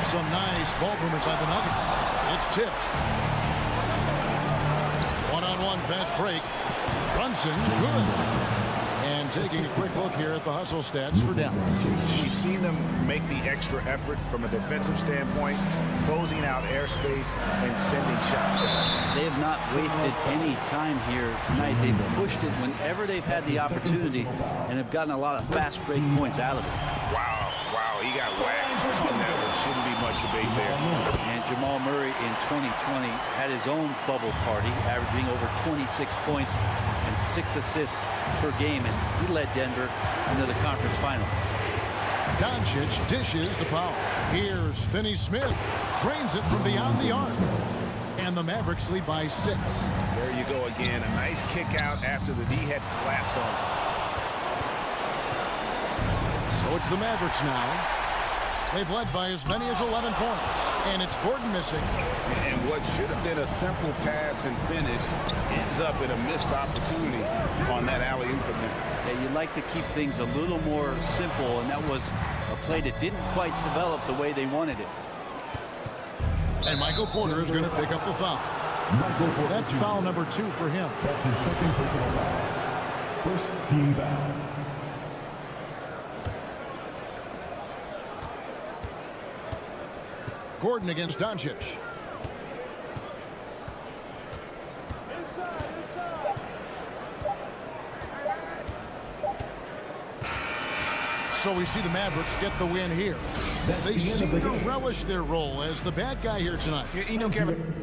Some nice ball movement by the Nuggets. It's tipped. One-on-one fast break. Brunson, good. And taking a quick look here at the hustle stats for Dallas. We've seen them make the extra effort from a defensive standpoint, closing out airspace and sending shots back. They have not wasted any time here tonight. They've pushed it whenever they've had the opportunity and have gotten a lot of fast break points out of it. Wow, he got whacked on that one. Shouldn't be much debate there. And Jamal Murray in 2020 had his own bubble party, averaging over 26 points and 6 assists per game, and he led Denver into the conference final. Doncic dishes to Powell. Here's Finney-Smith. Trains it from beyond the arc. And the Mavericks lead by 6. There you go again. A nice kick out after the D had collapsed on him. So it's the Mavericks now. They've led by as many as 11 points. And it's Gordon missing. And what should have been a simple pass and finish ends up in a missed opportunity on that alley-oop attempt. Yeah, you'd like to keep things a little more simple, and that was a play that didn't quite develop the way they wanted it. And Michael Porter is going to pick up the foul. That's foul number 2 for him. That's his second personal foul. First team foul. Gordon against Doncic. So we see the Mavericks get the win here. They seem to relish their role as the bad guy here tonight. You know, Kevin,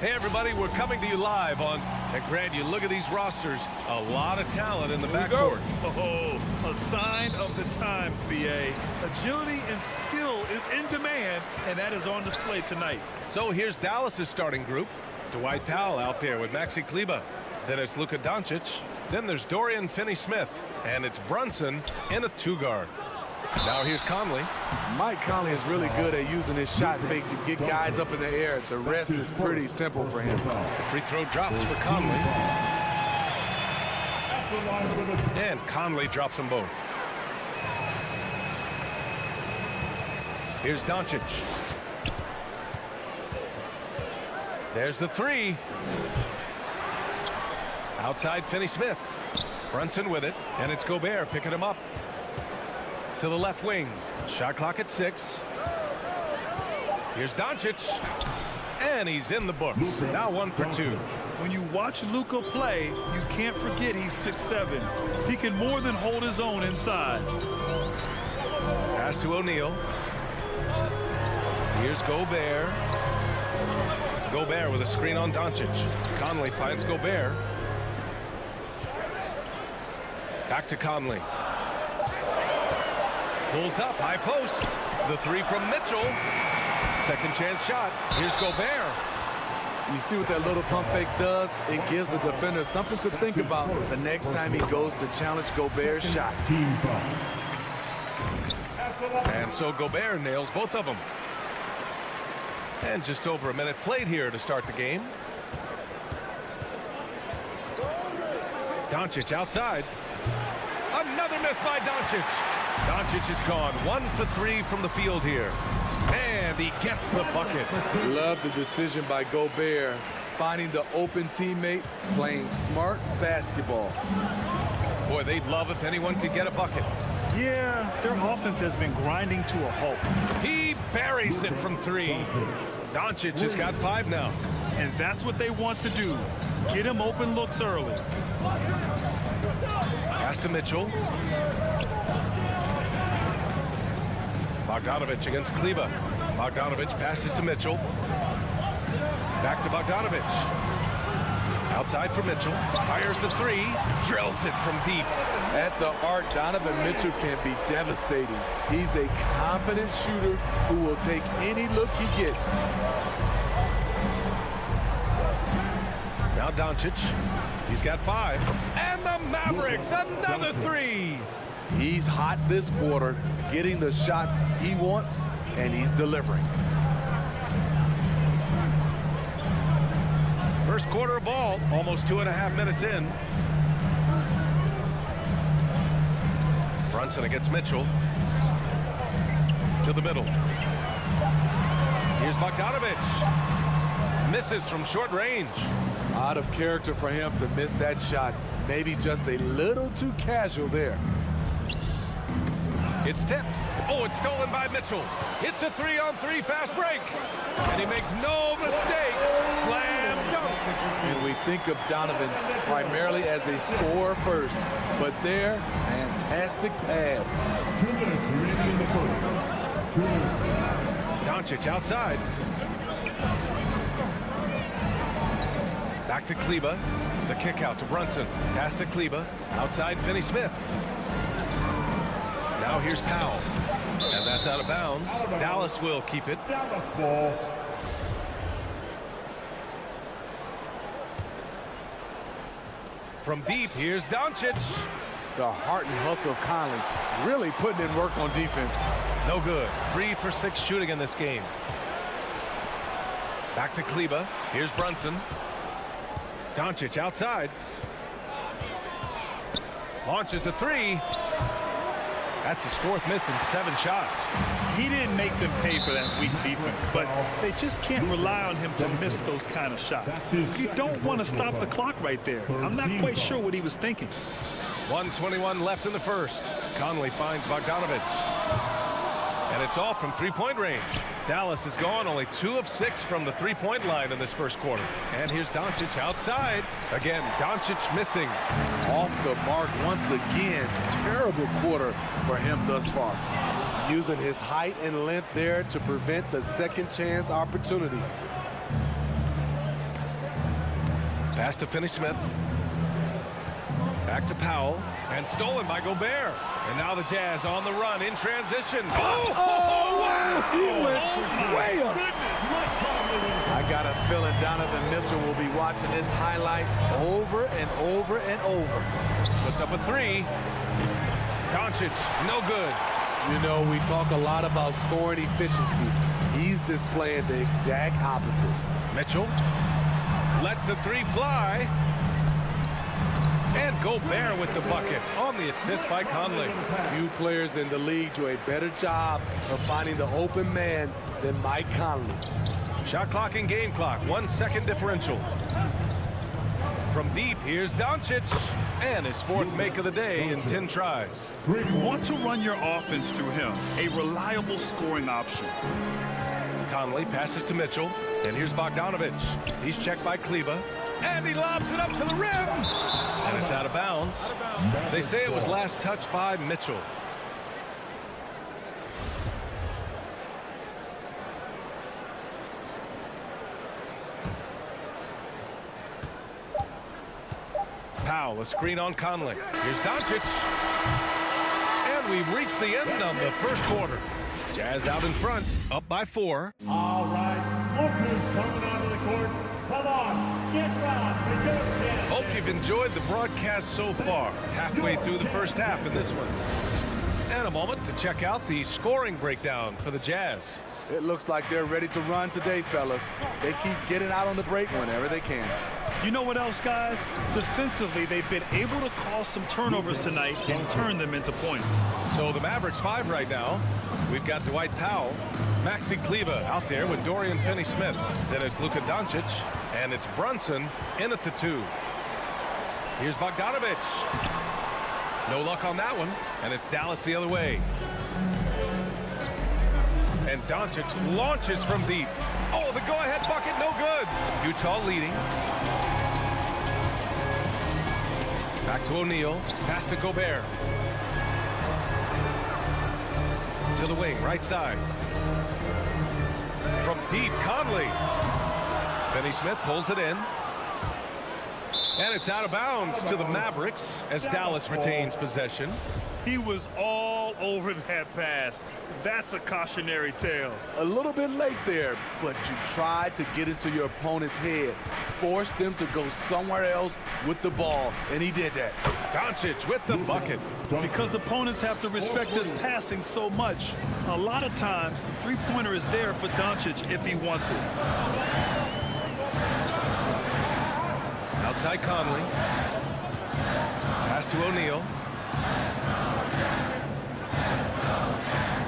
Hey, everybody, we're coming to you live on, and Grant, you look at these rosters, a lot of talent in the backcourt. Oh, a sign of the times, BA. Agility and skill is in demand, and that is on display tonight. So here's Dallas's starting group. Dwight Powell out there with Maxi Kleber. Then it's Luka Doncic. Then there's Dorian Finney-Smith. And it's Brunson in a two-guard. Now here's Conley. Mike Conley is really good at using his shot fake to get guys up in the air. The rest is pretty simple for him. The free throw drops for Conley. And Conley drops them both. Here's Doncic. There's the three. Outside Finney-Smith. Brunson with it, and it's Gobert picking him up. To the left wing. Shot clock at 6. Here's Doncic. And he's in the books. Now 1 for 2. When you watch Luka play, you can't forget he's 6'7". He can more than hold his own inside. Pass to O'Neal. Here's Gobert. Gobert with a screen on Doncic. Conley finds Gobert. Back to Conley. Pulls up, high post. The three from Mitchell. Second chance shot. Here's Gobert. You see what that little pump fake does? It gives the defender something to think about the next time he goes to challenge Gobert's shot. And so Gobert nails both of them. And just over a minute played here to start the game. Doncic outside. Another miss by Doncic. Doncic is gone 1 for 3 from the field here. And he gets the bucket. Love the decision by Gobert, finding the open teammate, playing smart basketball. Boy, they'd love if anyone could get a bucket. Yeah, their offense has been grinding to a halt. He buries it from 3. Doncic has got 5 now. And that's what they want to do. Get him open looks early. Pass to Mitchell. Bogdanovich against Kleber. Bogdanovich passes to Mitchell. Back to Bogdanovich. Outside for Mitchell. Fires the 3. Drills it from deep. At the arc, Donovan Mitchell can be devastating. He's a confident shooter who will take any look he gets. Now Doncic. He's got 5. And the Mavericks, another 3. He's hot this quarter, getting the shots he wants, and he's delivering. First quarter of ball, almost 2.5 minutes in. Brunson against Mitchell. To the middle. Here's Bogdanovich. Misses from short range. Out of character for him to miss that shot. Maybe just a little too casual there. It's tipped. Oh, it's stolen by Mitchell. It's a 3-on-3 fast break. And he makes no mistake. Slam dunk. And we think of Donovan primarily as a scorer first. But there, fantastic pass. Doncic outside. Back to Kleber. The kick out to Brunson. Pass to Kleber. Outside Finney-Smith. Now here's Powell. And that's out of bounds. Dallas will keep it. From deep, here's Doncic. The heart and hustle of Conley really putting in work on defense. No good. 3 for 6 shooting in this game. Back to Kleber. Here's Brunson. Doncic outside. Launches a 3. That's his 4th miss in 7 shots. He didn't make them pay for that weak defense, but they just can't rely on him to miss those kind of shots. You don't want to stop the clock right there. I'm not quite sure what he was thinking. 1:21 left in the first. Conley finds Bogdanovich. And it's all from 3-point range. Dallas is gone only 2 of 6 from the 3-point line in this first quarter. And here's Doncic outside. Again, Doncic missing. Off the mark once again. Terrible quarter for him thus far. Using his height and length there to prevent the second chance opportunity. Pass to Finney-Smith. Back to Powell. And stolen by Gobert. And now the Jazz on the run in transition. Oh, wow! He went way up. I got a feeling Donovan Mitchell will be watching this highlight over and over and over. Puts up a three. Doncic, no good. You know, we talk a lot about scoring efficiency. He's displaying the exact opposite. Mitchell lets the three fly. And Gobert with the bucket on the assist by Conley. Few players in the league do a better job of finding the open man than Mike Conley. Shot clock and game clock, 1 second differential. From deep, here's Doncic. And his fourth make of the day in 10 tries. You want to run your offense through him, a reliable scoring option. Conley passes to Mitchell. And here's Bogdanovich. He's checked by Kleba. And he lobs it up to the rim. And it's out of bounds. They say it was last touched by Mitchell. Powell, a screen on Conley. Here's Doncic. And we've reached the end of the first quarter. Jazz out in front, up by 4. All right, look who's coming onto the court. Come on, get round for your chance. Hope you've enjoyed the broadcast so far. Halfway through the first half in this one. And a moment to check out the scoring breakdown for the Jazz. It looks like they're ready to run today, fellas. They keep getting out on the break whenever they can. You know what else, guys? Defensively, they've been able to cause some turnovers tonight and turn them into points. So the Mavericks 5 right now. We've got Dwight Powell, Maxi Kleba out there with Dorian Finney-Smith. Then it's Luka Doncic, and it's Brunson in at the 2. Here's Bogdanovich. No luck on that one, and it's Dallas the other way. And Doncic launches from deep. Oh, the go-ahead bucket, no good. Utah leading. Back to O'Neal. Pass to Gobert. To the wing, right side. From deep, Conley. Finney-Smith pulls it in. And it's out of bounds to the Mavericks as Dallas retains possession. He was all over that pass. That's a cautionary tale. A little bit late there, but you tried to get into your opponent's head. Force them to go somewhere else with the ball, and he did that. Doncic with the bucket. Because opponents have to respect his passing so much, a lot of times the three-pointer is there for Doncic if he wants it. Outside Conley. Pass to O'Neal.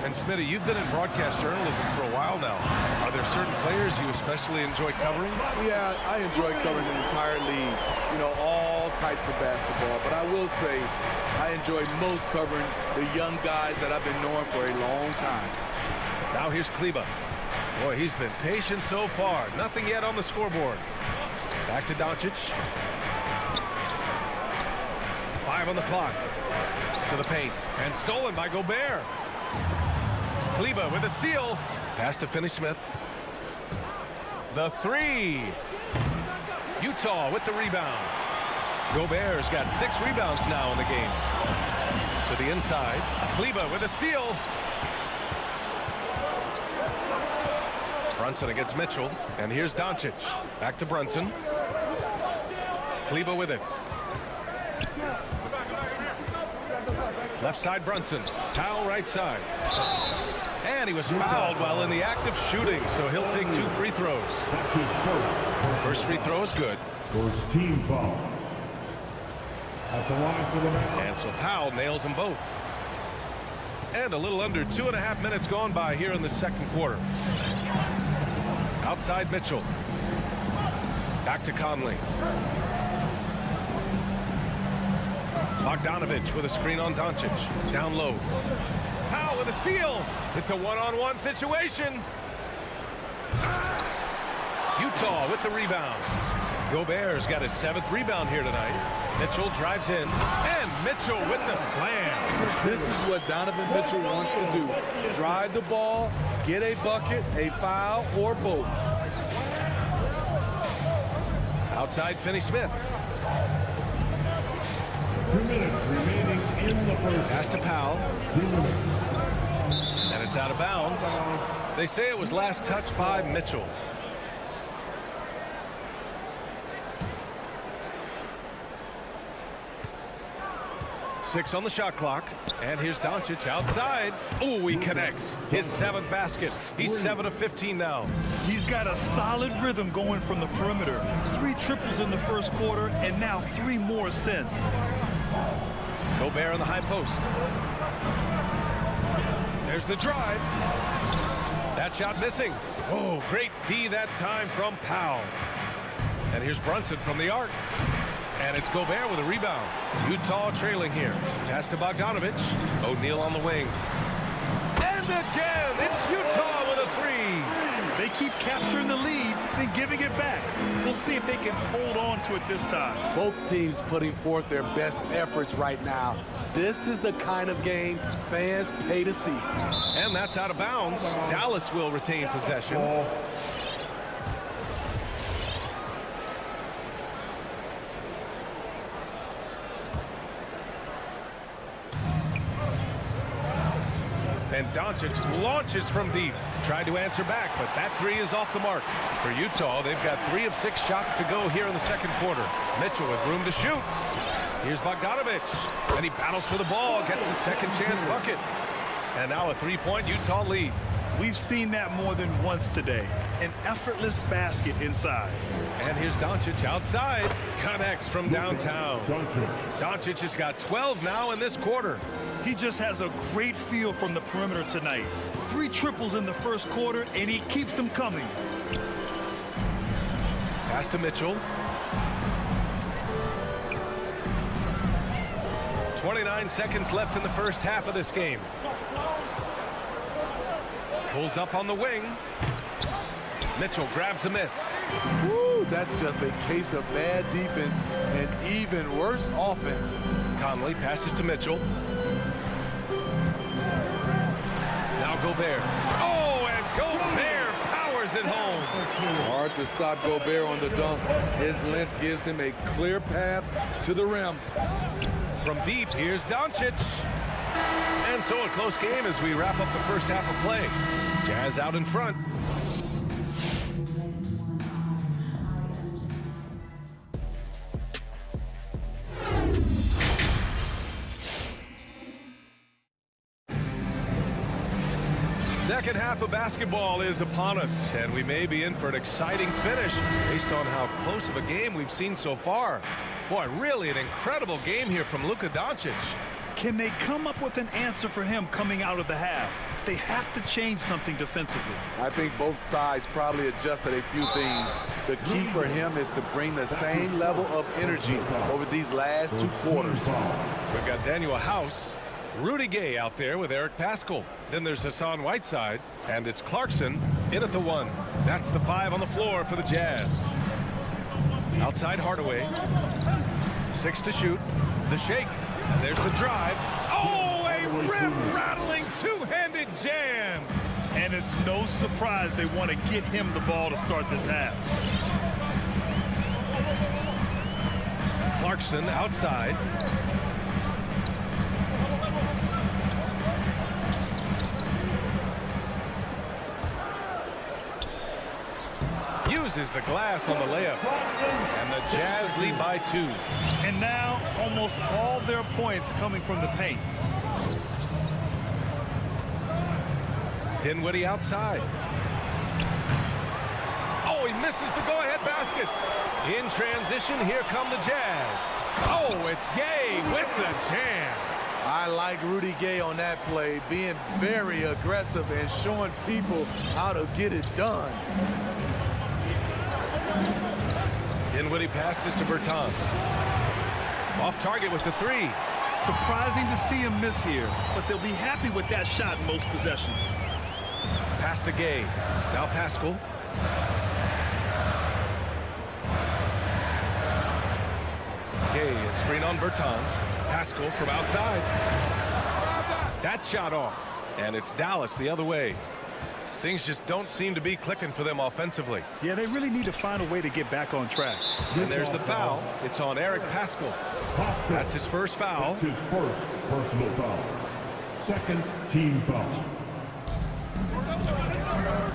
And Smitty, you've been in broadcast journalism for a while now. Are there certain players you especially enjoy covering? Yeah, I enjoy covering the entire league. You know, all types of basketball. But I will say, I enjoy most covering the young guys that I've been knowing for a long time. Now here's Kleba. Boy, he's been patient so far. Nothing yet on the scoreboard. Back to Doncic. 5 on the clock. To the paint. And stolen by Gobert. Kleba with a steal. Pass to Finney-Smith. The 3. Utah with the rebound. Gobert's got 6 rebounds now in the game. To the inside. Kleba with a steal. Brunson against Mitchell. And here's Doncic. Back to Brunson. Kleba with it. Left side Brunson. Powell right side. And he was fouled while in the act of shooting, so he'll take 2 free throws. First free throw is good. First team foul. At the line for the Mavericks. And so Powell nails them both. And a little under 2.5 minutes gone by here in the second quarter. Outside Mitchell. Back to Conley. Bogdanovich with a screen on Doncic. Down low. Powell with a steal. It's a one-on-one situation. Utah with the rebound. Gobert's got his 7th rebound here tonight. Mitchell drives in. And Mitchell with the slam. This is what Donovan Mitchell wants to do. Drive the ball, get a bucket, a foul, or both. Outside, Finney-Smith. 2 minutes remaining in the first. Pass to Powell. 2 minutes. And it's out of bounds. They say it was last touched by Mitchell. Six on the shot clock. And here's Doncic outside. Oh, he connects. His 7th basket. He's 7 of 15 now. He's got a solid rhythm going from the perimeter. 3 triples in the first quarter, and now 3 more since. Gobert on the high post. There's the drive. That shot missing. Oh, great D that time from Powell. And here's Brunson from the arc. And it's Gobert with a rebound. Utah trailing here. Pass to Bogdanovich. O'Neal on the wing. And again, it's Utah with a 3. They keep capturing the lead, then giving it back. We'll see if they can hold on to it this time. Both teams putting forth their best efforts right now. This is the kind of game fans pay to see. And that's out of bounds. Dallas will retain possession. And Doncic launches from deep. Tried to answer back, but that 3 is off the mark. For Utah, they've got 3 of 6 shots to go here in the second quarter. Mitchell with room to shoot. Here's Bogdanovich. And he battles for the ball, gets the second chance bucket. And now a 3-point Utah lead. We've seen that more than once today. An effortless basket inside. And here's Doncic outside. Connects from downtown. Doncic has got 12 now in this quarter. He just has a great feel from the perimeter tonight. 3 triples in the first quarter, and he keeps them coming. Pass to Mitchell. 29 seconds left in the first half of this game. Pulls up on the wing. Mitchell grabs a miss. Woo, that's just a case of bad defense and even worse offense. Conley passes to Mitchell. Now Gobert. Oh, and Gobert powers it home. Hard to stop Gobert on the dunk. His length gives him a clear path to the rim. From deep, here's Doncic. And so a close game as we wrap up the first half of play. Jazz out in front. Second half of basketball is upon us, and we may be in for an exciting finish based on how close of a game we've seen so far. Boy, really an incredible game here from Luka Doncic. Can they come up with an answer for him coming out of the half? They have to change something defensively. I think both sides probably adjusted a few things. The key for him is to bring the same level of energy over these last 2 quarters. We've got Daniel House, Rudy Gay out there with Eric Paschall. Then there's Hassan Whiteside, and it's Clarkson in at the 1. That's the 5 on the floor for the Jazz. Outside Hardaway. 6 to shoot. The shake. And there's the drive. Oh, a rim-rattling two-handed jam. And it's no surprise they want to get him the ball to start this half. Clarkson outside. Uses the glass on the layup. And the Jazz lead by 2. And now almost all their points coming from the paint. Dinwiddie outside. Oh, he misses the go-ahead basket. In transition, here come the Jazz. Oh, it's Gay with the jam. I like Rudy Gay on that play, being very aggressive and showing people how to get it done. Dinwiddie passes to Bertans. Off target with the 3. Surprising to see him miss here, but they'll be happy with that shot in most possessions. Pass to Gay. Now Paschall. Gay is screen on Bertans. Paschall from outside. That shot off. And it's Dallas the other way. Things just don't seem to be clicking for them offensively. Yeah, they really need to find a way to get back on track. And there's the foul. It's on Eric Paschal. That's his first foul. That's his first personal foul. Second team foul.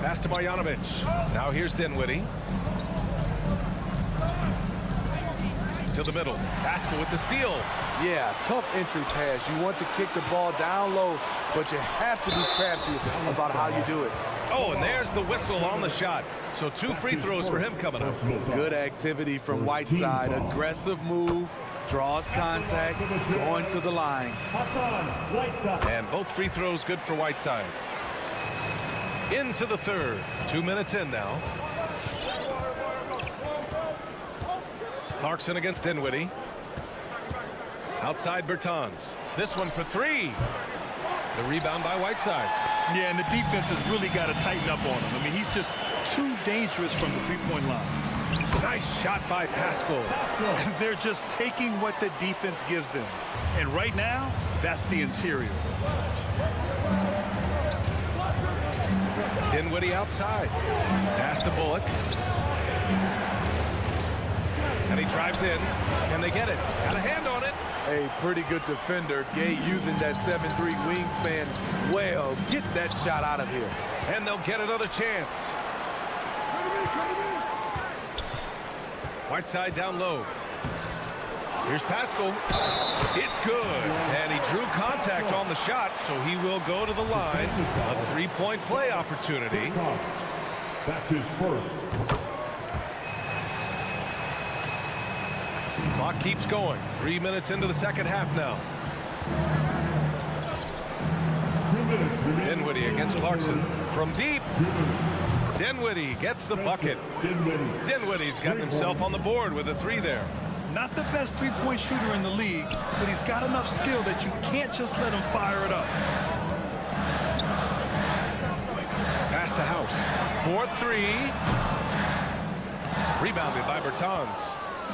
Pass to Marjanovic. Now here's Dinwiddie. To the middle. Paschal with the steal. Yeah, tough entry pass. You want to kick the ball down low, but you have to be crafty about how you do it. Oh, and there's the whistle on the shot. So 2 free throws for him coming up. Good activity from Whiteside. Aggressive move, draws contact, going to the line. And both free throws good for Whiteside. Into the third. 2 minutes in now. Clarkson against Dinwiddie. Outside Bertans. This one for 3. The rebound by Whiteside. Yeah, and the defense has really got to tighten up on him. I mean, he's just too dangerous from the three-point line. Nice shot by Paschal. They're just taking what the defense gives them. And right now, that's the interior. Dinwiddie outside. Pass to Bullock. And he drives in. Can they get it? Got a hand on it. A pretty good defender. Gay using that 7'3" wingspan well. Get that shot out of here. And they'll get another chance. Whiteside down low. Here's Paschal. It's good. And he drew contact on the shot, so he will go to the line. A 3-point play opportunity. That's his first. Clock keeps going. 3 minutes into the second half now. Dinwiddie against Clarkson. From deep. Dinwiddie gets the bucket. Dinwiddie's got himself on the board with a 3 there. Not the best three-point shooter in the league, but he's got enough skill that you can't just let him fire it up. Pass to House. 4-3. Rebounded by Bertans.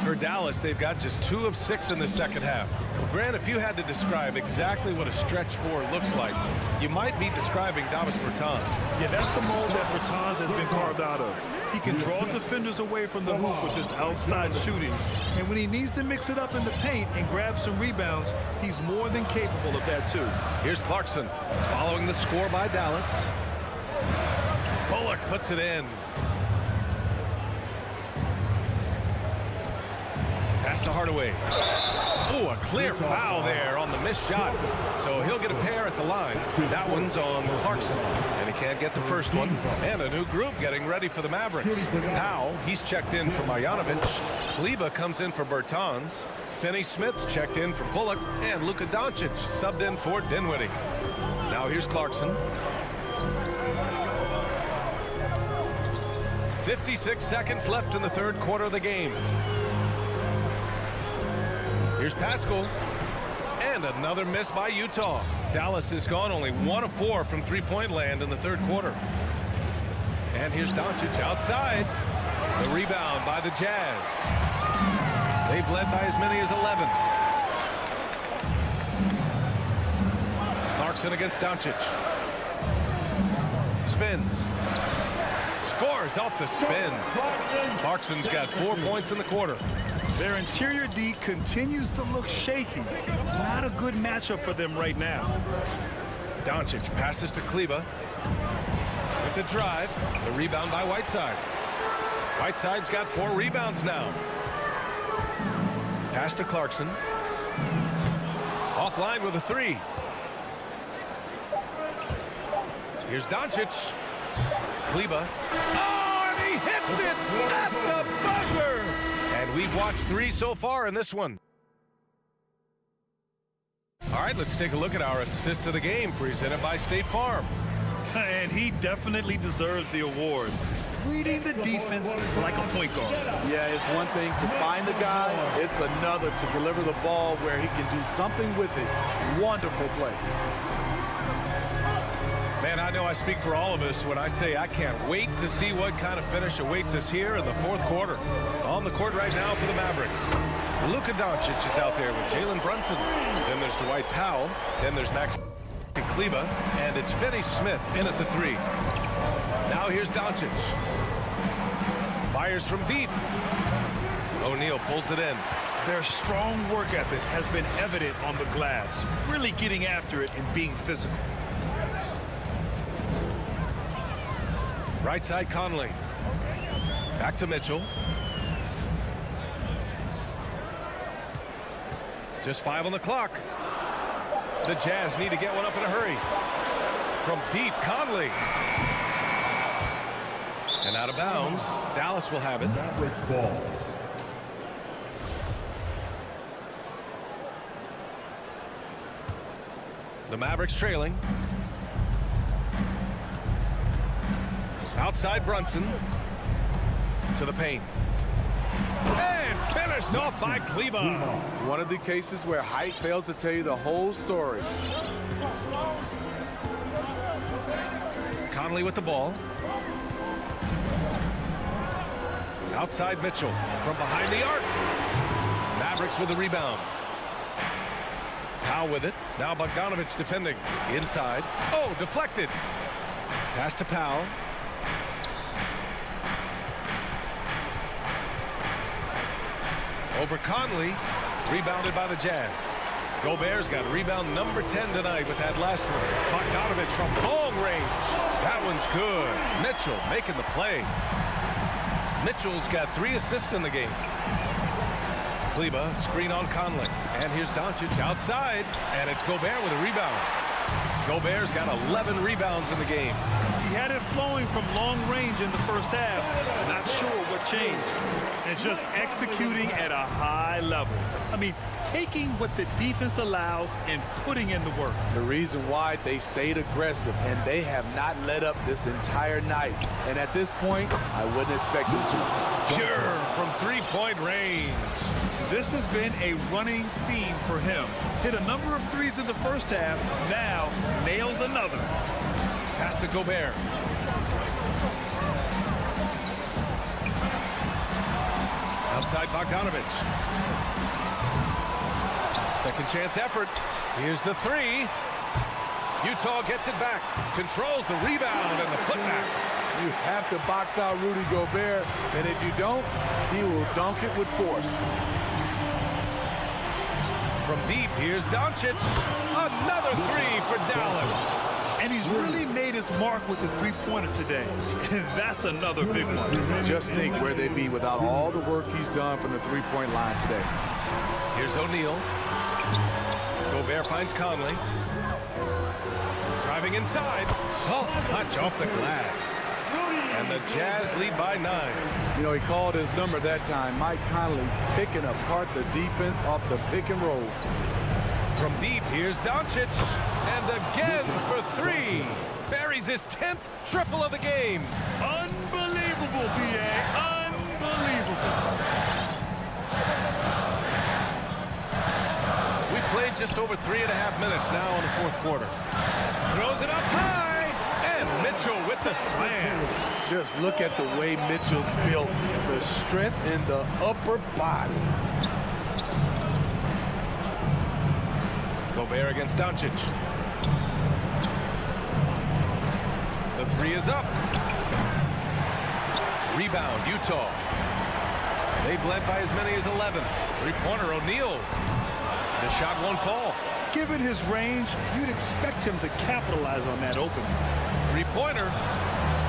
For Dallas, they've got just 2 of 6 in the second half. Grant, if you had to describe exactly what a stretch 4 looks like, you might be describing Davis Bertans. Yeah, that's the mold that Bertans has been carved out of. He can draw defenders away from the hoop with his outside shooting. And when he needs to mix it up in the paint and grab some rebounds, he's more than capable of that too. Here's Clarkson following the score by Dallas. Bullock puts it in. Pass to Hardaway. Oh, a clear foul there on the missed shot. So he'll get a pair at the line. That one's on Clarkson. And he can't get the first one. And a new group getting ready for the Mavericks. Powell, he's checked in for Marjanovic. Kleber comes in for Bertans. Finney-Smith's checked in for Bullock. And Luka Doncic subbed in for Dinwiddie. Now here's Clarkson. 56 seconds left in the third quarter of the game. Here's Paschal. And another miss by Utah. Dallas has gone only 1 of 4 from three-point land in the third quarter. And here's Doncic outside. The rebound by the Jazz. They've led by as many as 11. Clarkson against Doncic. Spins. Scores off the spin. Clarkson's got 4 points in the quarter. Their interior D continues to look shaky. Not a good matchup for them right now. Doncic passes to Kleber. With the drive, the rebound by Whiteside. Whiteside's got 4 rebounds now. Pass to Clarkson. Offline with a 3. Here's Doncic. Kleber. Oh, and he hits it at the buzzer. And we've watched 3 so far in this one. All right, let's take a look at our assist of the game presented by State Farm. And he definitely deserves the award. Reading the defense like a point guard. Yeah, it's one thing to find the guy. It's another to deliver the ball where he can do something with it. Wonderful play. Man, I know I speak for all of us when I say I can't wait to see what kind of finish awaits us here in the fourth quarter. On the court right now for the Mavericks. Luka Doncic is out there with Jalen Brunson. Then there's Dwight Powell. Then there's Max Kleber, and it's Finney-Smith in at the 3. Now here's Doncic. Fires from deep. O'Neal pulls it in. Their strong work ethic has been evident on the glass, really getting after it and being physical. Right side Conley. Back to Mitchell. Just 5 on the clock. The Jazz need to get one up in a hurry. From deep, Conley. And out of bounds. Dallas will have it. Mavericks ball. The Mavericks trailing. Outside Brunson. To the paint. And finished off by Kleber. One of the cases where height fails to tell you the whole story. Conley with the ball. Outside Mitchell from behind the arc. Mavericks with the rebound. Powell with it. Now Bogdanovich defending. Inside. Oh, deflected. Pass to Powell. Over Conley. Rebounded by the Jazz. Gobert's got rebound number 10 tonight with that last one. Bogdanovich from long range. That one's good. Mitchell making the play. Mitchell's got 3 assists in the game. Kleber, screen on Conley. And here's Doncic outside. And it's Gobert with a rebound. Gobert's got 11 rebounds in the game. He had it flowing from long range in the first half. Not sure what changed. It's just executing at a high level. I mean, taking what the defense allows and putting in the work. The reason why they stayed aggressive, and they have not let up this entire night. And at this point, I wouldn't expect them to. Pure from three-point range. This has been a running theme for him. Hit a number of threes in the first half. Now nails another. Pass to Gobert. Outside Bogdanovich. Second chance effort. Here's the 3. Utah gets it back. Controls the rebound and the putback. You have to box out Rudy Gobert, and if you don't, he will dunk it with force. From deep, here's Doncic. Another 3 for Dallas. And he's really made his mark with the three-pointer today. And that's another big one. Just think where they'd be without all the work he's done from the three-point line today. Here's O'Neal. Gobert finds Conley. Driving inside. Soft touch off the glass. And the Jazz lead by 9. You know, he called his number that time. Mike Conley picking apart the defense off the pick and roll. From deep, here's Doncic. And again for 3. Buries his 10th triple of the game. Unbelievable, B.A. Unbelievable. We played just over 3.5 minutes now in the fourth quarter. Throws it up high. And Mitchell with the slam. Just look at the way Mitchell's built. The strength in the upper body. Gobert against Doncic. The 3 is up. Rebound, Utah. They've led by as many as 11. Three-pointer, O'Neal. The shot won't fall. Given his range, you'd expect him to capitalize on that opening. Three-pointer.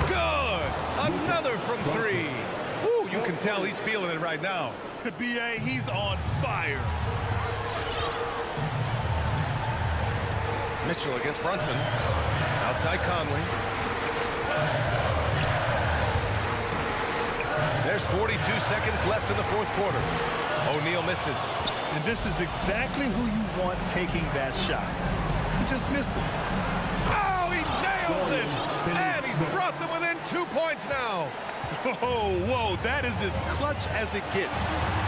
Good. Another from 3. Woo, you can tell he's feeling it right now. B.A., he's on fire. Mitchell against Brunson. Outside Conley. There's 42 seconds left in the fourth quarter. O'Neal misses. And this is exactly who you want taking that shot. He just missed it. Oh, he nails it! And he's brought them within 2 points now. Whoa, that is as clutch as it gets.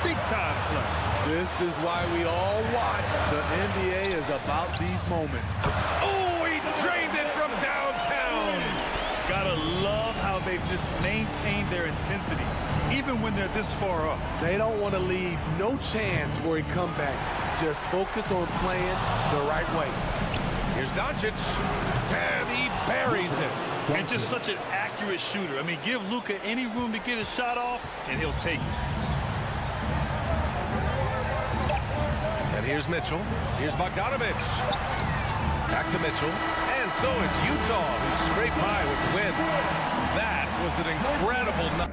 Big time play. This is why we all watch. The NBA is about these moments. Oh, he drained it from downtown. Gotta love how they've just maintained their intensity, even when they're this far up. They don't want to leave no chance for a comeback. Just focus on playing the right way. Here's Doncic, and he buries it. And just such an accurate shooter. I mean, give Luka any room to get his shot off, and he'll take it. And here's Mitchell. Here's Bogdanovich. Back to Mitchell. And so it's Utah who scraped by with the win. That was an incredible night.